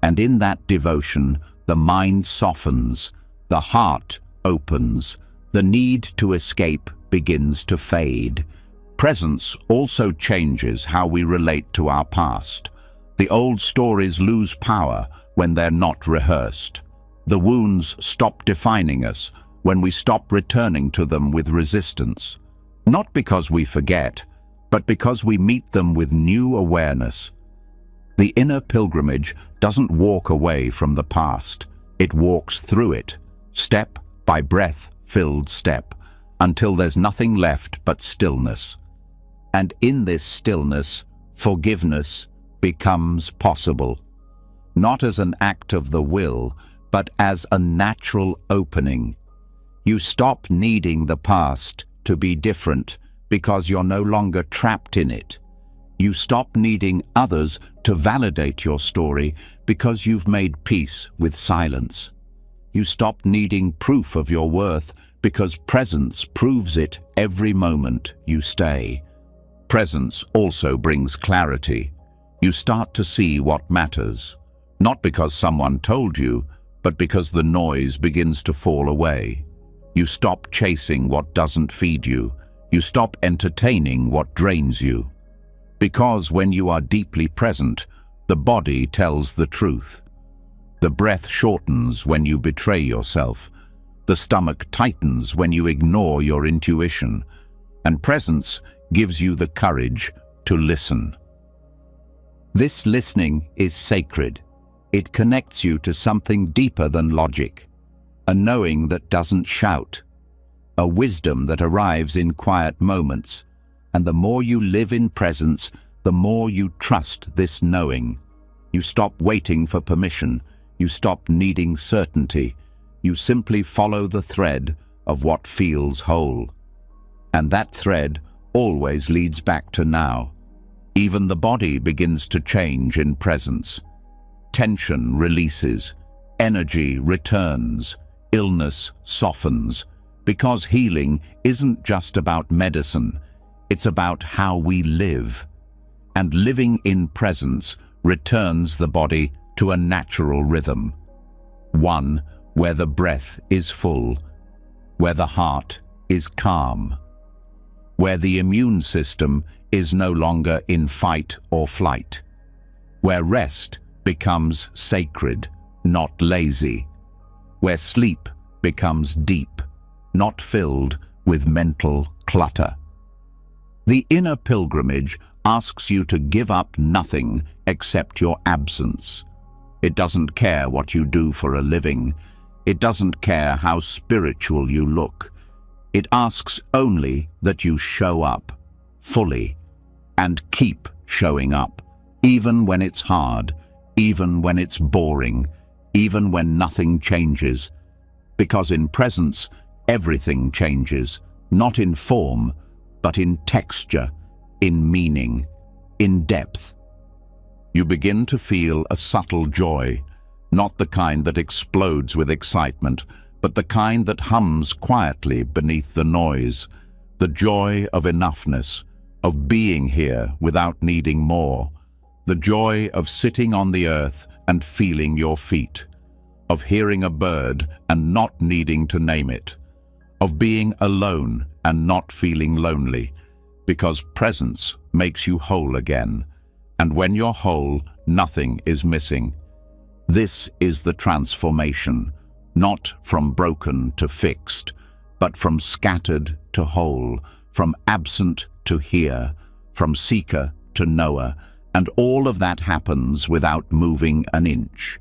And in that devotion, the mind softens, the heart opens, the need to escape begins to fade. Presence also changes how we relate to our past. The old stories lose power when they're not rehearsed. The wounds stop defining us when we stop returning to them with resistance. Not because we forget, but because we meet them with new awareness. The inner pilgrimage doesn't walk away from the past. It walks through it, step by breath-filled step, until there's nothing left but stillness. And in this stillness, forgiveness becomes possible. Not as an act of the will, but as a natural opening. You stop needing the past to be different because you're no longer trapped in it. You stop needing others to validate your story because you've made peace with silence. You stop needing proof of your worth because presence proves it every moment you stay. Presence also brings clarity. You start to see what matters, not because someone told you, but because the noise begins to fall away. You stop chasing what doesn't feed you. You stop entertaining what drains you. Because when you are deeply present, the body tells the truth. The breath shortens when you betray yourself. The stomach tightens when you ignore your intuition. And presence gives you the courage to listen. This listening is sacred. It connects you to something deeper than logic, a knowing that doesn't shout, a wisdom that arrives in quiet moments. And the more you live in presence, the more you trust this knowing. You stop waiting for permission. You stop needing certainty. You simply follow the thread of what feels whole. And that thread always leads back to now. Even the body begins to change in presence. Tension releases, energy returns, illness softens, because healing isn't just about medicine, it's about how we live. And living in presence returns the body to a natural rhythm. One where the breath is full, where the heart is calm, where the immune system is no longer in fight or flight, where rest becomes sacred, not lazy, where sleep becomes deep, not filled with mental clutter. The inner pilgrimage asks you to give up nothing except your absence. It doesn't care what you do for a living. It doesn't care how spiritual you look. It asks only that you show up fully and keep showing up, even when it's hard, even when it's boring, even when nothing changes. Because in presence, everything changes, not in form, but in texture, in meaning, in depth. You begin to feel a subtle joy, not the kind that explodes with excitement, but the kind that hums quietly beneath the noise, the joy of enoughness, of being here without needing more, the joy of sitting on the earth and feeling your feet, of hearing a bird and not needing to name it, of being alone and not feeling lonely, because presence makes you whole again, and when you're whole, nothing is missing. This is the transformation, not from broken to fixed, but from scattered to whole, from absent to here, from seeker to knower, and all of that happens without moving an inch.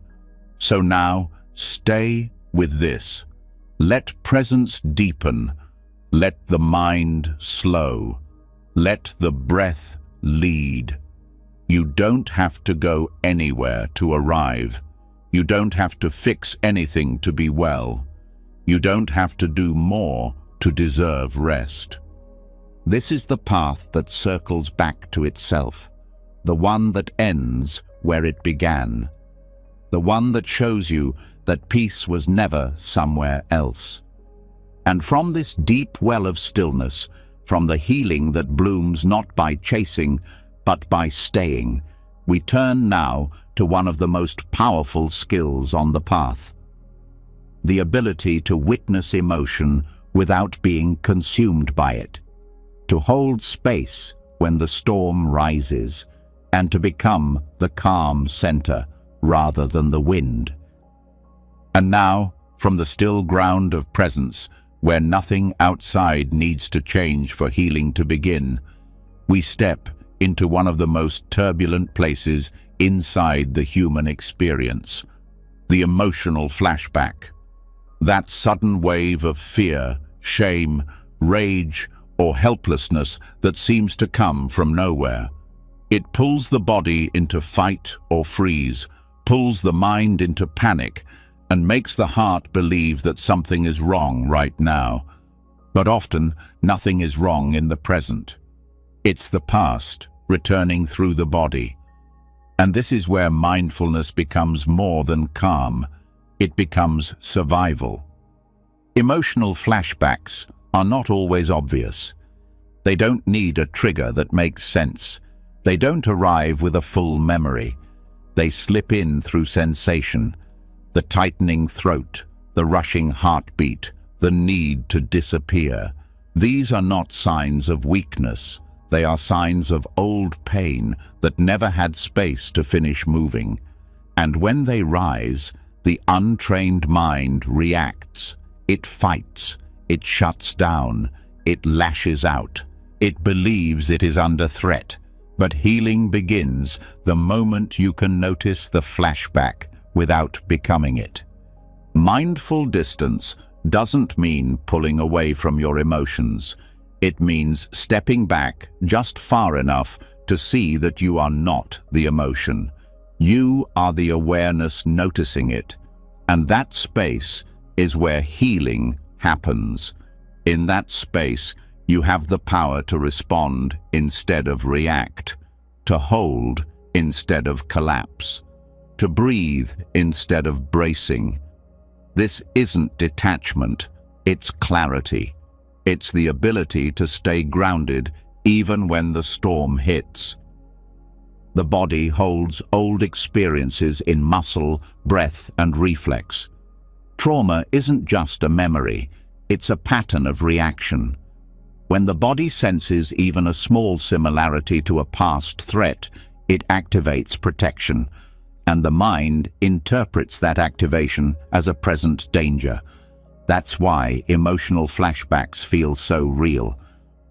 So now, stay with this. Let presence deepen. Let the mind slow. Let the breath lead. You don't have to go anywhere to arrive. You don't have to fix anything to be well. You don't have to do more to deserve rest. This is the path that circles back to itself, the one that ends where it began, the one that shows you that peace was never somewhere else. And from this deep well of stillness, from the healing that blooms not by chasing, but by staying, we turn now to one of the most powerful skills on the path: the ability to witness emotion without being consumed by it, to hold space when the storm rises, and to become the calm center rather than the wind. And now, from the still ground of presence, where nothing outside needs to change for healing to begin, we step into one of the most turbulent places inside the human experience, the emotional flashback. That sudden wave of fear, shame, rage, or helplessness that seems to come from nowhere. It pulls the body into fight or freeze, pulls the mind into panic, and makes the heart believe that something is wrong right now. But often, nothing is wrong in the present. It's the past, returning through the body. And this is where mindfulness becomes more than calm. It becomes survival. Emotional flashbacks are not always obvious. They don't need a trigger that makes sense. They don't arrive with a full memory. They slip in through sensation, the tightening throat, the rushing heartbeat, the need to disappear. These are not signs of weakness. They are signs of old pain that never had space to finish moving. And when they rise, the untrained mind reacts. It fights. It shuts down. It lashes out. It believes it is under threat. But healing begins the moment you can notice the flashback without becoming it. Mindful distance doesn't mean pulling away from your emotions. It means stepping back just far enough to see that you are not the emotion. You are the awareness noticing it. And that space is where healing happens. In that space, you have the power to respond instead of react, to hold instead of collapse, to breathe instead of bracing. This isn't detachment, it's clarity. It's the ability to stay grounded even when the storm hits. The body holds old experiences in muscle, breath, and reflex. Trauma isn't just a memory, it's a pattern of reaction. When the body senses even a small similarity to a past threat, it activates protection, and the mind interprets that activation as a present danger. That's why emotional flashbacks feel so real.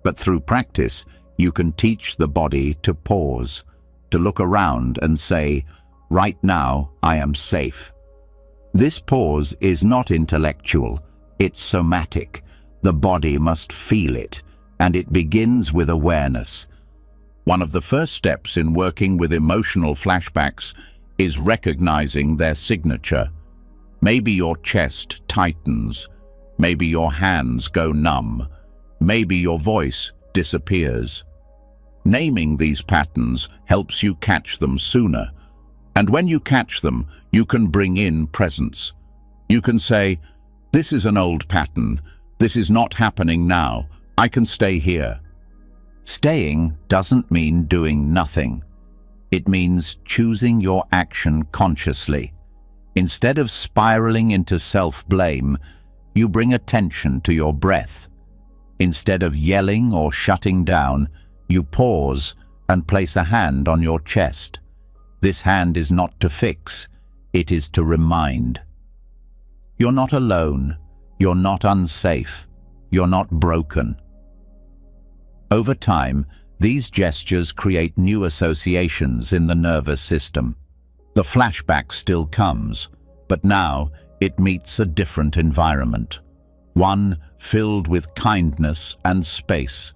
But through practice, you can teach the body to pause, to look around and say, "Right now, I am safe." This pause is not intellectual, it's somatic. The body must feel it, and it begins with awareness. One of the first steps in working with emotional flashbacks is recognizing their signature. Maybe your chest tightens, maybe your hands go numb, maybe your voice disappears. Naming these patterns helps you catch them sooner. And when you catch them, you can bring in presence. You can say, "This is an old pattern. This is not happening now. I can stay here." Staying doesn't mean doing nothing. It means choosing your action consciously. Instead of spiraling into self-blame, you bring attention to your breath. Instead of yelling or shutting down, you pause and place a hand on your chest. This hand is not to fix, it is to remind. You're not alone, you're not unsafe, you're not broken. Over time, these gestures create new associations in the nervous system. The flashback still comes, but now it meets a different environment. One filled with kindness and space.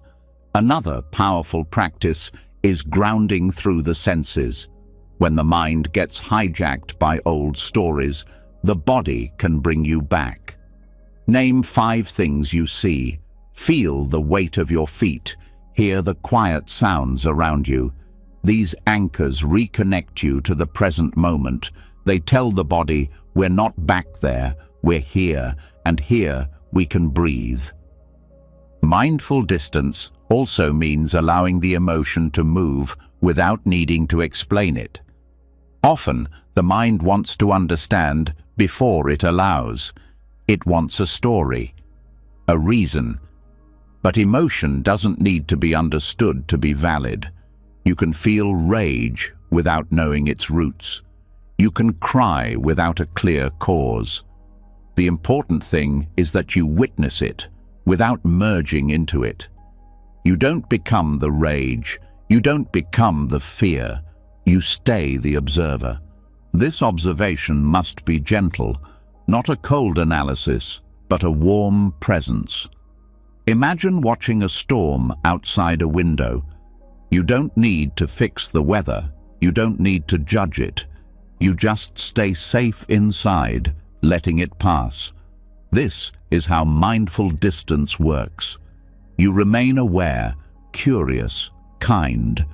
Another powerful practice is grounding through the senses. When the mind gets hijacked by old stories, the body can bring you back. Name 5 things you see. Feel the weight of your feet. Hear the quiet sounds around you. These anchors reconnect you to the present moment. They tell the body, we're not back there, we're here, and here we can breathe. Mindful distance also means allowing the emotion to move without needing to explain it. Often, the mind wants to understand before it allows. It wants a story, a reason. But emotion doesn't need to be understood to be valid. You can feel rage without knowing its roots. You can cry without a clear cause. The important thing is that you witness it without merging into it. You don't become the rage, You don't become the fear, you stay the observer. This observation must be gentle, not a cold analysis, but a warm presence. Imagine watching a storm outside a window. You don't need to fix the weather, you don't need to judge it. You just stay safe inside, letting it pass. This is how mindful distance works. You remain aware, curious, kind,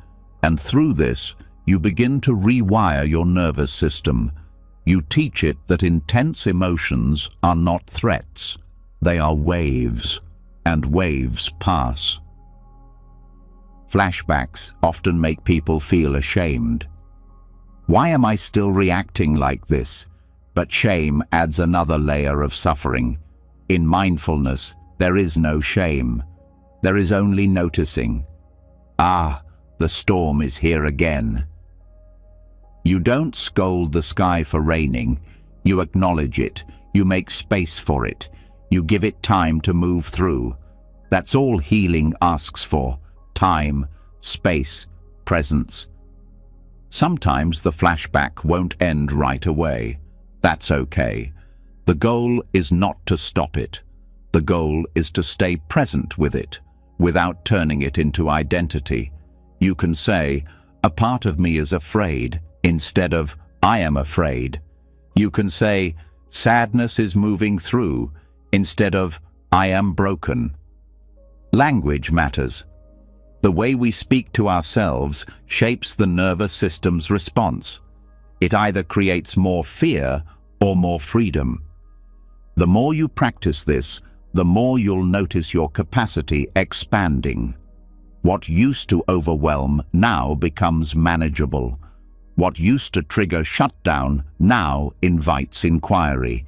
and through this, you begin to rewire your nervous system. You teach it that intense emotions are not threats. They are waves, and waves pass. Flashbacks often make people feel ashamed. Why am I still reacting like this? But shame adds another layer of suffering. In mindfulness, there is no shame. There is only noticing. Ah, the storm is here again. You don't scold the sky for raining. You acknowledge it. You make space for it. You give it time to move through. That's all healing asks for. Time, space, presence. Sometimes the flashback won't end right away. That's okay. The goal is not to stop it. The goal is to stay present with it, without turning it into identity. You can say, a part of me is afraid, instead of, I am afraid. You can say, sadness is moving through, instead of, I am broken. Language matters. The way we speak to ourselves shapes the nervous system's response. It either creates more fear or more freedom. The more you practice this, the more you'll notice your capacity expanding. What used to overwhelm now becomes manageable. What used to trigger shutdown now invites inquiry.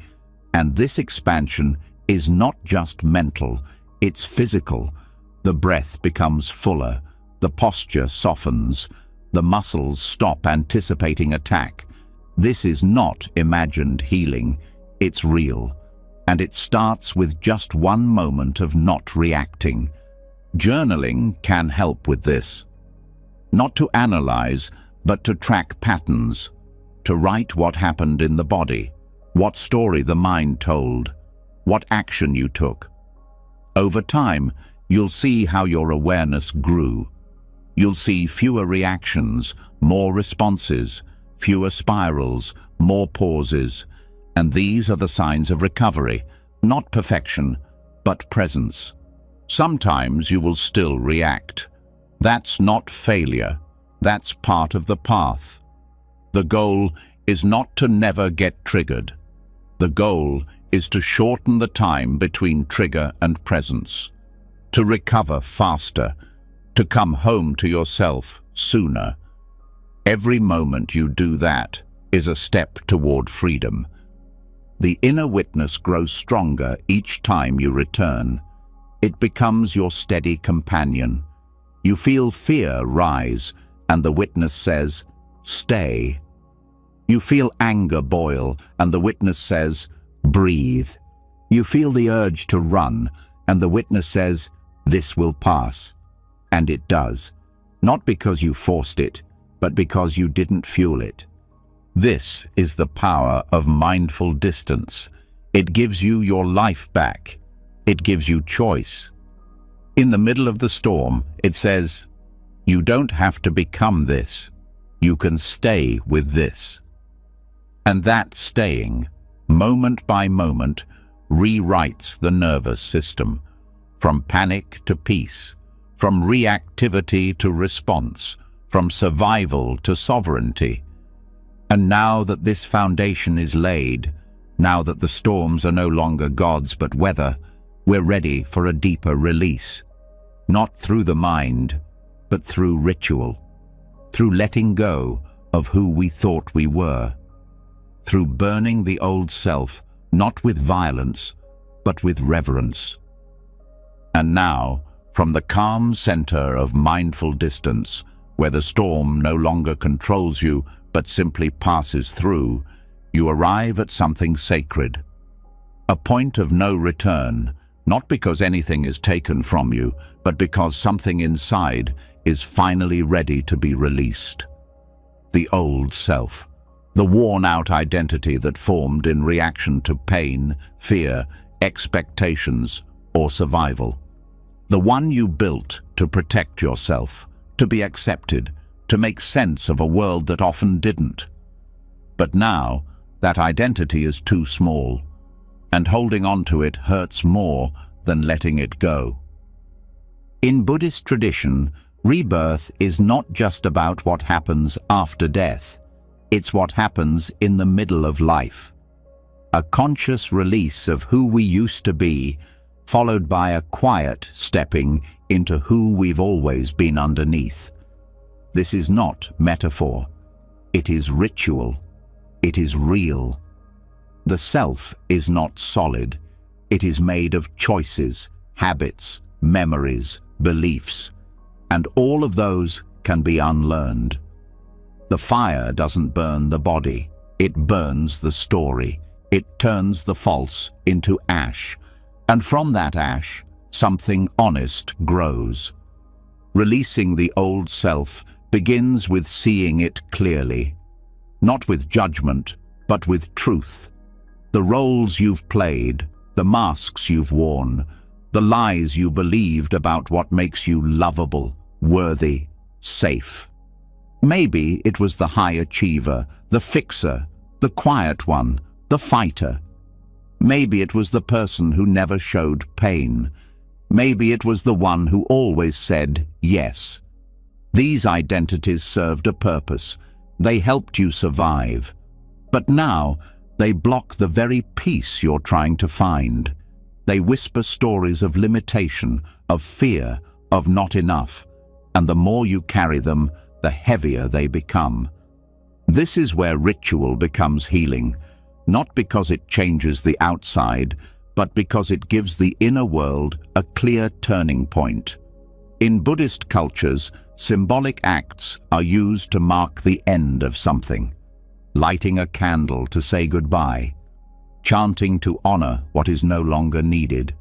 And this expansion is not just mental, it's physical. The breath becomes fuller, the posture softens, the muscles stop anticipating attack. This is not imagined healing, it's real. And it starts with just one moment of not reacting. Journaling can help with this. Not to analyze, but to track patterns. To write what happened in the body, what story the mind told, what action you took. Over time, you'll see how your awareness grew. You'll see fewer reactions, more responses, fewer spirals, more pauses. And these are the signs of recovery, not perfection, but presence. Sometimes you will still react. That's not failure. That's part of the path. The goal is not to never get triggered. The goal is to shorten the time between trigger and presence, to recover faster, to come home to yourself sooner. Every moment you do that is a step toward freedom. The inner witness grows stronger each time you return. It becomes your steady companion. You feel fear rise, and the witness says, stay. You feel anger boil, and the witness says, breathe. You feel the urge to run, and the witness says, this will pass. And it does. Not because you forced it, but because you didn't fuel it. This is the power of mindful distance. It gives you your life back. It gives you choice. In the middle of the storm, it says, you don't have to become this. You can stay with this. And that staying, moment by moment, rewrites the nervous system, from panic to peace, from reactivity to response, from survival to sovereignty. And now that this foundation is laid, now that the storms are no longer gods but weather, we're ready for a deeper release. Not through the mind, but through ritual. Through letting go of who we thought we were. Through burning the old self, not with violence, but with reverence. And now, from the calm center of mindful distance, where the storm no longer controls you, but simply passes through, you arrive at something sacred. A point of no return, not because anything is taken from you, but because something inside is finally ready to be released. The old self, the worn-out identity that formed in reaction to pain, fear, expectations, or survival. The one you built to protect yourself, to be accepted, to make sense of a world that often didn't. But now, that identity is too small, and holding on to it hurts more than letting it go. In Buddhist tradition, rebirth is not just about what happens after death. It's what happens in the middle of life. A conscious release of who we used to be, followed by a quiet stepping into who we've always been underneath. This is not metaphor. It is ritual. It is real. The self is not solid. It is made of choices, habits, memories, beliefs, and all of those can be unlearned. The fire doesn't burn the body. It burns the story. It turns the false into ash, and from that ash, something honest grows. Releasing the old self begins with seeing it clearly, not with judgment, but with truth. The roles you've played, the masks you've worn, the lies you believed about what makes you lovable, worthy, safe. Maybe it was the high achiever, the fixer, the quiet one, the fighter. Maybe it was the person who never showed pain. Maybe it was the one who always said yes. These identities served a purpose. They helped you survive. But now, they block the very peace you're trying to find. They whisper stories of limitation, of fear, of not enough. And the more you carry them, the heavier they become. This is where ritual becomes healing, not because it changes the outside, but because it gives the inner world a clear turning point. In Buddhist cultures, symbolic acts are used to mark the end of something. Lighting a candle to say goodbye, chanting to honor what is no longer needed,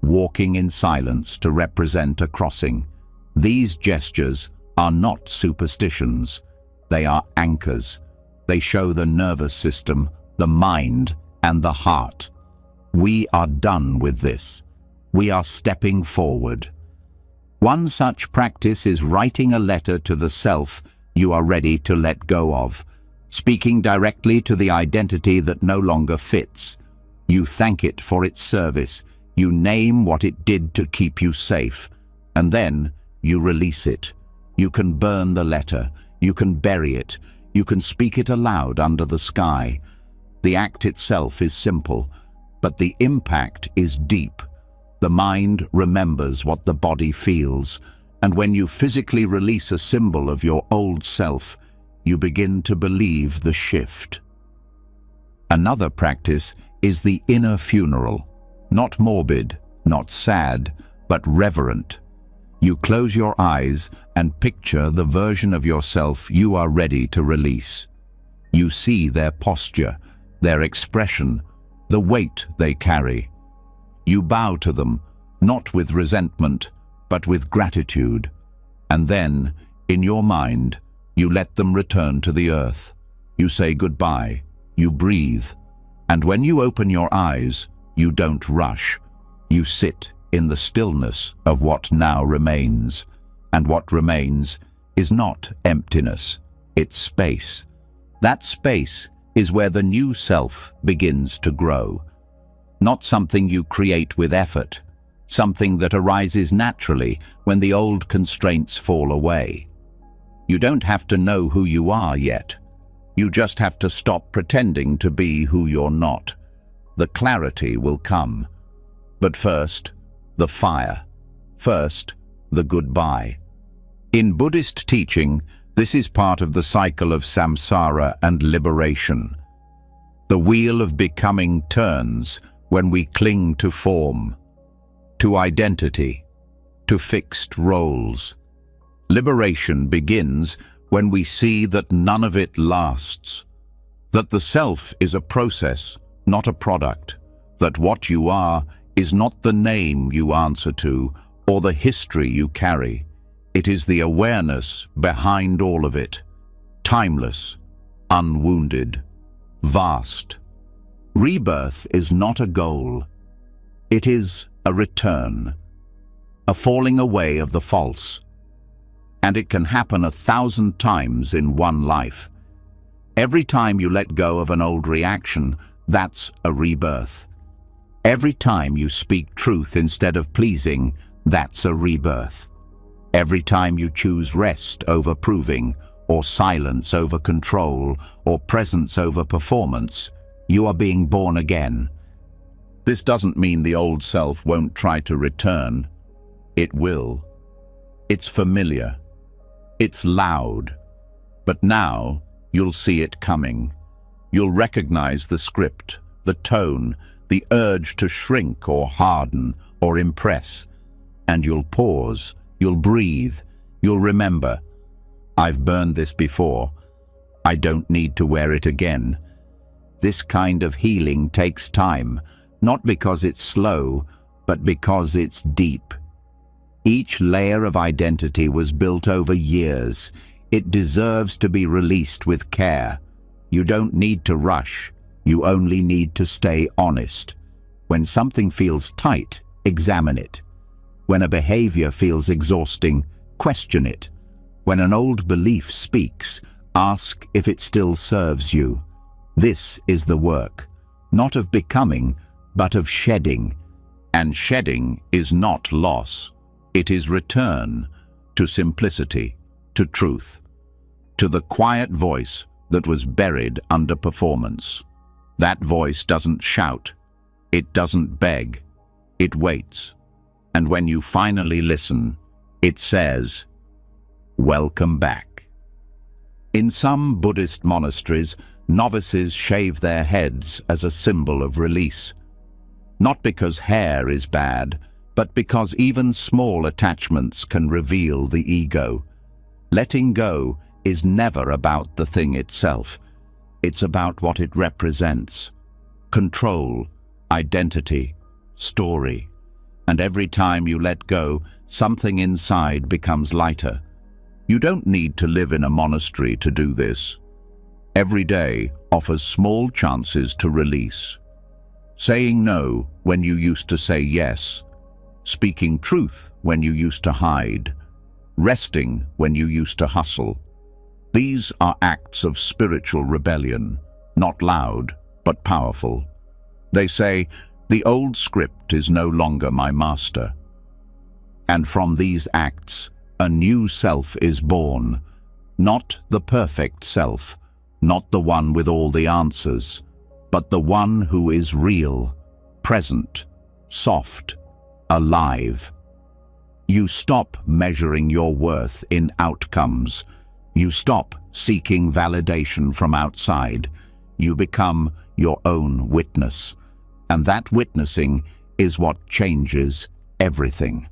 walking in silence to represent a crossing. These gestures are not superstitions. They are anchors. They show the nervous system, the mind, and the heart. We are done with this. We are stepping forward. One such practice is writing a letter to the self you are ready to let go of, speaking directly to the identity that no longer fits. You thank it for its service. You name what it did to keep you safe, and then you release it. You can burn the letter. You can bury it. You can speak it aloud under the sky. The act itself is simple, but the impact is deep. The mind remembers what the body feels, and when you physically release a symbol of your old self, you begin to believe the shift. Another practice is the inner funeral, not morbid, not sad, but reverent. You close your eyes and picture the version of yourself you are ready to release. You see their posture, their expression, the weight they carry. You bow to them, not with resentment, but with gratitude. And then, in your mind, you let them return to the earth. You say goodbye, you breathe. And when you open your eyes, you don't rush. You sit in the stillness of what now remains. And what remains is not emptiness, it's space. That space is where the new self begins to grow. Not something you create with effort, something that arises naturally when the old constraints fall away. You don't have to know who you are yet. You just have to stop pretending to be who you're not. The clarity will come. But first, the fire. First, the goodbye. In Buddhist teaching, this is part of the cycle of samsara and liberation. The wheel of becoming turns when we cling to form, to identity, to fixed roles. Liberation begins when we see that none of it lasts, that the self is a process, not a product, that what you are is not the name you answer to or the history you carry. It is the awareness behind all of it, timeless, unwounded, vast. Rebirth is not a goal. It is a return, a falling away of the false. And it can happen 1,000 times in one life. Every time you let go of an old reaction, that's a rebirth. Every time you speak truth instead of pleasing, that's a rebirth. Every time you choose rest over proving, or silence over control, or presence over performance, you are being born again. This doesn't mean the old self won't try to return. It will. It's familiar. It's loud. But now, you'll see it coming. You'll recognize the script, the tone, the urge to shrink or harden or impress. And you'll pause, you'll breathe, you'll remember, I've burned this before. I don't need to wear it again. This kind of healing takes time, not because it's slow, but because it's deep. Each layer of identity was built over years. It deserves to be released with care. You don't need to rush. You only need to stay honest. When something feels tight, examine it. When a behavior feels exhausting, question it. When an old belief speaks, ask if it still serves you. This is the work, not of becoming, but of shedding. And shedding is not loss. It is return to simplicity, to truth, to the quiet voice that was buried under performance. That voice doesn't shout. It doesn't beg. It waits. And when you finally listen, it says, "Welcome back." In some Buddhist monasteries, novices shave their heads as a symbol of release. Not because hair is bad, but because even small attachments can reveal the ego. Letting go is never about the thing itself. It's about what it represents. Control, identity, story. And every time you let go, something inside becomes lighter. You don't need to live in a monastery to do this. Every day offers small chances to release. Saying no when you used to say yes. Speaking truth when you used to hide. Resting when you used to hustle. These are acts of spiritual rebellion, not loud, but powerful. They say, the old script is no longer my master. And from these acts, a new self is born. Not the perfect self, not the one with all the answers, but the one who is real, present, soft, alive. You stop measuring your worth in outcomes. You stop seeking validation from outside. You become your own witness. And that witnessing is what changes everything.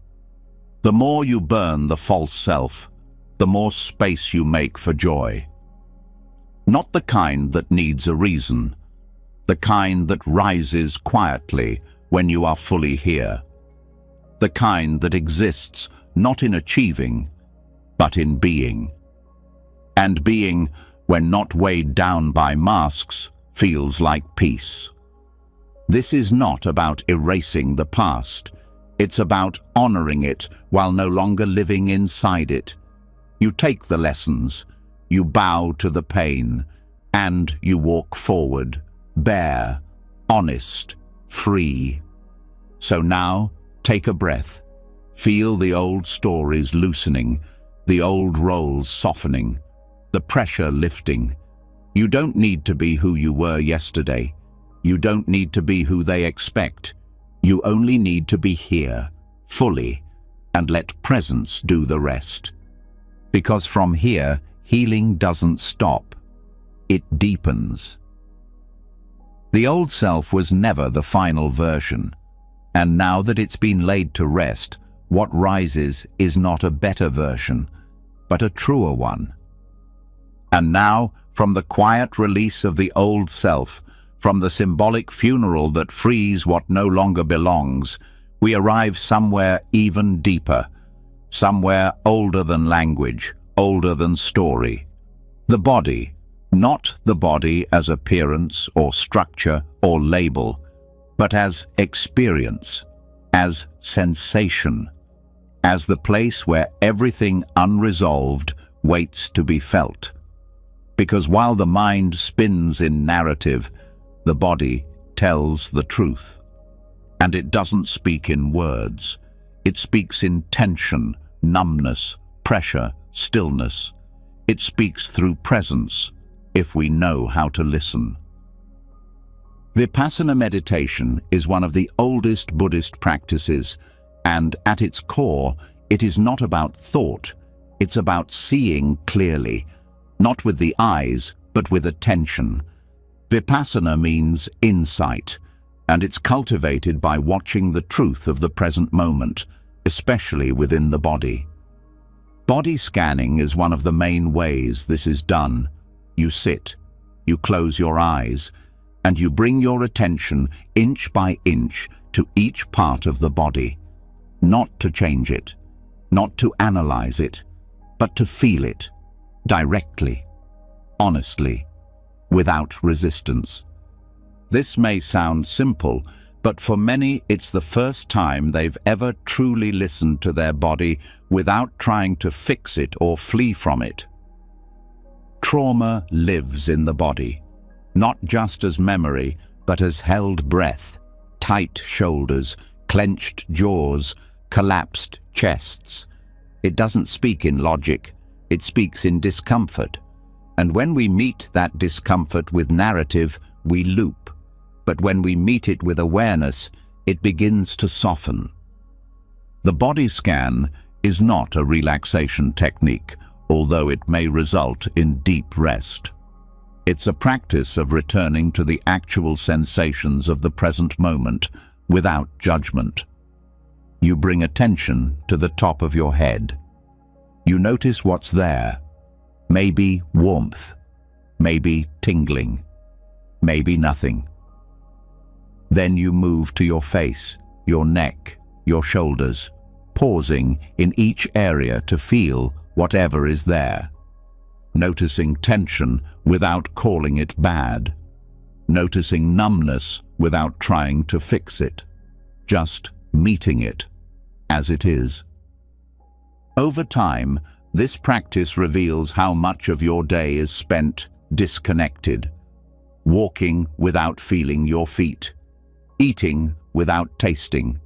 The more you burn the false self, the more space you make for joy. Not the kind that needs a reason, the kind that rises quietly when you are fully here. The kind that exists not in achieving, but in being. And being, when not weighed down by masks, feels like peace. This is not about erasing the past. It's about honoring it while no longer living inside it. You take the lessons, you bow to the pain, and you walk forward, bare, honest, free. So now, take a breath. Feel the old stories loosening, the old roles softening, the pressure lifting. You don't need to be who you were yesterday. You don't need to be who they expect. You only need to be here, fully, and let presence do the rest. Because from here, healing doesn't stop. It deepens. The old self was never the final version. And now that it's been laid to rest, what rises is not a better version, but a truer one. And now, from the quiet release of the old self, from the symbolic funeral that frees what no longer belongs, we arrive somewhere even deeper, somewhere older than language, older than story. The body, not the body as appearance or structure or label, but as experience, as sensation, as the place where everything unresolved waits to be felt. Because while the mind spins in narrative, the body tells the truth. And it doesn't speak in words. It speaks in tension, numbness, pressure, stillness. It speaks through presence, if we know how to listen. Vipassana meditation is one of the oldest Buddhist practices, and at its core, it is not about thought, it's about seeing clearly, not with the eyes, but with attention. Vipassana means insight, and it's cultivated by watching the truth of the present moment, especially within the body. Body scanning is one of the main ways this is done. You sit, you close your eyes, and you bring your attention inch by inch to each part of the body. Not to change it, not to analyze it, but to feel it, directly, honestly, without resistance. This may sound simple, but for many it's the first time they've ever truly listened to their body without trying to fix it or flee from it. Trauma lives in the body, not just as memory, but as held breath, tight shoulders, clenched jaws, collapsed chests. It doesn't speak in logic, it speaks in discomfort. And when we meet that discomfort with narrative, we loop. But when we meet it with awareness, it begins to soften. The body scan is not a relaxation technique, although it may result in deep rest. It's a practice of returning to the actual sensations of the present moment without judgment. You bring attention to the top of your head. You notice what's there. Maybe warmth, maybe tingling, maybe nothing. Then you move to your face, your neck, your shoulders, pausing in each area to feel whatever is there. Noticing tension without calling it bad. Noticing numbness without trying to fix it. Just meeting it as it is. Over time, this practice reveals how much of your day is spent disconnected, walking without feeling your feet, eating without tasting,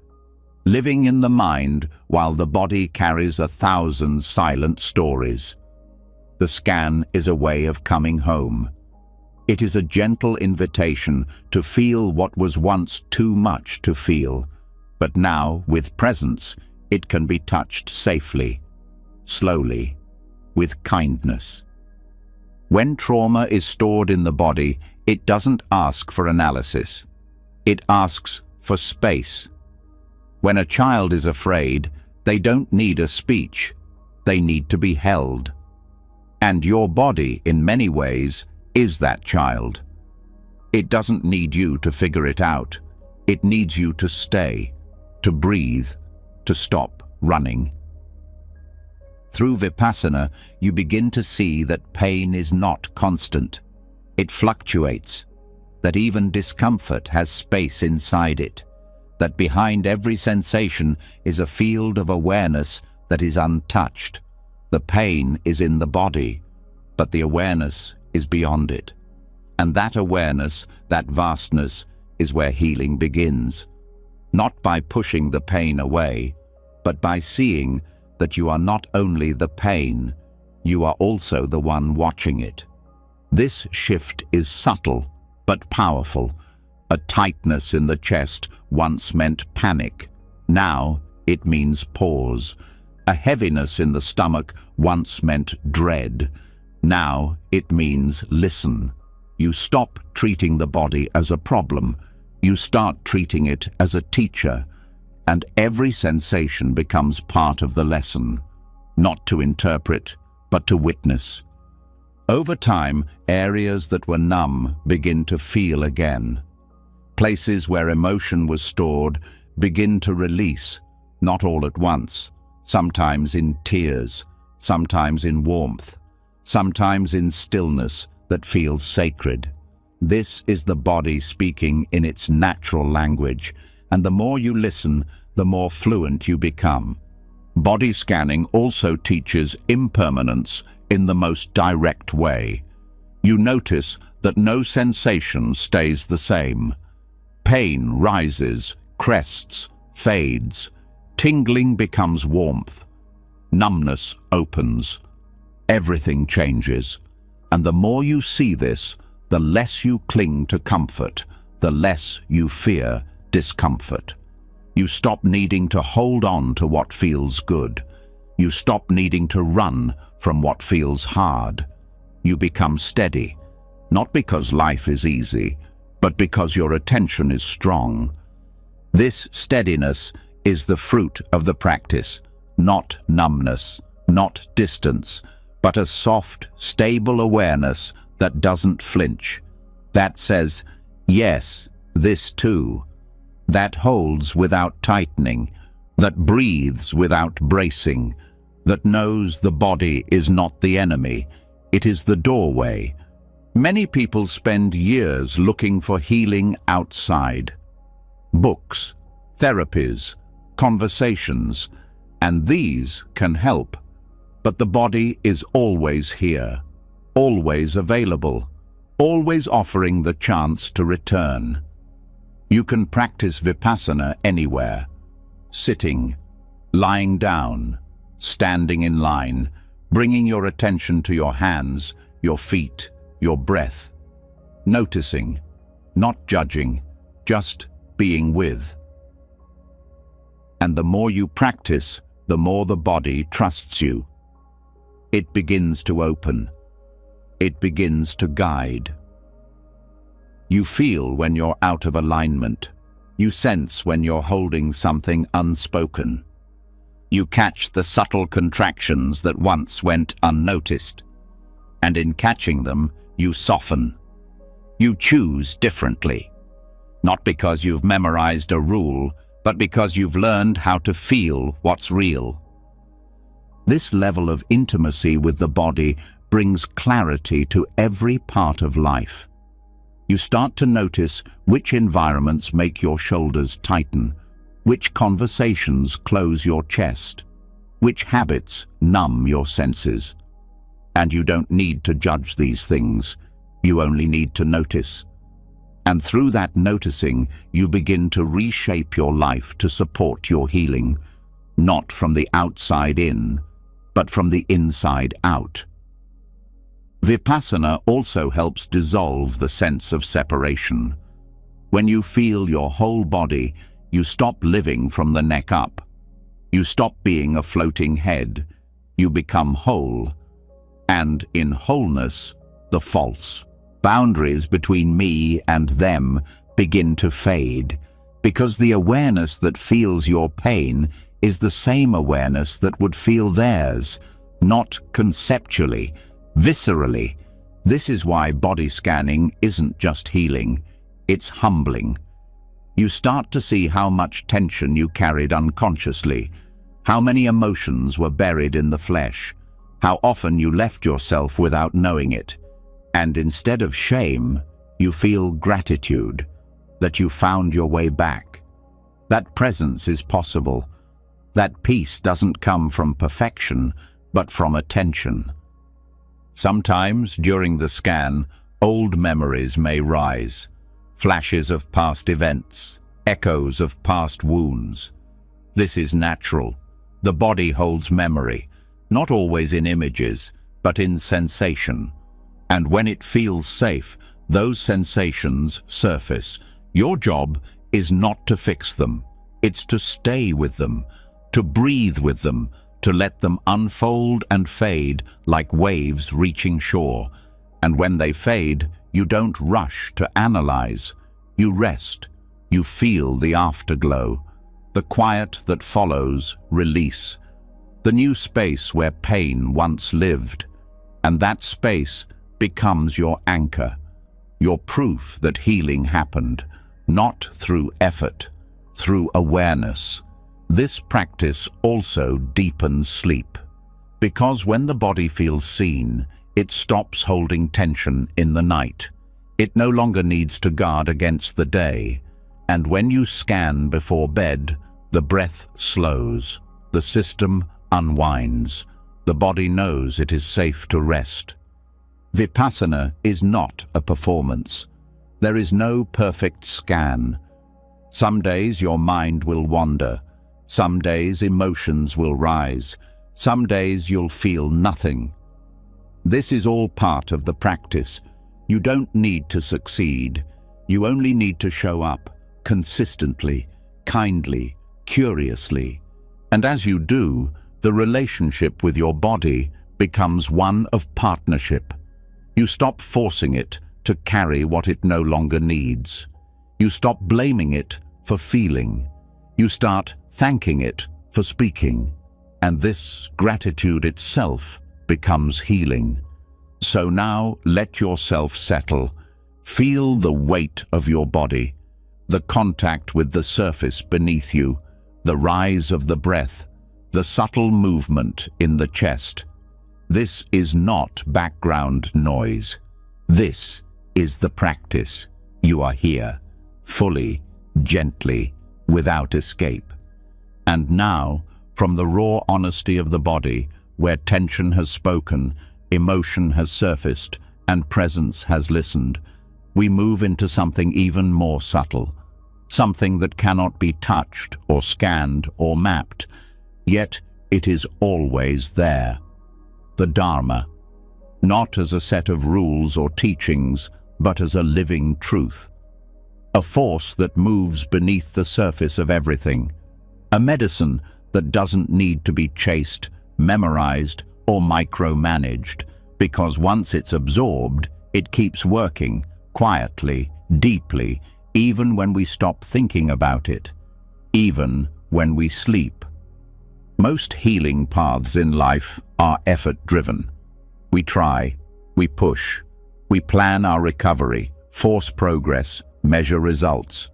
living in the mind while the body carries 1,000 silent stories. The scan is a way of coming home. It is a gentle invitation to feel what was once too much to feel, but now, with presence, it can be touched safely, slowly, with kindness. When trauma is stored in the body, it doesn't ask for analysis. It asks for space. When a child is afraid, they don't need a speech. They need to be held. And your body, in many ways, is that child. It doesn't need you to figure it out. It needs you to stay, to breathe, to stop running. Through Vipassana, you begin to see that pain is not constant. It fluctuates, that even discomfort has space inside it, that behind every sensation is a field of awareness that is untouched. The pain is in the body, but the awareness is beyond it. And that awareness, that vastness, is where healing begins. Not by pushing the pain away, but by seeing that you are not only the pain, you are also the one watching it. This shift is subtle, but powerful. A tightness in the chest once meant panic. Now it means pause. A heaviness in the stomach once meant dread. Now it means listen. You stop treating the body as a problem. You start treating it as a teacher. And every sensation becomes part of the lesson, not to interpret, but to witness. Over time, areas that were numb begin to feel again. Places where emotion was stored begin to release, not all at once, sometimes in tears, sometimes in warmth, sometimes in stillness that feels sacred. This is the body speaking in its natural language, and the more you listen, the more fluent you become. Body scanning also teaches impermanence in the most direct way. You notice that no sensation stays the same. Pain rises, crests, fades. Tingling becomes warmth. Numbness opens. Everything changes. And the more you see this, the less you cling to comfort, the less you fear discomfort. You stop needing to hold on to what feels good. You stop needing to run from what feels hard. You become steady, not because life is easy, but because your attention is strong. This steadiness is the fruit of the practice, not numbness, not distance, but a soft, stable awareness that doesn't flinch, that says, yes, this too, that holds without tightening, that breathes without bracing, that knows the body is not the enemy, it is the doorway. Many people spend years looking for healing outside. Books, therapies, conversations, and these can help. But the body is always here, always available, always offering the chance to return. You can practice vipassana anywhere, sitting, lying down, standing in line, bringing your attention to your hands, your feet, your breath, noticing, not judging, just being with. And the more you practice, the more the body trusts you. It begins to open. It begins to guide. You feel when you're out of alignment. You sense when you're holding something unspoken. You catch the subtle contractions that once went unnoticed. And in catching them, you soften. You choose differently. Not because you've memorized a rule, but because you've learned how to feel what's real. This level of intimacy with the body brings clarity to every part of life. You start to notice which environments make your shoulders tighten, which conversations close your chest, which habits numb your senses. And you don't need to judge these things, you only need to notice. And through that noticing, you begin to reshape your life to support your healing, not from the outside in, but from the inside out. Vipassana also helps dissolve the sense of separation. When you feel your whole body, you stop living from the neck up. You stop being a floating head. You become whole. And in wholeness, the false boundaries between me and them begin to fade, because the awareness that feels your pain is the same awareness that would feel theirs, not conceptually, viscerally. This is why body scanning isn't just healing, it's humbling. You start to see how much tension you carried unconsciously, how many emotions were buried in the flesh, how often you left yourself without knowing it. And instead of shame, you feel gratitude that you found your way back. That presence is possible. That peace doesn't come from perfection, but from attention. Sometimes, during the scan, old memories may rise, flashes of past events, echoes of past wounds. This is natural. The body holds memory, not always in images, but in sensation. And when it feels safe, those sensations surface. Your job is not to fix them. It's to stay with them, to breathe with them, to let them unfold and fade like waves reaching shore. And when they fade, you don't rush to analyze. You rest. You feel the afterglow, the quiet that follows release, the new space where pain once lived. And that space becomes your anchor, your proof that healing happened, not through effort, through awareness. This practice also deepens sleep, because when the body feels seen, it stops holding tension in the night. It no longer needs to guard against the day, and when you scan before bed, the breath slows, the system unwinds, the body knows it is safe to rest. Vipassana is not a performance. There is no perfect scan. Some days your mind will wander. Some days emotions will rise. Some days you'll feel nothing. This is all part of the practice. You don't need to succeed. You only need to show up consistently, kindly, curiously. And as you do, the relationship with your body becomes one of partnership. You stop forcing it to carry what it no longer needs. You stop blaming it for feeling. You start thanking it for speaking. And this gratitude itself becomes healing. So now let yourself settle. Feel the weight of your body, the contact with the surface beneath you, the rise of the breath, the subtle movement in the chest. This is not background noise. This is the practice. You are here, fully, gently, without escape. And now, from the raw honesty of the body, where tension has spoken, emotion has surfaced, and presence has listened, we move into something even more subtle, something that cannot be touched or scanned or mapped, yet it is always there. The Dharma, not as a set of rules or teachings, but as a living truth. A force that moves beneath the surface of everything. A medicine that doesn't need to be chased, memorized, or micromanaged, because once it's absorbed, it keeps working, quietly, deeply, even when we stop thinking about it, even when we sleep. Most healing paths in life are effort-driven. We try, we push, we plan our recovery, force progress, measure results,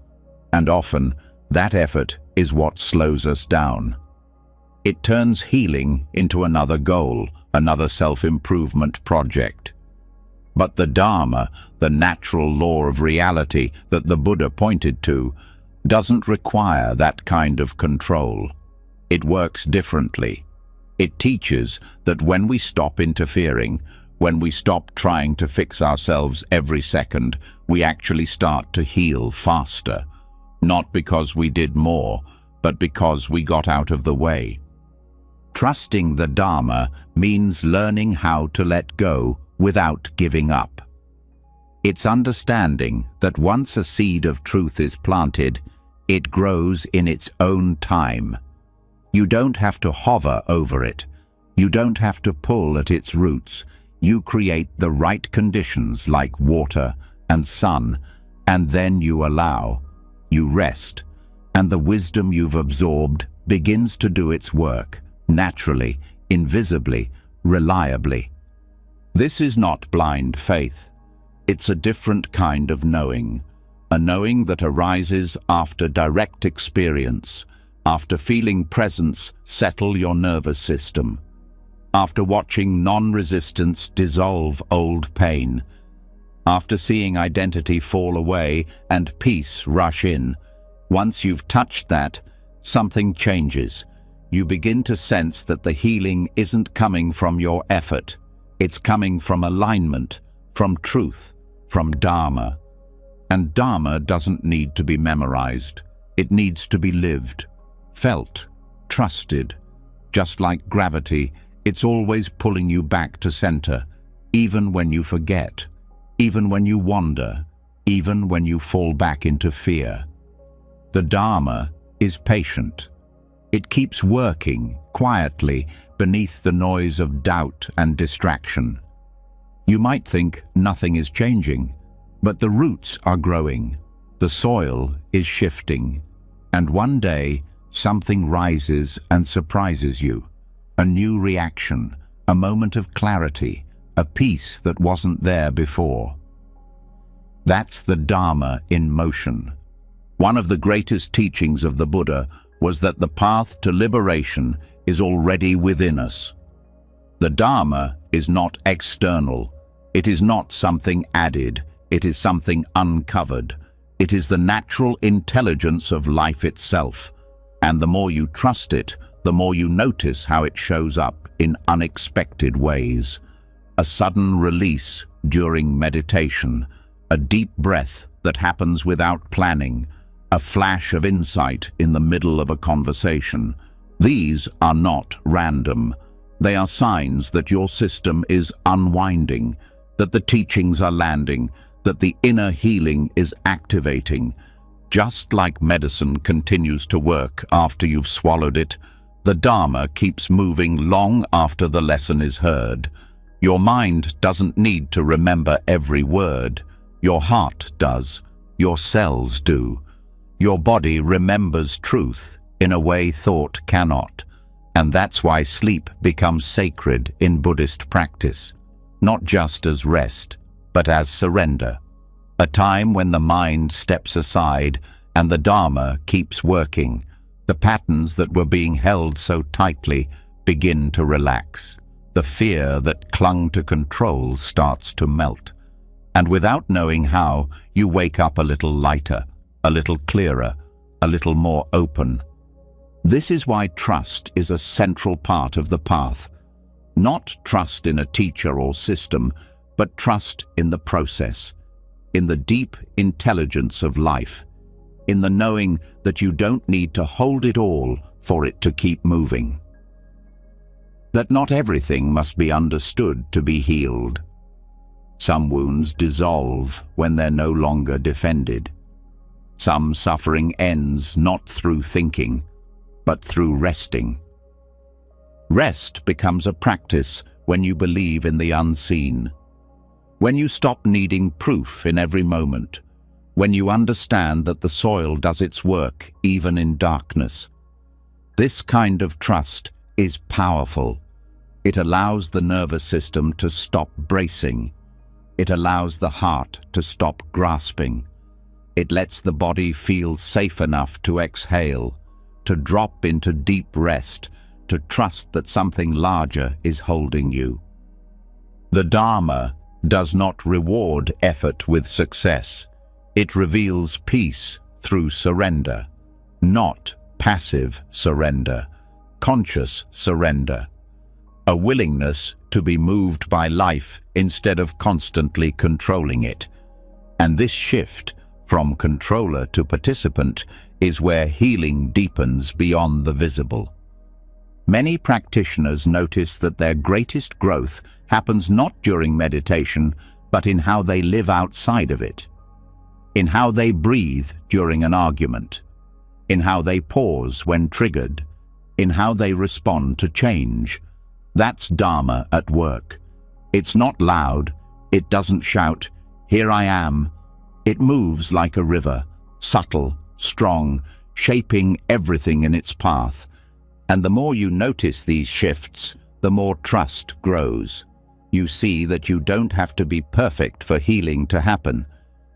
and often that effort is what slows us down. It turns healing into another goal, another self-improvement project. But the Dharma, the natural law of reality that the Buddha pointed to, doesn't require that kind of control. It works differently. It teaches that when we stop interfering, when we stop trying to fix ourselves every second, we actually start to heal faster. Not because we did more, but because we got out of the way. Trusting the Dharma means learning how to let go without giving up. It's understanding that once a seed of truth is planted, it grows in its own time. You don't have to hover over it. You don't have to pull at its roots. You create the right conditions like water and sun, and then you allow, you rest, and the wisdom you've absorbed begins to do its work, naturally, invisibly, reliably. This is not blind faith. It's a different kind of knowing, a knowing that arises after direct experience, after feeling presence settle your nervous system, after watching non-resistance dissolve old pain, after seeing identity fall away and peace rush in. Once you've touched that, something changes. You begin to sense that the healing isn't coming from your effort. It's coming from alignment, from truth, from Dharma. And Dharma doesn't need to be memorized. It needs to be lived, felt, trusted. Just like gravity, it's always pulling you back to center, even when you forget, even when you wander, even when you fall back into fear. The Dharma is patient. It keeps working quietly beneath the noise of doubt and distraction. You might think nothing is changing, but the roots are growing, the soil is shifting, and one day something rises and surprises you. A new reaction, a moment of clarity, a peace that wasn't there before. That's the Dharma in motion. One of the greatest teachings of the Buddha was that the path to liberation is already within us. The Dharma is not external. It is not something added. It is something uncovered. It is the natural intelligence of life itself. And the more you trust it, the more you notice how it shows up in unexpected ways. A sudden release during meditation, a deep breath that happens without planning, a flash of insight in the middle of a conversation. These are not random. They are signs that your system is unwinding, that the teachings are landing, that the inner healing is activating. Just like medicine continues to work after you've swallowed it, the Dharma keeps moving long after the lesson is heard. Your mind doesn't need to remember every word. Your heart does. Your cells do. Your body remembers truth in a way thought cannot. And that's why sleep becomes sacred in Buddhist practice, not just as rest, but as surrender. A time when the mind steps aside and the Dharma keeps working. The patterns that were being held so tightly begin to relax. The fear that clung to control starts to melt. And without knowing how, you wake up a little lighter, a little clearer, a little more open. This is why trust is a central part of the path. Not trust in a teacher or system, but trust in the process, in the deep intelligence of life, in the knowing that you don't need to hold it all for it to keep moving. That not everything must be understood to be healed. Some wounds dissolve when they're no longer defended. Some suffering ends not through thinking, but through resting. Rest becomes a practice when you believe in the unseen. When you stop needing proof in every moment. When you understand that the soil does its work even in darkness. This kind of trust is powerful. It allows the nervous system to stop bracing. It allows the heart to stop grasping. It lets the body feel safe enough to exhale, to drop into deep rest, to trust that something larger is holding you. The Dharma does not reward effort with success. It reveals peace through surrender, not passive surrender, conscious surrender. A willingness to be moved by life instead of constantly controlling it. And this shift from controller to participant is where healing deepens beyond the visible. Many practitioners notice that their greatest growth happens not during meditation, but in how they live outside of it. In how they breathe during an argument. In how they pause when triggered. In how they respond to change. That's Dharma at work. It's not loud. It doesn't shout, "Here I am." It moves like a river, subtle, strong, shaping everything in its path. And the more you notice these shifts, the more trust grows. You see that you don't have to be perfect for healing to happen.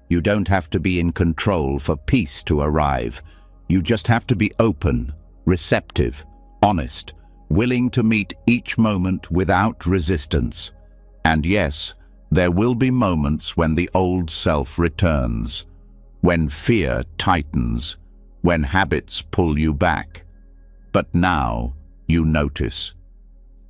You don't have to be in control for peace to arrive. You just have to be open, receptive, honest, willing to meet each moment without resistance. And yes, there will be moments when the old self returns, when fear tightens, when habits pull you back. But now you notice.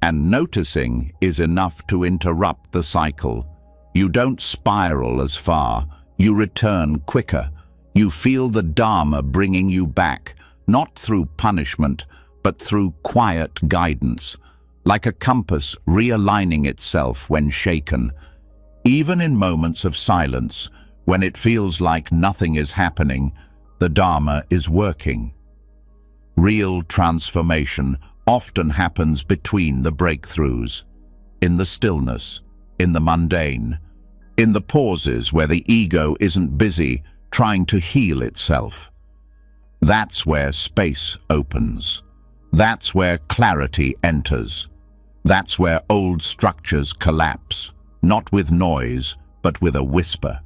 And noticing is enough to interrupt the cycle. You don't spiral as far. You return quicker. You feel the Dharma bringing you back, not through punishment, but through quiet guidance, like a compass realigning itself when shaken. Even in moments of silence, when it feels like nothing is happening, the Dharma is working. Real transformation often happens between the breakthroughs, in the stillness, in the mundane, in the pauses where the ego isn't busy trying to heal itself. That's where space opens. That's where clarity enters. That's where old structures collapse, not with noise, but with a whisper.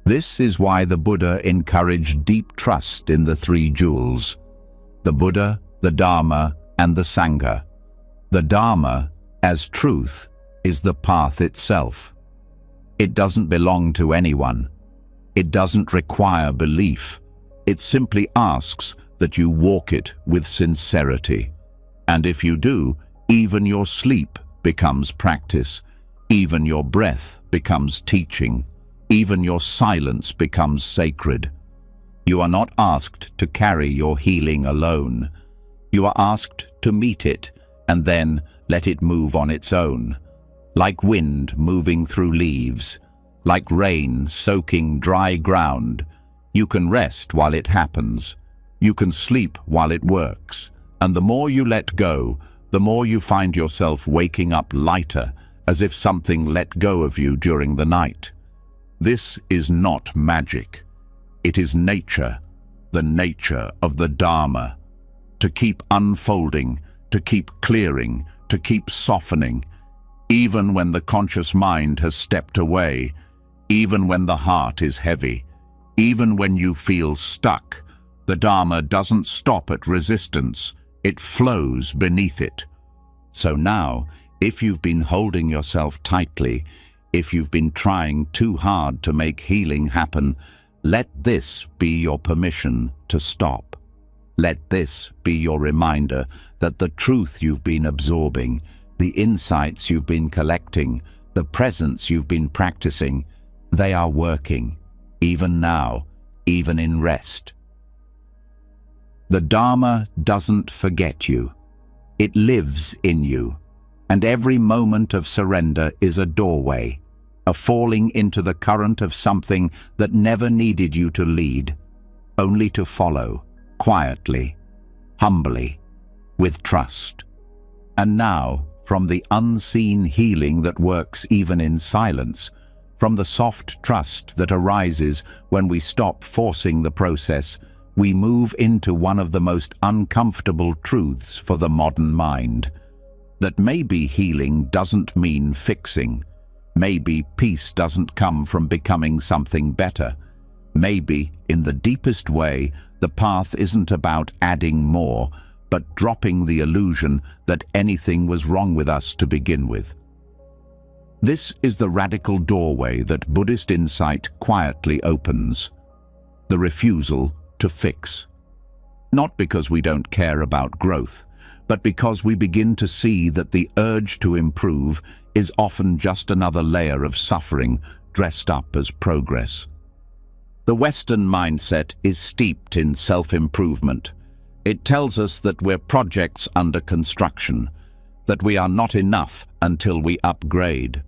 This is why the Buddha encouraged deep trust in the three jewels. the Buddha, the Dharma, and the Sangha. The Dharma, as truth, is the path itself. It doesn't belong to anyone. It doesn't require belief. It simply asks that you walk it with sincerity. And if you do, even your sleep becomes practice. Even your breath becomes teaching. Even your silence becomes sacred. You are not asked to carry your healing alone. You are asked to meet it and then let it move on its own. Like wind moving through leaves, like rain soaking dry ground, you can rest while it happens. You can sleep while it works. And the more you let go, the more you find yourself waking up lighter, as if something let go of you during the night. This is not magic. It is nature, the nature of the Dharma. To keep unfolding, to keep clearing, to keep softening, even when the conscious mind has stepped away, even when the heart is heavy, even when you feel stuck, the Dharma doesn't stop at resistance, it flows beneath it. So now, if you've been holding yourself tightly, if you've been trying too hard to make healing happen, let this be your permission to stop. Let this be your reminder that the truth you've been absorbing, the insights you've been collecting, the presence you've been practicing, they are working, even now, even in rest. The Dharma doesn't forget you. It lives in you, and every moment of surrender is a doorway, a falling into the current of something that never needed you to lead, only to follow, quietly, humbly, with trust. And now, from the unseen healing that works even in silence, from the soft trust that arises when we stop forcing the process, we move into one of the most uncomfortable truths for the modern mind. That maybe healing doesn't mean fixing. Maybe peace doesn't come from becoming something better. Maybe, in the deepest way, the path isn't about adding more, but dropping the illusion that anything was wrong with us to begin with. This is the radical doorway that Buddhist insight quietly opens. The refusal to fix. Not because we don't care about growth, but because we begin to see that the urge to improve is often just another layer of suffering dressed up as progress. The Western mindset is steeped in self-improvement. It tells us that we're projects under construction, that we are not enough until we upgrade,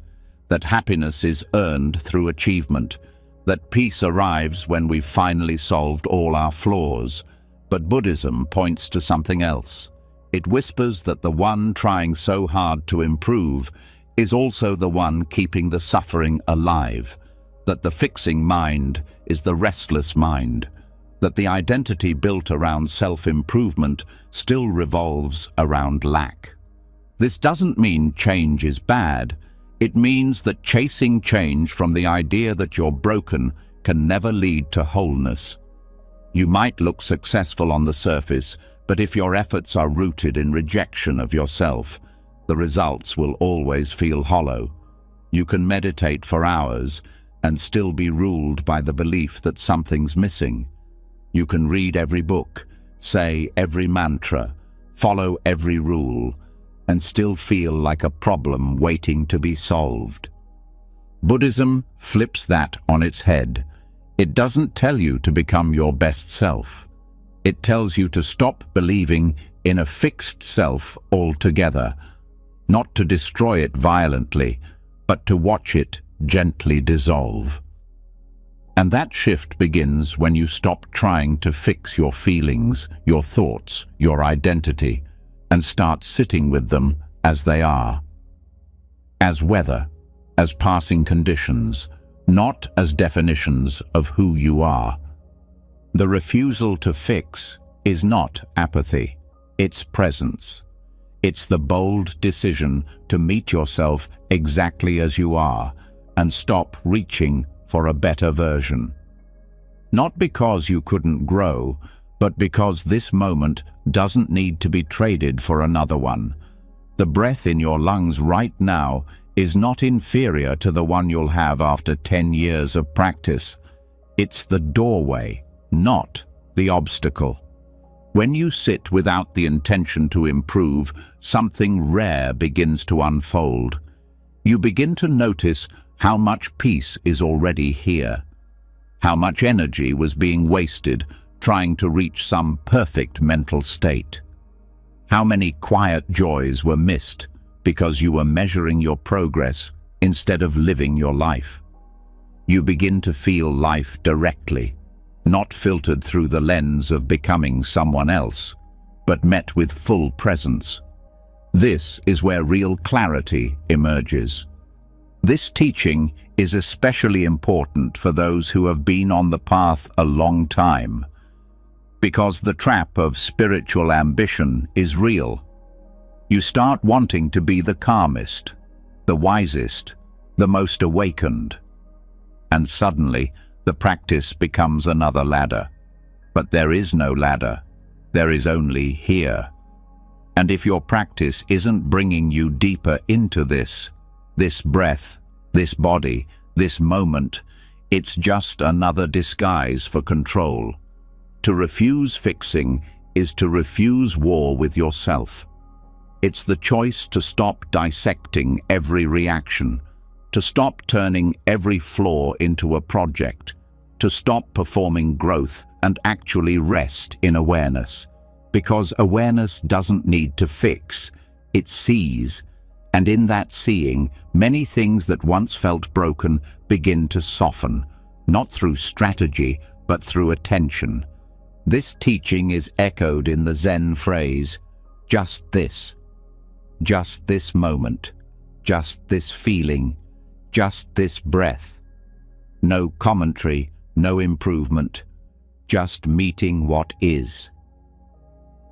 that happiness is earned through achievement, that peace arrives when we've finally solved all our flaws. But Buddhism points to something else. It whispers that the one trying so hard to improve is also the one keeping the suffering alive, that the fixing mind is the restless mind, that the identity built around self-improvement still revolves around lack. This doesn't mean change is bad. It means that chasing change from the idea that you're broken can never lead to wholeness. You might look successful on the surface, but if your efforts are rooted in rejection of yourself, the results will always feel hollow. You can meditate for hours and still be ruled by the belief that something's missing. You can read every book, say every mantra, follow every rule, and still feel like a problem waiting to be solved. Buddhism flips that on its head. It doesn't tell you to become your best self. It tells you to stop believing in a fixed self altogether, not to destroy it violently, but to watch it gently dissolve. And that shift begins when you stop trying to fix your feelings, your thoughts, your identity, and start sitting with them as they are. As weather, as passing conditions, not as definitions of who you are. The refusal to fix is not apathy, it's presence. It's the bold decision to meet yourself exactly as you are and stop reaching for a better version. Not because you couldn't grow, but because this moment doesn't need to be traded for another one. The breath in your lungs right now is not inferior to the one you'll have after 10 years of practice. It's the doorway, not the obstacle. When you sit without the intention to improve, something rare begins to unfold. You begin to notice how much peace is already here, how much energy was being wasted trying to reach some perfect mental state, how many quiet joys were missed because you were measuring your progress instead of living your life. You begin to feel life directly, not filtered through the lens of becoming someone else, but met with full presence. This is where real clarity emerges. This teaching is especially important for those who have been on the path a long time, because the trap of spiritual ambition is real. You start wanting to be the calmest, the wisest, the most awakened. And suddenly, the practice becomes another ladder. But there is no ladder. There is only here. And if your practice isn't bringing you deeper into this breath, this body, this moment, it's just another disguise for control. To refuse fixing is to refuse war with yourself. It's the choice to stop dissecting every reaction, to stop turning every flaw into a project, to stop performing growth and actually rest in awareness. Because awareness doesn't need to fix, it sees, and in that seeing, many things that once felt broken begin to soften, not through strategy, but through attention. This teaching is echoed in the Zen phrase, just this moment, just this feeling, just this breath. No commentary, no improvement, just meeting what is.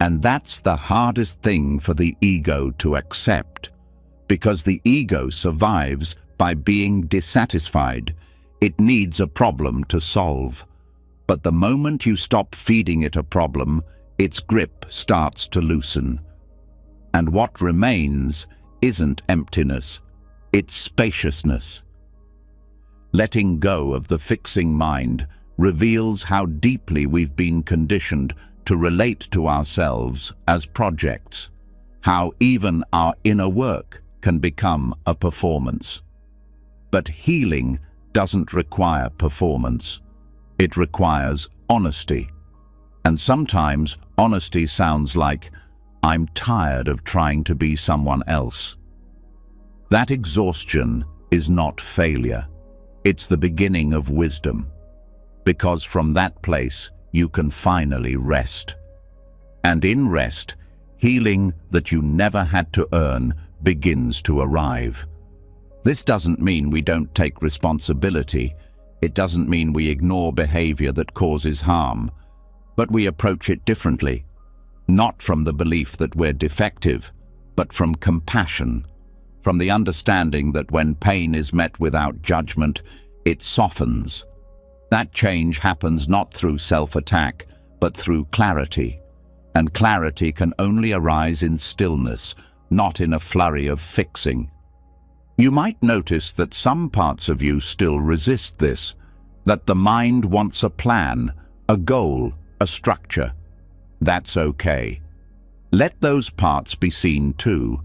And that's the hardest thing for the ego to accept, because the ego survives by being dissatisfied. It needs a problem to solve. But the moment you stop feeding it a problem, its grip starts to loosen. And what remains isn't emptiness, it's spaciousness. Letting go of the fixing mind reveals how deeply we've been conditioned to relate to ourselves as projects, how even our inner work can become a performance. But healing doesn't require performance. It requires honesty. And sometimes honesty sounds like, I'm tired of trying to be someone else. That exhaustion is not failure. It's the beginning of wisdom. Because from that place, you can finally rest. And in rest, healing that you never had to earn begins to arrive. This doesn't mean we don't take responsibility. It doesn't mean we ignore behavior that causes harm. But we approach it differently. Not from the belief that we're defective, but from compassion, from the understanding that when pain is met without judgment, it softens. That change happens not through self-attack, but through clarity. And clarity can only arise in stillness, not in a flurry of fixing. You might notice that some parts of you still resist this, that the mind wants a plan, a goal, a structure. That's okay. Let those parts be seen too.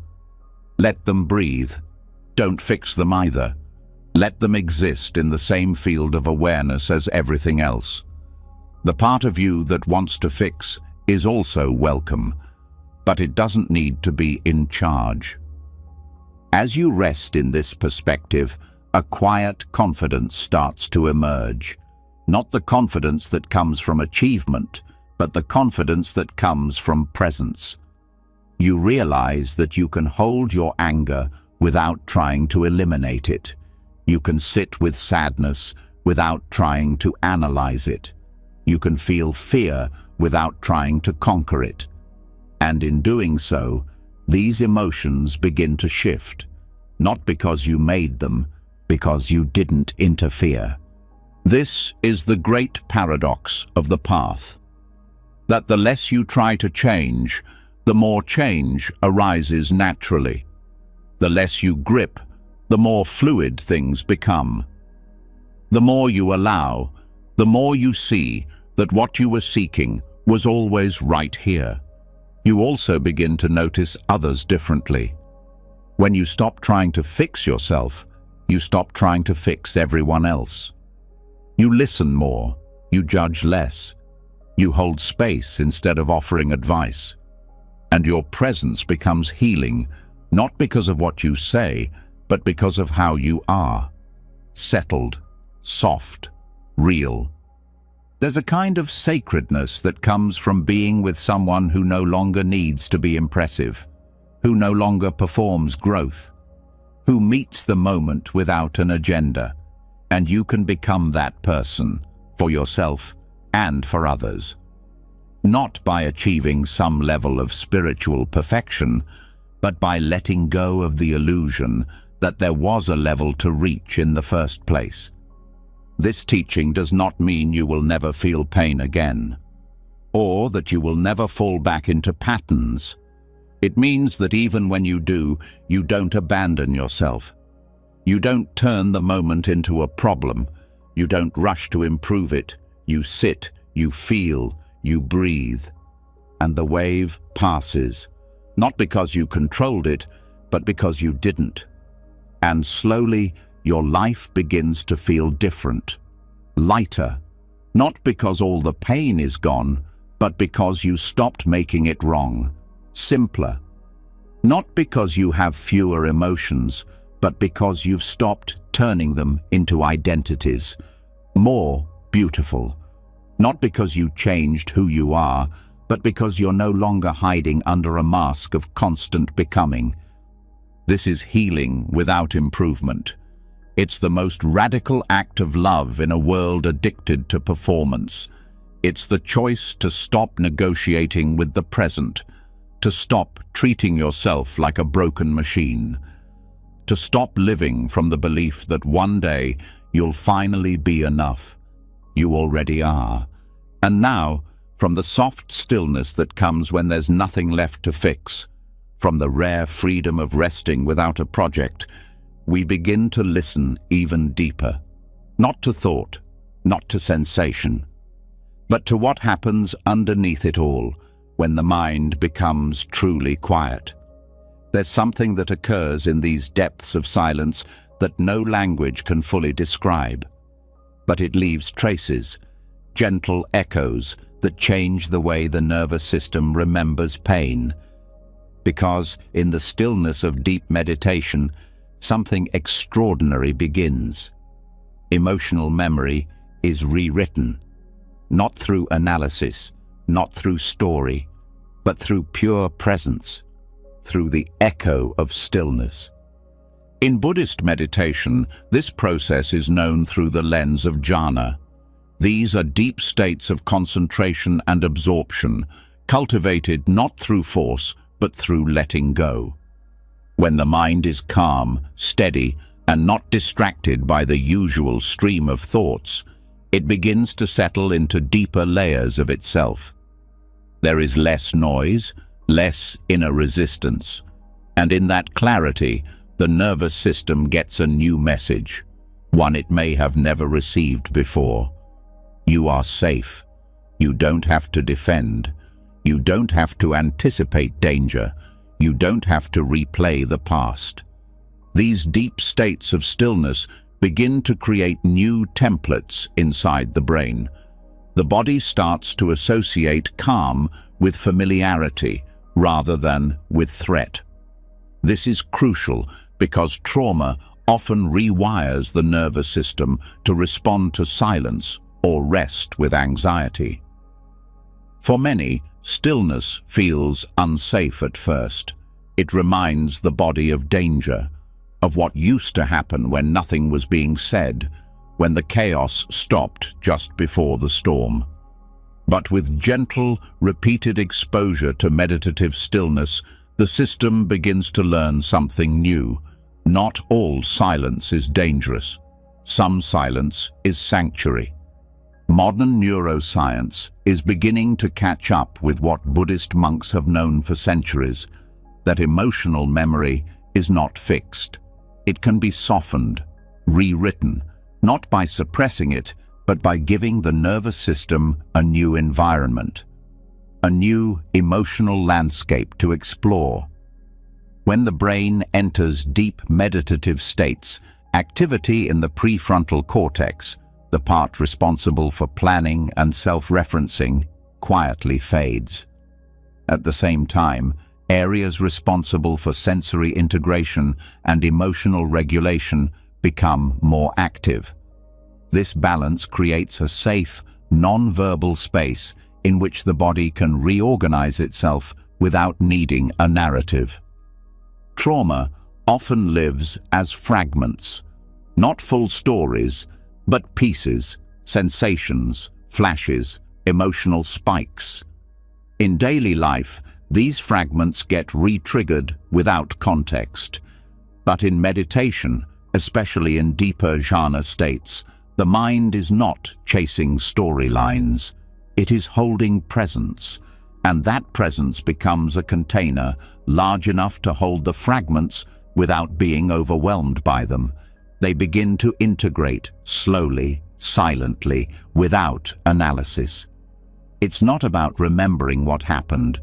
Let them breathe. Don't fix them either. Let them exist in the same field of awareness as everything else. The part of you that wants to fix is also welcome, but it doesn't need to be in charge. As you rest in this perspective, a quiet confidence starts to emerge. Not the confidence that comes from achievement, but the confidence that comes from presence. You realize that you can hold your anger without trying to eliminate it. You can sit with sadness without trying to analyze it. You can feel fear without trying to conquer it. And in doing so, these emotions begin to shift, not because you made them, because you didn't interfere. This is the great paradox of the path. that the less you try to change, the more change arises naturally. The less you grip, the more fluid things become. The more you allow, the more you see that what you were seeking was always right here. You also begin to notice others differently. When you stop trying to fix yourself, you stop trying to fix everyone else. You listen more, you judge less. You hold space instead of offering advice. And your presence becomes healing, not because of what you say, but because of how you are. Settled, soft, real. There's a kind of sacredness that comes from being with someone who no longer needs to be impressive, who no longer performs growth, who meets the moment without an agenda, and you can become that person for yourself and for others. Not by achieving some level of spiritual perfection, but by letting go of the illusion that there was a level to reach in the first place. This teaching does not mean you will never feel pain again, or that you will never fall back into patterns. It means that even when you do, you don't abandon yourself. You don't turn the moment into a problem. You don't rush to improve it. You sit, you feel, you breathe. And the wave passes, not because you controlled it, but because you didn't. And slowly, your life begins to feel different, lighter, not because all the pain is gone, but because you stopped making it wrong, simpler. Not because you have fewer emotions, but because you've stopped turning them into identities, more beautiful. Not because you changed who you are, but because you're no longer hiding under a mask of constant becoming. This is healing without improvement. It's the most radical act of love in a world addicted to performance. It's the choice to stop negotiating with the present, to stop treating yourself like a broken machine, to stop living from the belief that one day you'll finally be enough. You already are. And now, from the soft stillness that comes when there's nothing left to fix, from the rare freedom of resting without a project, we begin to listen even deeper. Not to thought, not to sensation, but to what happens underneath it all when the mind becomes truly quiet. There's something that occurs in these depths of silence that no language can fully describe, but it leaves traces, gentle echoes that change the way the nervous system remembers pain. Because in the stillness of deep meditation, something extraordinary begins. Emotional memory is rewritten, not through analysis, not through story, but through pure presence, through the echo of stillness. In Buddhist meditation, this process is known through the lens of jhana. These are deep states of concentration and absorption, cultivated not through force, but through letting go. When the mind is calm, steady, and not distracted by the usual stream of thoughts, it begins to settle into deeper layers of itself. There is less noise, less inner resistance, and in that clarity, the nervous system gets a new message, one it may have never received before. You are safe. You don't have to defend. You don't have to anticipate danger. You don't have to replay the past. These deep states of stillness begin to create new templates inside the brain. The body starts to associate calm with familiarity rather than with threat. This is crucial because trauma often rewires the nervous system to respond to silence or rest with anxiety. For many, stillness feels unsafe at first. It reminds the body of danger, of what used to happen when nothing was being said, when the chaos stopped just before the storm. But with gentle, repeated exposure to meditative stillness, the system begins to learn something new. Not all silence is dangerous. Some silence is sanctuary. Modern neuroscience is beginning to catch up with what Buddhist monks have known for centuries, that emotional memory is not fixed. It can be softened, rewritten, not by suppressing it, but by giving the nervous system a new environment, a new emotional landscape to explore. When the brain enters deep meditative states, activity in the prefrontal cortex, the part responsible for planning and self-referencing, quietly fades. At the same time, areas responsible for sensory integration and emotional regulation become more active. This balance creates a safe, non-verbal space in which the body can reorganize itself without needing a narrative. Trauma often lives as fragments, not full stories, but pieces, sensations, flashes, emotional spikes. In daily life, these fragments get re-triggered without context. But in meditation, especially in deeper jhana states, the mind is not chasing storylines. It is holding presence, and that presence becomes a container large enough to hold the fragments without being overwhelmed by them. They begin to integrate slowly, silently, without analysis. It's not about remembering what happened.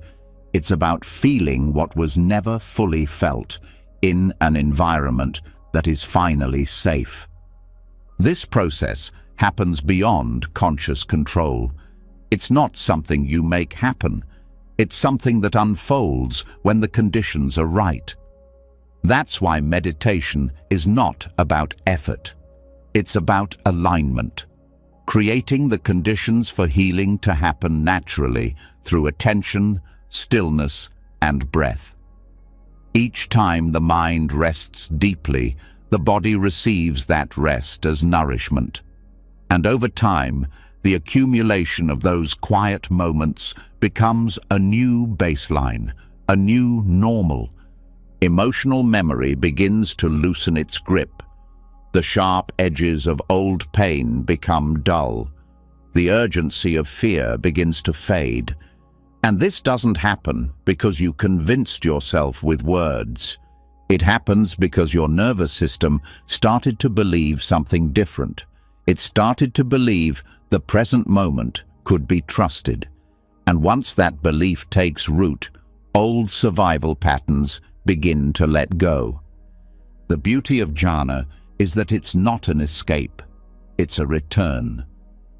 It's about feeling what was never fully felt in an environment that is finally safe. This process happens beyond conscious control. It's not something you make happen. It's something that unfolds when the conditions are right. That's why meditation is not about effort. It's about alignment, creating the conditions for healing to happen naturally through attention, stillness, and breath. Each time the mind rests deeply, the body receives that rest as nourishment. And over time, the accumulation of those quiet moments becomes a new baseline, a new normal. Emotional memory begins to loosen its grip. The sharp edges of old pain become dull. The urgency of fear begins to fade. And this doesn't happen because you convinced yourself with words. It happens because your nervous system started to believe something different. It started to believe the present moment could be trusted. And once that belief takes root, old survival patterns begin to let go. The beauty of jhana is that it's not an escape. It's a return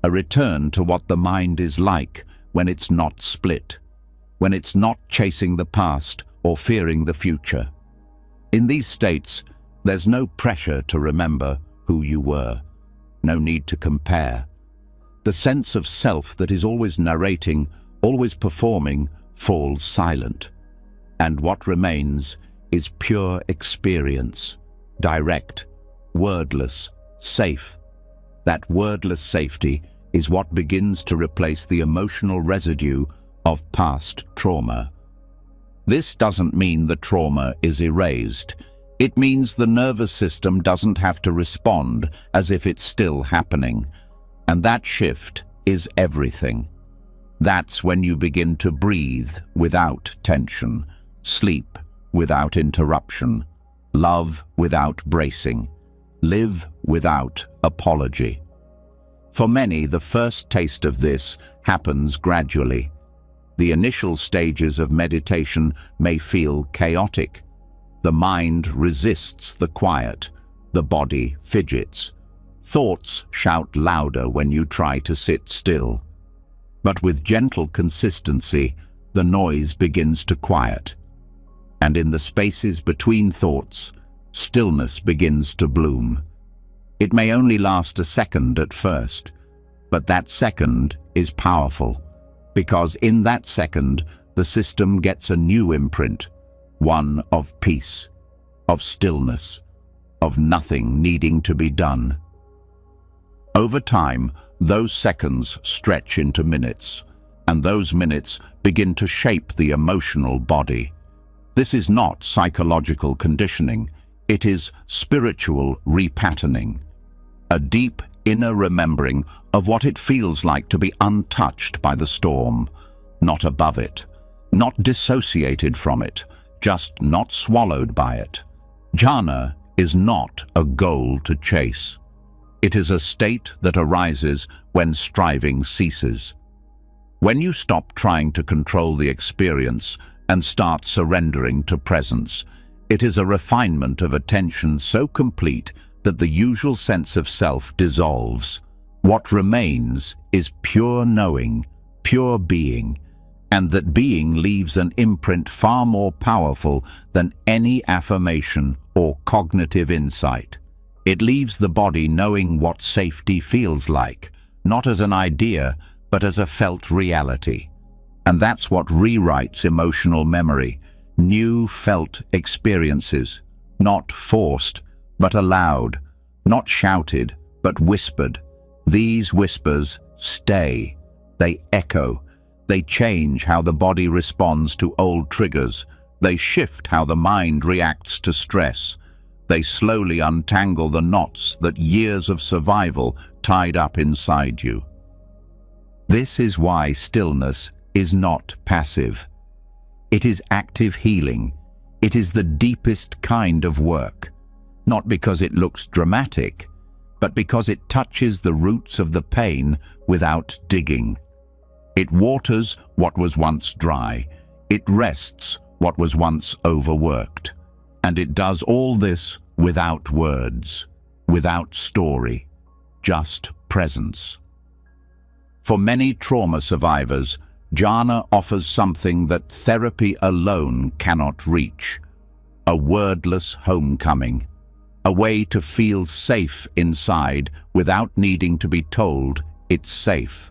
to what the mind is like when it's not split, when it's not chasing the past or fearing the future. In these states, there's no pressure to remember who you were, no need to compare. The sense of self that is always narrating, always performing, falls silent. And what remains is pure experience, direct, wordless, safe. That wordless safety is what begins to replace the emotional residue of past trauma. This doesn't mean the trauma is erased. It means the nervous system doesn't have to respond as if it's still happening. And that shift is everything. That's when you begin to breathe without tension, sleep without interruption, love without bracing, live without apology. For many, the first taste of this happens gradually. The initial stages of meditation may feel chaotic. The mind resists the quiet. The body fidgets. Thoughts shout louder when you try to sit still. But with gentle consistency, the noise begins to quiet. And in the spaces between thoughts, stillness begins to bloom. It may only last a second at first, but that second is powerful, because in that second, the system gets a new imprint, one of peace, of stillness, of nothing needing to be done. Over time, those seconds stretch into minutes, and those minutes begin to shape the emotional body. This is not psychological conditioning, it is spiritual repatterning. A deep inner remembering of what it feels like to be untouched by the storm, not above it, not dissociated from it, just not swallowed by it. Jhana is not a goal to chase. It is a state that arises when striving ceases. When you stop trying to control the experience and start surrendering to presence, it is a refinement of attention so complete that the usual sense of self dissolves. What remains is pure knowing, pure being, and that being leaves an imprint far more powerful than any affirmation or cognitive insight. It leaves the body knowing what safety feels like, not as an idea, but as a felt reality. And that's what rewrites emotional memory, new felt experiences, not forced, but allowed, not shouted, but whispered. These whispers stay, they echo, they change how the body responds to old triggers, they shift how the mind reacts to stress. They slowly untangle the knots that years of survival tied up inside you. This is why stillness is not passive. It is active healing. It is the deepest kind of work, not because it looks dramatic, but because it touches the roots of the pain without digging. It waters what was once dry. It rests what was once overworked. And it does all this without words, without story, just presence. For many trauma survivors, jhana offers something that therapy alone cannot reach: a wordless homecoming, a way to feel safe inside without needing to be told it's safe.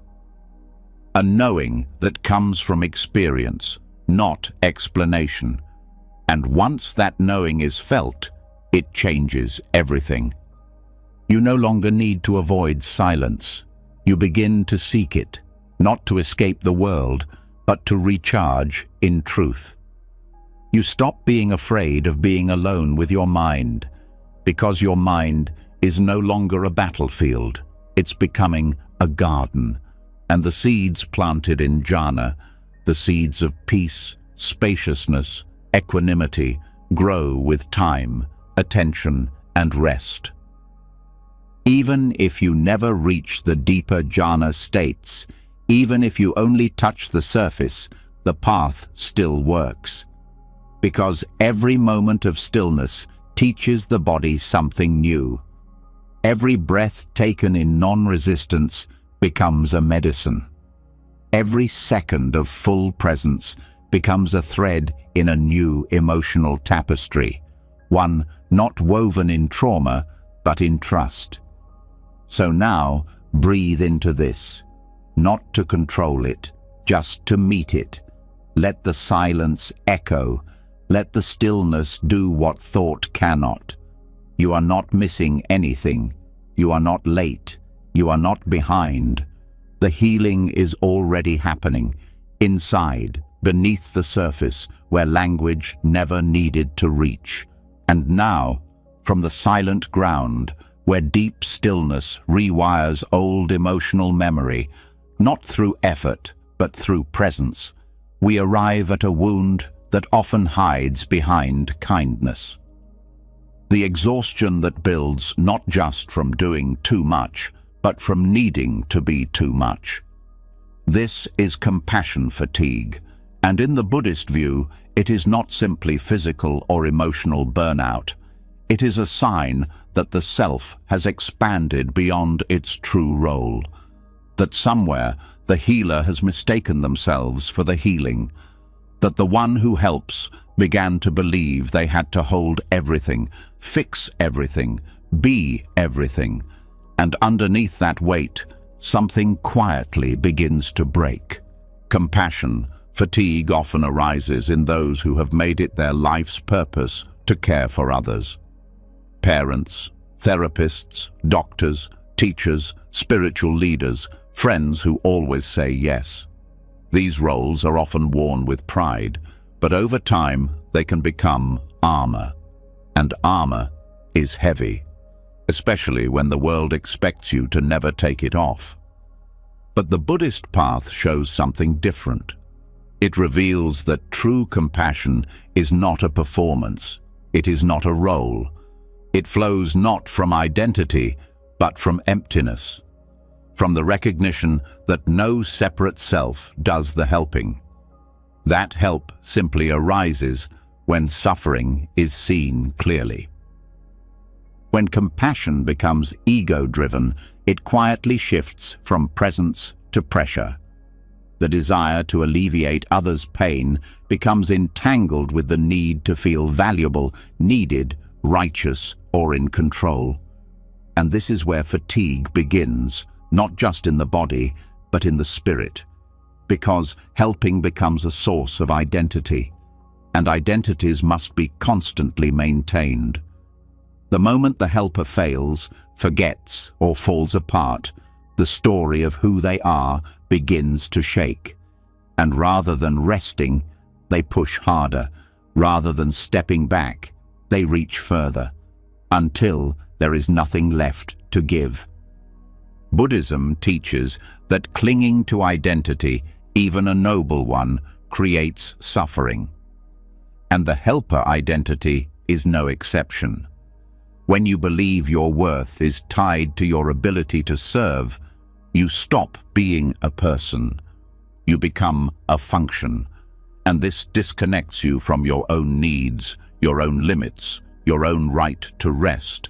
A knowing that comes from experience, not explanation. And once that knowing is felt, it changes everything. You no longer need to avoid silence. You begin to seek it, not to escape the world, but to recharge in truth. You stop being afraid of being alone with your mind, because your mind is no longer a battlefield. It's becoming a garden, and the seeds planted in jhana, the seeds of peace, spaciousness, equanimity, grow with time, attention, and rest. Even if you never reach the deeper jhana states, even if you only touch the surface, the path still works. Because every moment of stillness teaches the body something new. Every breath taken in non-resistance becomes a medicine. Every second of full presence becomes a thread in a new emotional tapestry, one not woven in trauma, but in trust. So now, breathe into this, not to control it, just to meet it. Let the silence echo. Let the stillness do what thought cannot. You are not missing anything. You are not late. You are not behind. The healing is already happening, inside, beneath the surface, where language never needed to reach. And now, from the silent ground, where deep stillness rewires old emotional memory, not through effort, but through presence, we arrive at a wound that often hides behind kindness. The exhaustion that builds not just from doing too much, but from needing to be too much. This is compassion fatigue, and in the Buddhist view, it is not simply physical or emotional burnout. It is a sign that the self has expanded beyond its true role, that somewhere the healer has mistaken themselves for the healing, that the one who helps began to believe they had to hold everything, fix everything, be everything, and underneath that weight, something quietly begins to break. Compassion fatigue often arises in those who have made it their life's purpose to care for others. Parents, therapists, doctors, teachers, spiritual leaders, friends who always say yes. These roles are often worn with pride, but over time they can become armor. And armor is heavy. especially when the world expects you to never take it off. But the Buddhist path shows something different. It reveals that true compassion is not a performance. It is not a role. It flows not from identity, but from emptiness, from the recognition that no separate self does the helping. That help simply arises when suffering is seen clearly. When compassion becomes ego-driven, it quietly shifts from presence to pressure. The desire to alleviate others' pain becomes entangled with the need to feel valuable, needed, righteous, or in control. And this is where fatigue begins, not just in the body, but in the spirit, because helping becomes a source of identity, and identities must be constantly maintained. The moment the helper fails, forgets, or falls apart, the story of who they are begins to shake. And rather than resting, they push harder. Rather than stepping back, they reach further, until there is nothing left to give. Buddhism teaches that clinging to identity, even a noble one, creates suffering. And the helper identity is no exception. When you believe your worth is tied to your ability to serve, you stop being a person. You become a function, and this disconnects you from your own needs, your own limits, your own right to rest.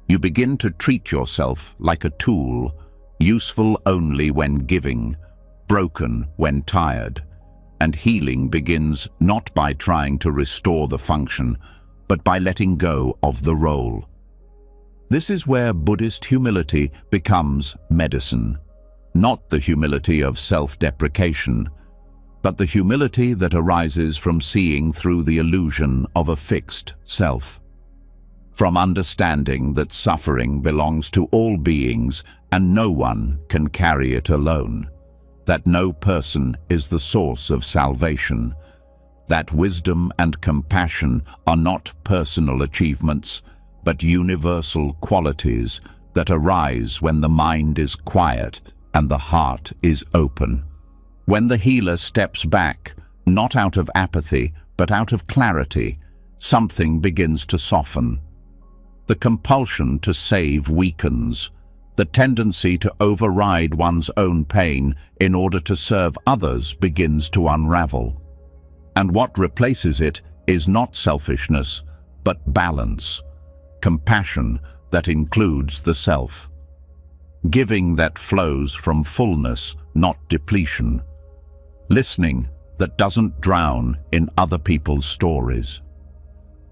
You begin to treat yourself like a tool, useful only when giving, broken when tired, and healing begins not by trying to restore the function, but by letting go of the role. This is where Buddhist humility becomes medicine, not the humility of self-deprecation, but the humility that arises from seeing through the illusion of a fixed self, from understanding that suffering belongs to all beings and no one can carry it alone, that no person is the source of salvation, that wisdom and compassion are not personal achievements, but universal qualities that arise when the mind is quiet and the heart is open. When the healer steps back, not out of apathy, but out of clarity, something begins to soften. The compulsion to save weakens. The tendency to override one's own pain in order to serve others begins to unravel. And what replaces it is not selfishness, but balance, compassion that includes the self, giving that flows from fullness, not depletion, listening that doesn't drown in other people's stories.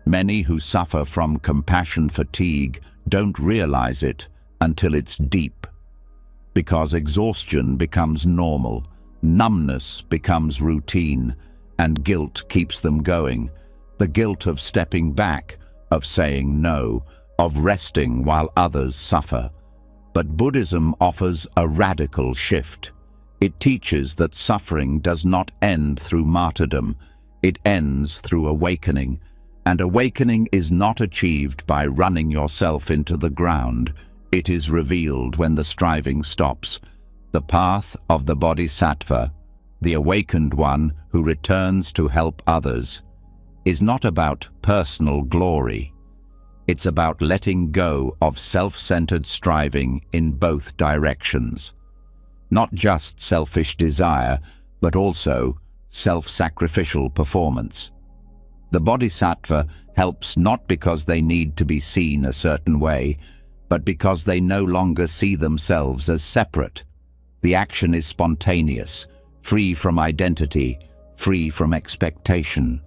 Many who suffer from compassion fatigue don't realize it until it's deep, because exhaustion becomes normal, numbness becomes routine, and guilt keeps them going. The guilt of stepping back, of saying no, of resting while others suffer. But Buddhism offers a radical shift. It teaches that suffering does not end through martyrdom. It ends through awakening. And awakening is not achieved by running yourself into the ground. It is revealed when the striving stops. The path of the Bodhisattva, the awakened one who returns to help others, is not about personal glory. It's about letting go of self-centered striving in both directions. Not just selfish desire, but also self-sacrificial performance. The Bodhisattva helps not because they need to be seen a certain way, but because they no longer see themselves as separate. The action is spontaneous, free from identity, free from expectation.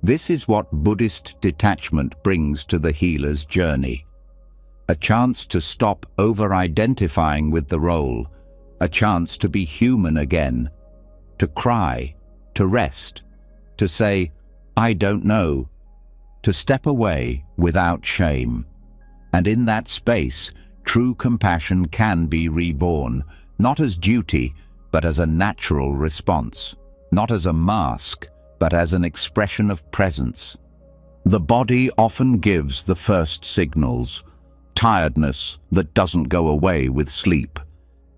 This is what Buddhist detachment brings to the healer's journey. A chance to stop over-identifying with the role, a chance to be human again, to cry, to rest, to say, "I don't know," to step away without shame. And in that space, true compassion can be reborn, not as duty, but as a natural response, not as a mask, but as an expression of presence. The body often gives the first signals. tiredness that doesn't go away with sleep,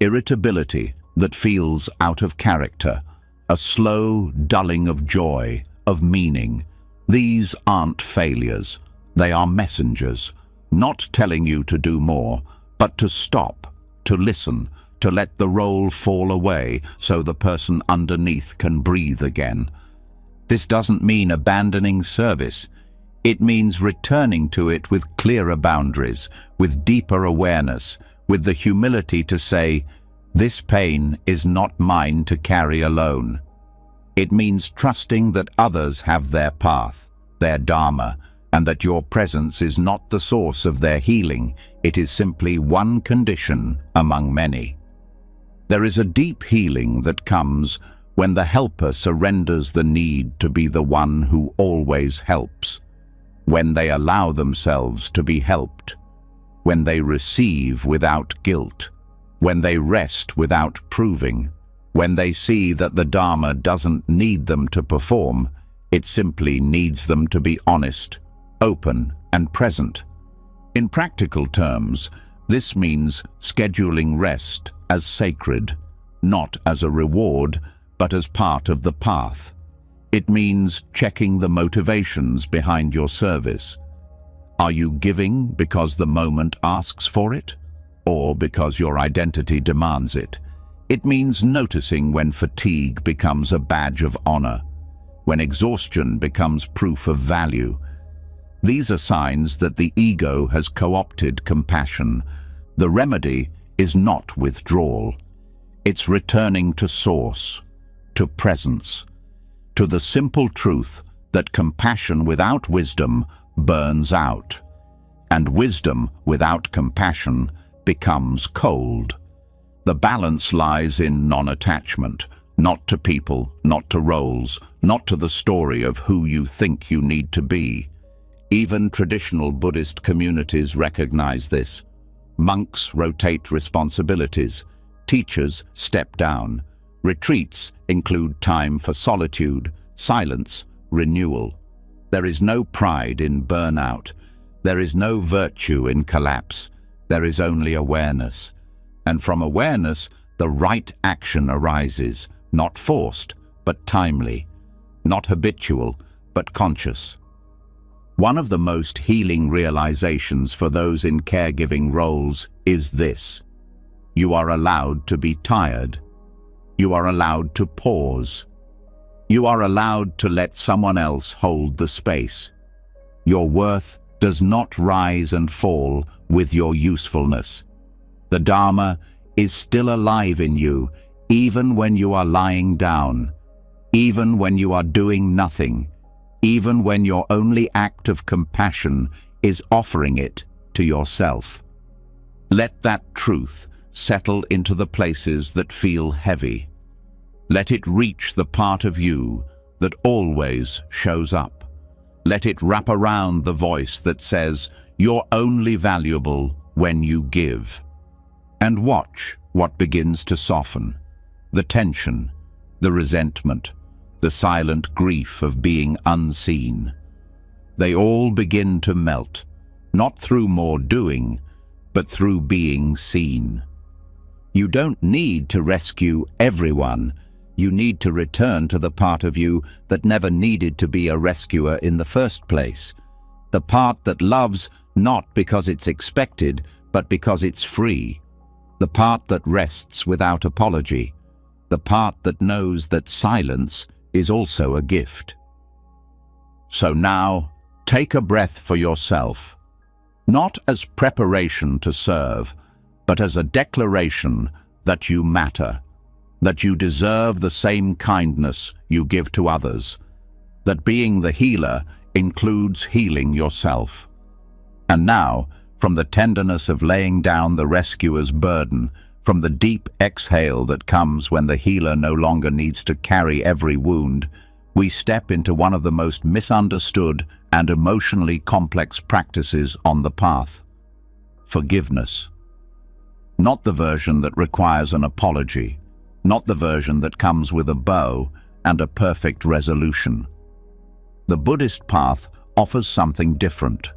irritability that feels out of character, a slow dulling of joy, of meaning. These aren't failures. They are messengers, not telling you to do more, but to stop, to listen, to let the role fall away so the person underneath can breathe again. This doesn't mean abandoning service. It means returning to it with clearer boundaries, with deeper awareness, with the humility to say, "This pain is not mine to carry alone." It means trusting that others have their path, their dharma, and that your presence is not the source of their healing. It is simply one condition among many. There is a deep healing that comes when the helper surrenders the need to be the one who always helps, when they allow themselves to be helped, when they receive without guilt, when they rest without proving, when they see that the Dharma doesn't need them to perform, it simply needs them to be honest, open, and present. In practical terms, this means scheduling rest as sacred, not as a reward, but as part of the path. It means checking the motivations behind your service. Are you giving because the moment asks for it, or because your identity demands it? It means noticing when fatigue becomes a badge of honor, when exhaustion becomes proof of value. These are signs that the ego has co-opted compassion. The remedy is not withdrawal. It's returning to source, to presence, to the simple truth that compassion without wisdom burns out, and wisdom without compassion becomes cold. The balance lies in non-attachment, not to people, not to roles, not to the story of who you think you need to be. Even traditional Buddhist communities recognize this. Monks rotate responsibilities, teachers step down, retreats include time for solitude, silence, renewal. There is no pride in burnout. There is no virtue in collapse. There is only awareness. And from awareness, the right action arises, not forced, but timely, not habitual, but conscious. One of the most healing realizations for those in caregiving roles is this: you are allowed to be tired. You are allowed to pause. You are allowed to let someone else hold the space. Your worth does not rise and fall with your usefulness. The Dharma is still alive in you, even when you are lying down, even when you are doing nothing, even when your only act of compassion is offering it to yourself. Let that truth settle into the places that feel heavy. Let it reach the part of you that always shows up. Let it wrap around the voice that says, "You're only valuable when you give." And watch what begins to soften. The tension, the resentment, the silent grief of being unseen. They all begin to melt, not through more doing, but through being seen. You don't need to rescue everyone. You need to return to the part of you that never needed to be a rescuer in the first place. The part that loves not because it's expected, but because it's free. The part that rests without apology. The part that knows that silence is also a gift. So now, take a breath for yourself, not as preparation to serve, but as a declaration that you matter, that you deserve the same kindness you give to others, that being the healer includes healing yourself. And now, from the tenderness of laying down the rescuer's burden, from the deep exhale that comes when the healer no longer needs to carry every wound, we step into one of the most misunderstood and emotionally complex practices on the path: forgiveness. Not the version that requires an apology, not the version that comes with a bow and a perfect resolution. The Buddhist path offers something different.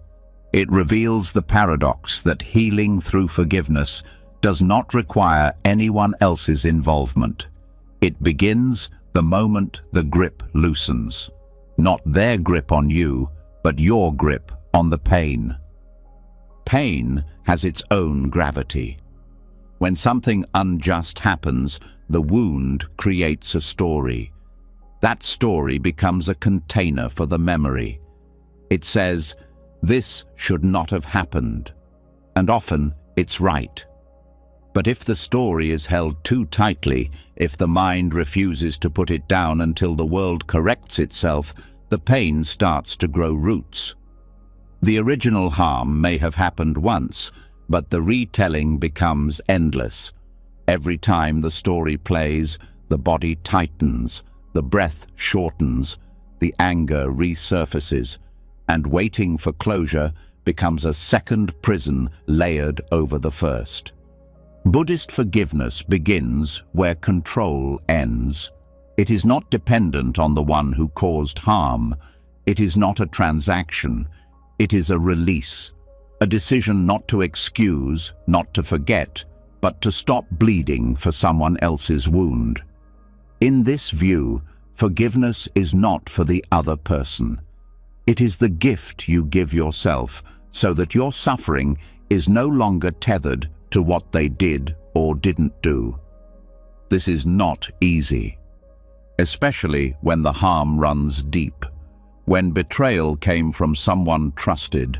It reveals the paradox that healing through forgiveness does not require anyone else's involvement. It begins the moment the grip loosens. Not their grip on you, but your grip on the pain. Pain has its own gravity. When something unjust happens, the wound creates a story. That story becomes a container for the memory. It says, "This should not have happened," and often it's right. But if the story is held too tightly, if the mind refuses to put it down until the world corrects itself, the pain starts to grow roots. The original harm may have happened once, but the retelling becomes endless. Every time the story plays, the body tightens, the breath shortens, the anger resurfaces, and waiting for closure becomes a second prison layered over the first. Buddhist forgiveness begins where control ends. It is not dependent on the one who caused harm. It is not a transaction. It is a release, a decision not to excuse, not to forget, but to stop bleeding for someone else's wound. In this view, forgiveness is not for the other person. It is the gift you give yourself so that your suffering is no longer tethered to what they did or didn't do. This is not easy, especially when the harm runs deep, when betrayal came from someone trusted,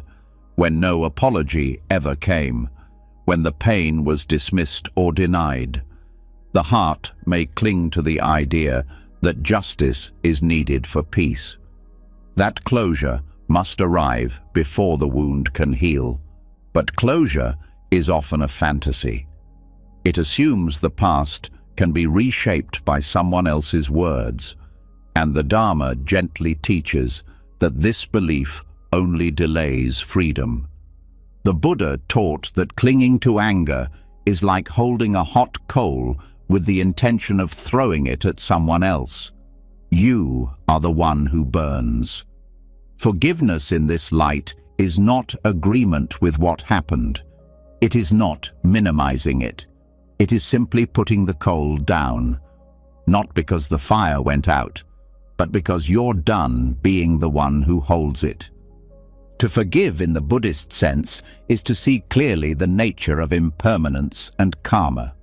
when no apology ever came, when the pain was dismissed or denied. The heart may cling to the idea that justice is needed for peace. That closure must arrive before the wound can heal. But closure is often a fantasy. It assumes the past can be reshaped by someone else's words, and the Dharma gently teaches that this belief only delays freedom. The Buddha taught that clinging to anger is like holding a hot coal with the intention of throwing it at someone else. You are the one who burns. Forgiveness in this light is not agreement with what happened. It is not minimizing it. It is simply putting the coal down, not because the fire went out, but because you're done being the one who holds it. To forgive in the Buddhist sense is to see clearly the nature of impermanence and karma.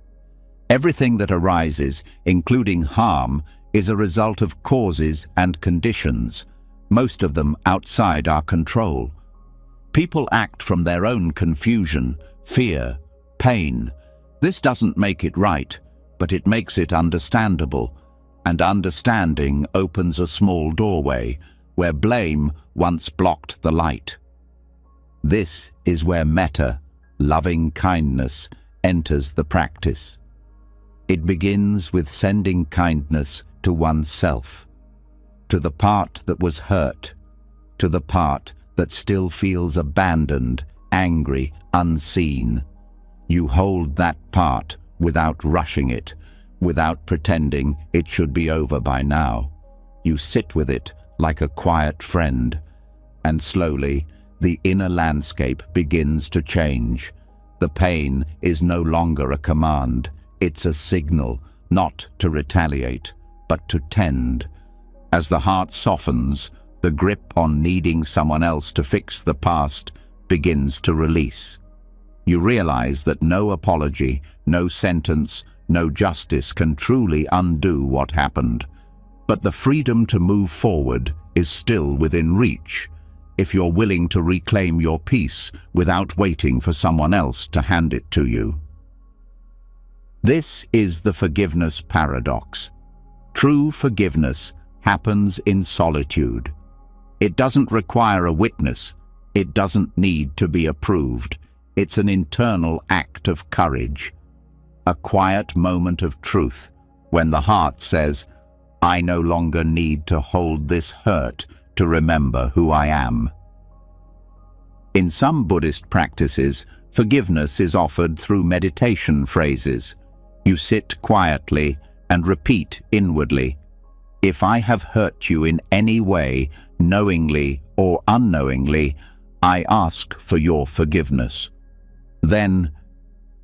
Everything that arises, including harm, is a result of causes and conditions, most of them outside our control. People act from their own confusion, fear, pain. This doesn't make it right, but it makes it understandable, and understanding opens a small doorway where blame once blocked the light. This is where metta, loving kindness, enters the practice. It begins with sending kindness to oneself, to the part that was hurt, to the part that still feels abandoned, angry, unseen. You hold that part without rushing it, without pretending it should be over by now. You sit with it like a quiet friend, and slowly the inner landscape begins to change. The pain is no longer a command, it's a signal, not to retaliate, but to tend. As the heart softens, the grip on needing someone else to fix the past begins to release. You realize that no apology, no sentence, no justice can truly undo what happened. But the freedom to move forward is still within reach, if you're willing to reclaim your peace without waiting for someone else to hand it to you. This is the forgiveness paradox. True forgiveness happens in solitude. It doesn't require a witness. It doesn't need to be approved. It's an internal act of courage, a quiet moment of truth when the heart says, "I no longer need to hold this hurt to remember who I am." In some Buddhist practices, forgiveness is offered through meditation phrases. You sit quietly and repeat inwardly, "If I have hurt you in any way, knowingly or unknowingly, I ask for your forgiveness. Then,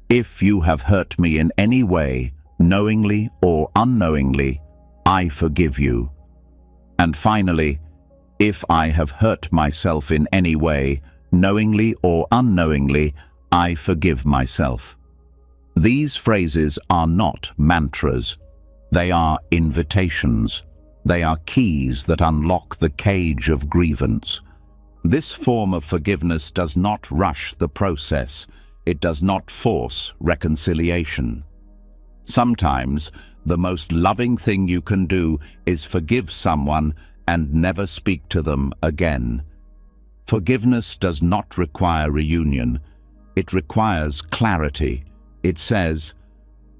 if you have hurt me in any way, knowingly or unknowingly, I forgive you. And finally, if I have hurt myself in any way, knowingly or unknowingly, I forgive myself. These phrases are not mantras. They are invitations. They are keys that unlock the cage of grievance. This form of forgiveness does not rush the process. It does not force reconciliation. Sometimes, the most loving thing you can do is forgive someone and never speak to them again. Forgiveness does not require reunion. It requires clarity. It says,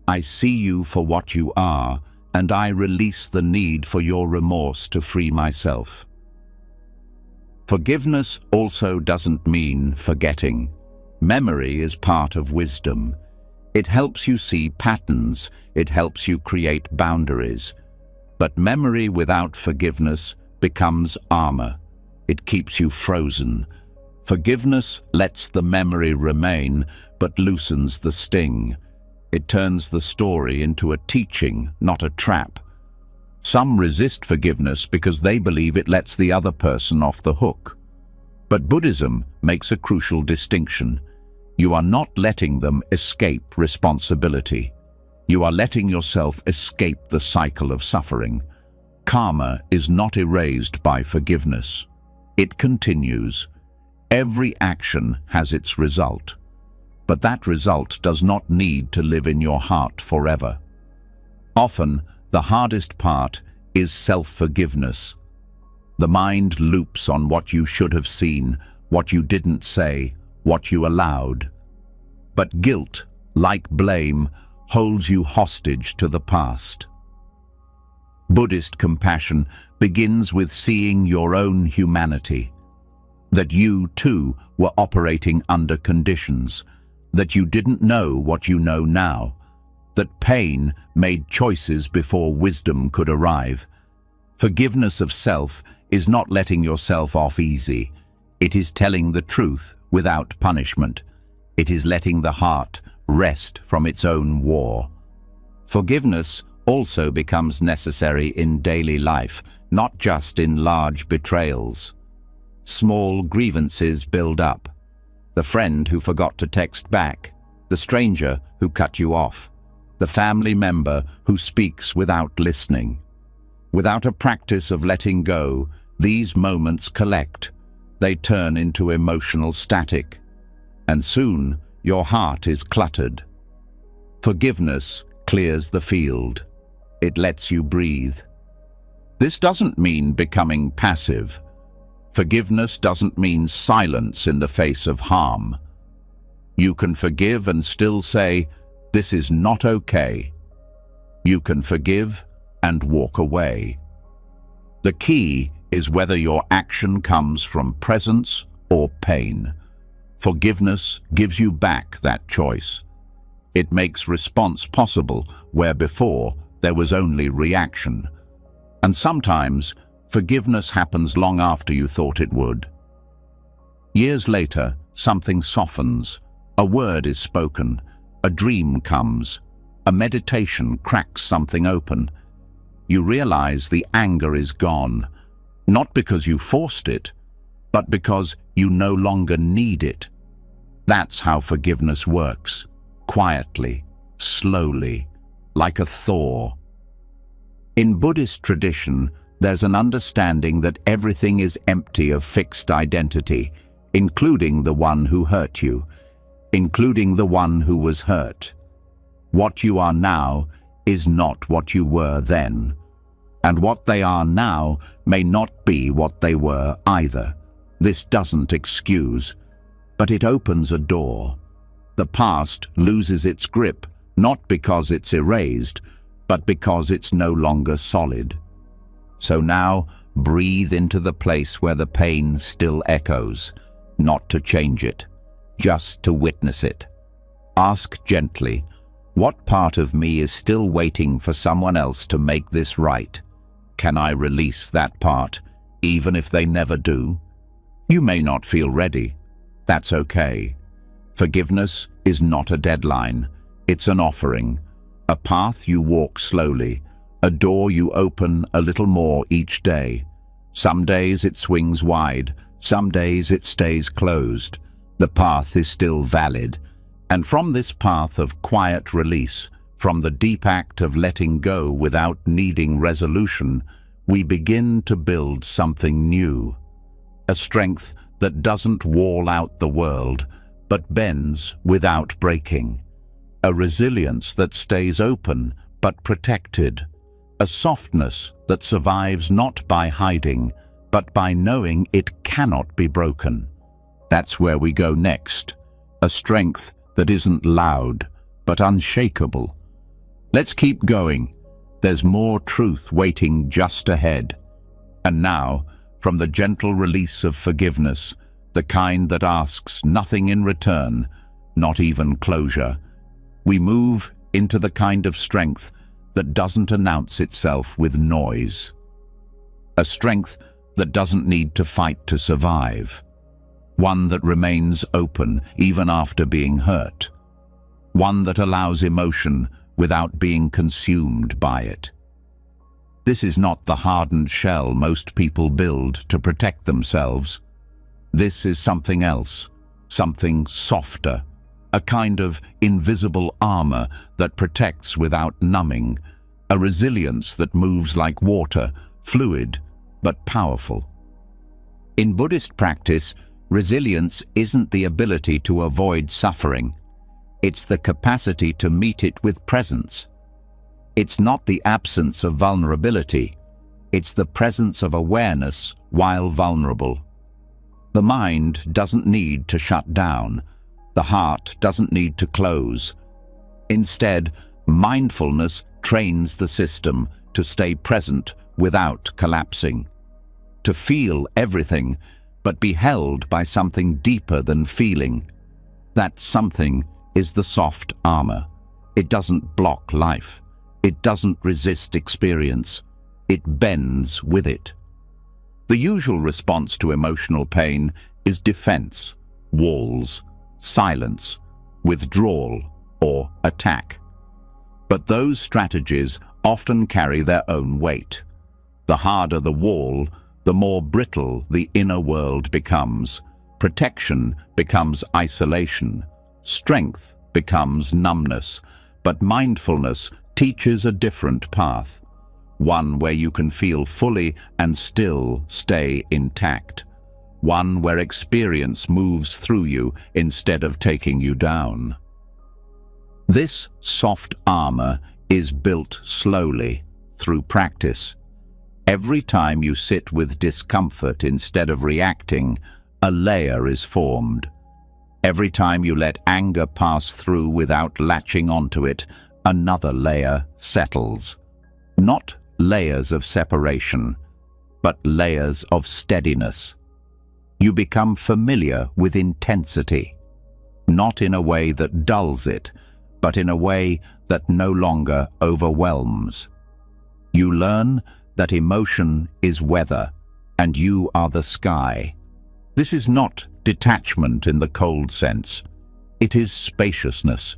I see you for what you are, and I release the need for your remorse to free myself. Forgiveness also doesn't mean forgetting. Memory is part of wisdom. It helps you see patterns. It helps you create boundaries. But memory without forgiveness becomes armor. It keeps you frozen. Forgiveness lets the memory remain, but loosens the sting. It turns the story into a teaching, not a trap. Some resist forgiveness because they believe it lets the other person off the hook. But Buddhism makes a crucial distinction. You are not letting them escape responsibility. You are letting yourself escape the cycle of suffering. Karma is not erased by forgiveness. It continues. Every action has its result. But that result does not need to live in your heart forever. Often, the hardest part is self-forgiveness. The mind loops on what you should have seen, what you didn't say, what you allowed. But guilt, like blame, holds you hostage to the past. Buddhist compassion begins with seeing your own humanity, that you, too, were operating under conditions, that you didn't know what you know now, that pain made choices before wisdom could arrive. Forgiveness of self is not letting yourself off easy. It is telling the truth without punishment. It is letting the heart rest from its own war. Forgiveness also becomes necessary in daily life, not just in large betrayals. Small grievances build up. The friend who forgot to text back, the stranger who cut you off, the family member who speaks without listening. Without a practice of letting go, these moments collect. They turn into emotional static. And soon, your heart is cluttered. Forgiveness clears the field. It lets you breathe. This doesn't mean becoming passive. Forgiveness doesn't mean silence in the face of harm. You can forgive and still say, "This is not okay." You can forgive and walk away. The key is whether your action comes from presence or pain. Forgiveness gives you back that choice. It makes response possible where before there was only reaction. And sometimes forgiveness happens long after you thought it would. Years later, something softens. A word is spoken. A dream comes. A meditation cracks something open. You realize the anger is gone, not because you forced it, but because you no longer need it. That's how forgiveness works. Quietly, slowly, like a thaw. In Buddhist tradition, there's an understanding that everything is empty of fixed identity, including the one who hurt you, including the one who was hurt. What you are now is not what you were then, and what they are now may not be what they were either. This doesn't excuse, but it opens a door. The past loses its grip, not because it's erased, but because it's no longer solid. So now, breathe into the place where the pain still echoes, not to change it, just to witness it. Ask gently, what part of me is still waiting for someone else to make this right? Can I release that part, even if they never do? You may not feel ready. That's okay. Forgiveness is not a deadline. It's an offering, a path you walk slowly, a door you open a little more each day. Some days it swings wide, some days it stays closed. The path is still valid. And from this path of quiet release, from the deep act of letting go without needing resolution, we begin to build something new. A strength that doesn't wall out the world, but bends without breaking. A resilience that stays open, but protected. A softness that survives not by hiding, but by knowing it cannot be broken. That's where we go next. A strength that isn't loud, but unshakable. Let's keep going. There's more truth waiting just ahead. And now, from the gentle release of forgiveness, the kind that asks nothing in return, not even closure, we move into the kind of strength that doesn't announce itself with noise. A strength that doesn't need to fight to survive. One that remains open even after being hurt. One that allows emotion without being consumed by it. This is not the hardened shell most people build to protect themselves. This is something else, something softer, a kind of invisible armor that protects without numbing, a resilience that moves like water, fluid but powerful. In Buddhist practice, resilience isn't the ability to avoid suffering. It's the capacity to meet it with presence. It's not the absence of vulnerability. It's the presence of awareness while vulnerable. The mind doesn't need to shut down. The heart doesn't need to close. Instead, mindfulness trains the system to stay present without collapsing. To feel everything, but be held by something deeper than feeling. That something is the soft armor. It doesn't block life. It doesn't resist experience. It bends with it. The usual response to emotional pain is defense, walls, silence, withdrawal, or attack. But those strategies often carry their own weight. The harder the wall, the more brittle the inner world becomes. Protection becomes isolation. Strength becomes numbness. But mindfulness teaches a different path. One where you can feel fully and still stay intact. One where experience moves through you instead of taking you down. This soft armor is built slowly, through practice. Every time you sit with discomfort instead of reacting, a layer is formed. Every time you let anger pass through without latching onto it, another layer settles. Not layers of separation, but layers of steadiness. You become familiar with intensity, not in a way that dulls it, but in a way that no longer overwhelms. You learn that emotion is weather, and you are the sky. This is not detachment in the cold sense. It is spaciousness,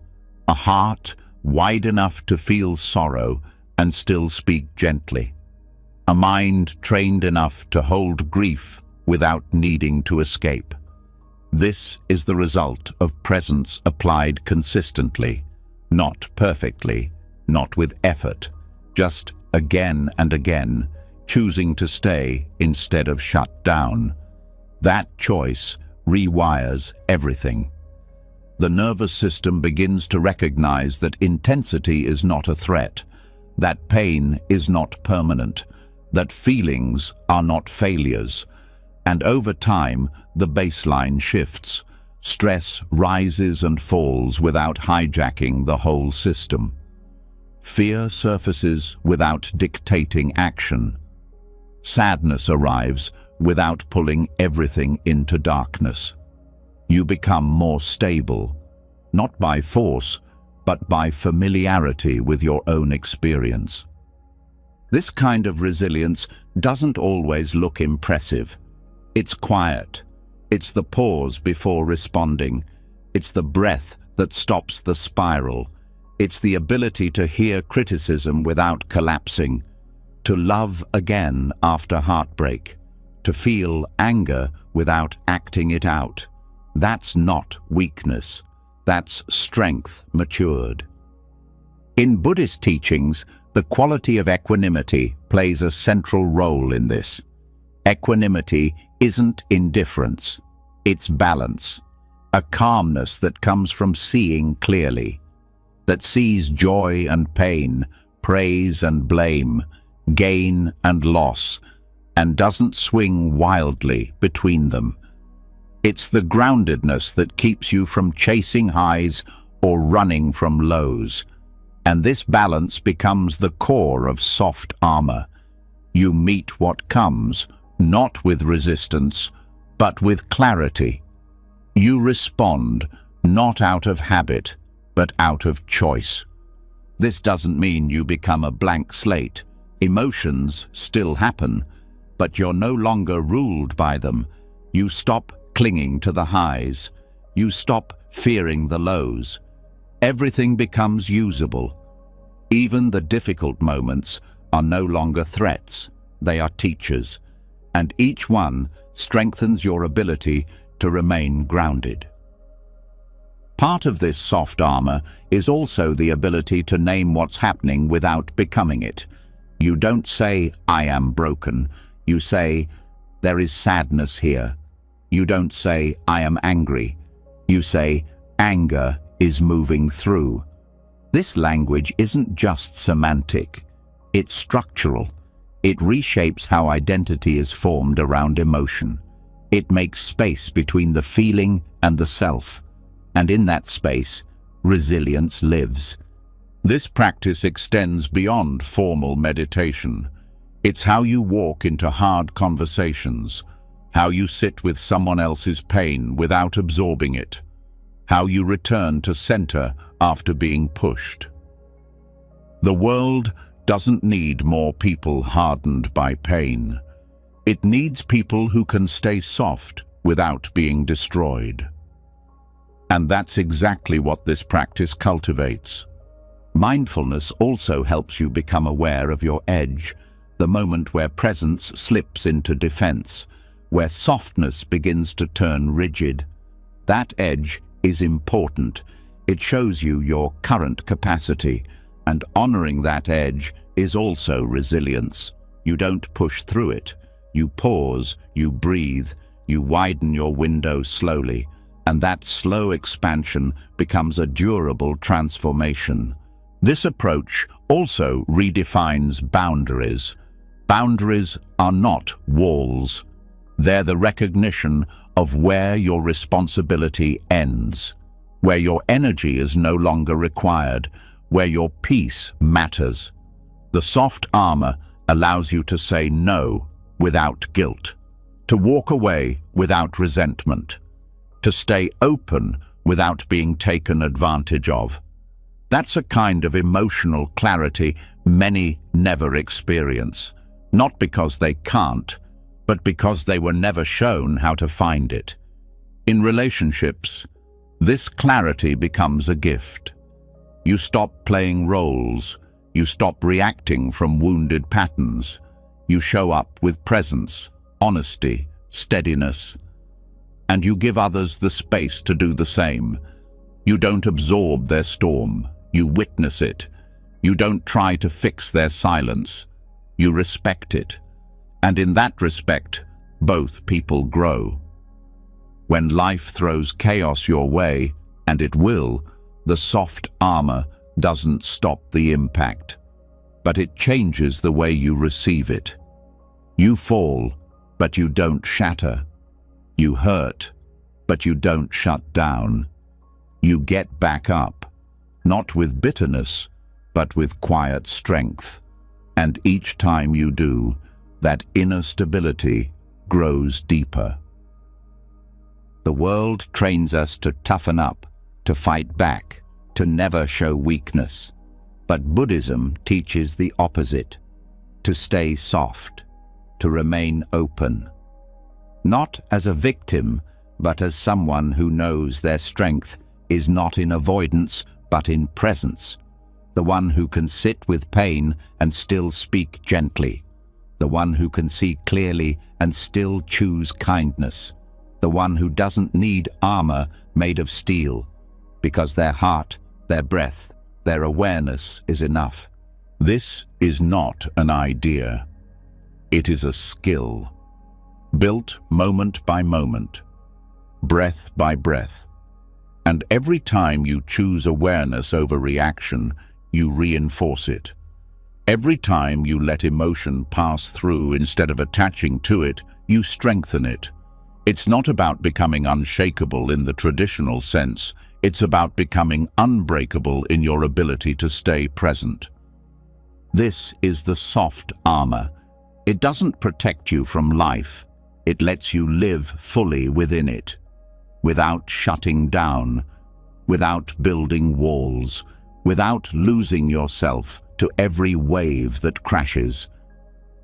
a heart wide enough to feel sorrow and still speak gently. A mind trained enough to hold grief without needing to escape. This is the result of presence applied consistently, not perfectly, not with effort, just again and again, choosing to stay instead of shut down. That choice rewires everything. The nervous system begins to recognize that intensity is not a threat, that pain is not permanent, that feelings are not failures. And over time, the baseline shifts. Stress rises and falls without hijacking the whole system. Fear surfaces without dictating action. Sadness arrives without pulling everything into darkness. You become more stable, not by force, but by familiarity with your own experience. This kind of resilience doesn't always look impressive. It's quiet, It's the pause before responding. It's the breath that stops the spiral. It's the ability to hear criticism without collapsing, to love again after heartbreak, to feel anger without acting it out. That's not weakness. That's strength matured. In Buddhist teachings, the quality of equanimity plays a central role in this. Equanimity isn't indifference. It's balance, a calmness that comes from seeing clearly, that sees joy and pain, praise and blame, gain and loss, and doesn't swing wildly between them. It's the groundedness that keeps you from chasing highs or running from lows. And this balance becomes the core of soft armor. You meet what comes, not with resistance, but with clarity. You respond, not out of habit, but out of choice. This doesn't mean you become a blank slate. Emotions still happen, but you're no longer ruled by them. You stop clinging to the highs. You stop fearing the lows. Everything becomes usable. Even the difficult moments are no longer threats. They are teachers, and each one strengthens your ability to remain grounded. Part of this soft armor is also the ability to name what's happening without becoming it. You don't say, "I am broken." You say, "There is sadness here." You don't say, "I am angry." You say, "Anger is moving through." This language isn't just semantic, it's structural. It reshapes how identity is formed around emotion. It makes space between the feeling and the self, and in that space, resilience lives. This practice extends beyond formal meditation. It's how you walk into hard conversations, how you sit with someone else's pain without absorbing it, how you return to center after being pushed. The world doesn't need more people hardened by pain. It needs people who can stay soft without being destroyed. And that's exactly what this practice cultivates. Mindfulness also helps you become aware of your edge, the moment where presence slips into defense, where softness begins to turn rigid. That edge is important. It shows you your current capacity, and honoring that edge is also resilience. You don't push through it. You pause, you breathe, you widen your window slowly, and that slow expansion becomes a durable transformation. This approach also redefines boundaries. Boundaries are not walls. They're the recognition of where your responsibility ends, where your energy is no longer required, where your peace matters. The soft armor allows you to say no without guilt, to walk away without resentment, to stay open without being taken advantage of. That's a kind of emotional clarity many never experience, not because they can't, but because they were never shown how to find it. In relationships, this clarity becomes a gift. You stop playing roles. You stop reacting from wounded patterns. You show up with presence, honesty, steadiness, and you give others the space to do the same. You don't absorb their storm. You witness it. You don't try to fix their silence. You respect it. And in that respect, both people grow. When life throws chaos your way, and it will, the soft armor doesn't stop the impact, but it changes the way you receive it. You fall, but you don't shatter. You hurt, but you don't shut down. You get back up, not with bitterness, but with quiet strength. And each time you do, that inner stability grows deeper. The world trains us to toughen up, to fight back, to never show weakness. But Buddhism teaches the opposite, to stay soft, to remain open. Not as a victim, but as someone who knows their strength is not in avoidance but in presence, the one who can sit with pain and still speak gently, the one who can see clearly and still choose kindness, the one who doesn't need armor made of steel, because their heart, their breath, their awareness is enough. This is not an idea. It is a skill, built moment by moment, breath by breath. And every time you choose awareness over reaction, you reinforce it. Every time you let emotion pass through instead of attaching to it, you strengthen it. It's not about becoming unshakable in the traditional sense. It's about becoming unbreakable in your ability to stay present. This is the soft armor. It doesn't protect you from life. It lets you live fully within it, without shutting down, without building walls, without losing yourself to every wave that crashes.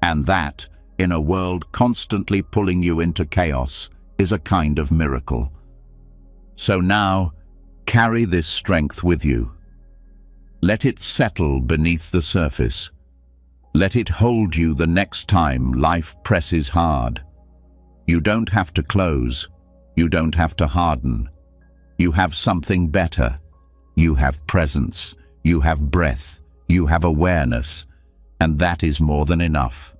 And that, in a world constantly pulling you into chaos, is a kind of miracle. So now, carry this strength with you. Let it settle beneath the surface. Let it hold you the next time life presses hard. You don't have to close. You don't have to harden. You have something better. You have presence. You have breath. You have awareness. And that is more than enough.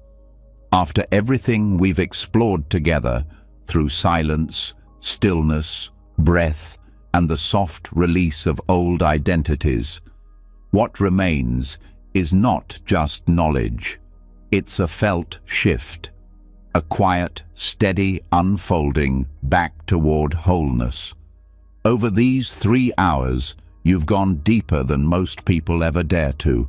After everything we've explored together, through silence, stillness, breath, and the soft release of old identities, what remains is not just knowledge. It's a felt shift, a quiet, steady unfolding back toward wholeness. Over these 3 hours, you've gone deeper than most people ever dare to.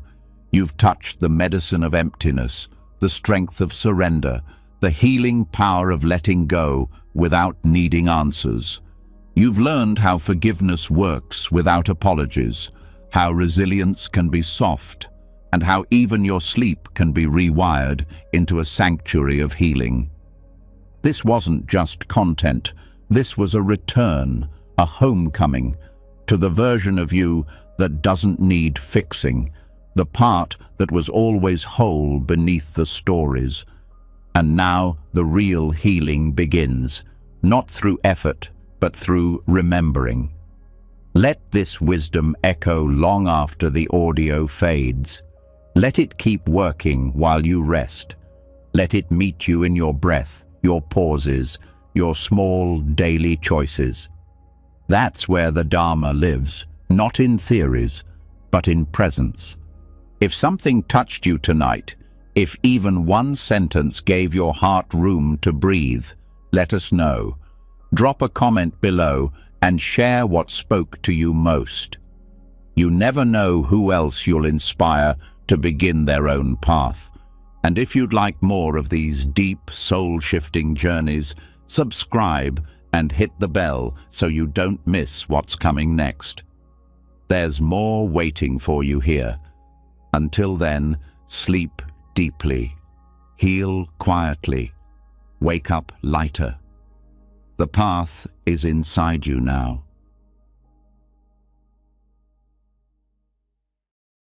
You've touched the medicine of emptiness, the strength of surrender, the healing power of letting go without needing answers. You've learned how forgiveness works without apologies, how resilience can be soft, and how even your sleep can be rewired into a sanctuary of healing. This wasn't just content. This was a return, a homecoming, to the version of you that doesn't need fixing, the part that was always whole beneath the stories. And now the real healing begins, not through effort, but through remembering. Let this wisdom echo long after the audio fades. Let it keep working while you rest. Let it meet you in your breath, your pauses, your small daily choices. That's where the Dharma lives, not in theories, but in presence. If something touched you tonight, if even one sentence gave your heart room to breathe, let us know. Drop a comment below and share what spoke to you most. You never know who else you'll inspire to begin their own path. And if you'd like more of these deep, soul-shifting journeys, subscribe and hit the bell so you don't miss what's coming next. There's more waiting for you here. Until then, sleep deeply, heal quietly, wake up lighter. The path is inside you now.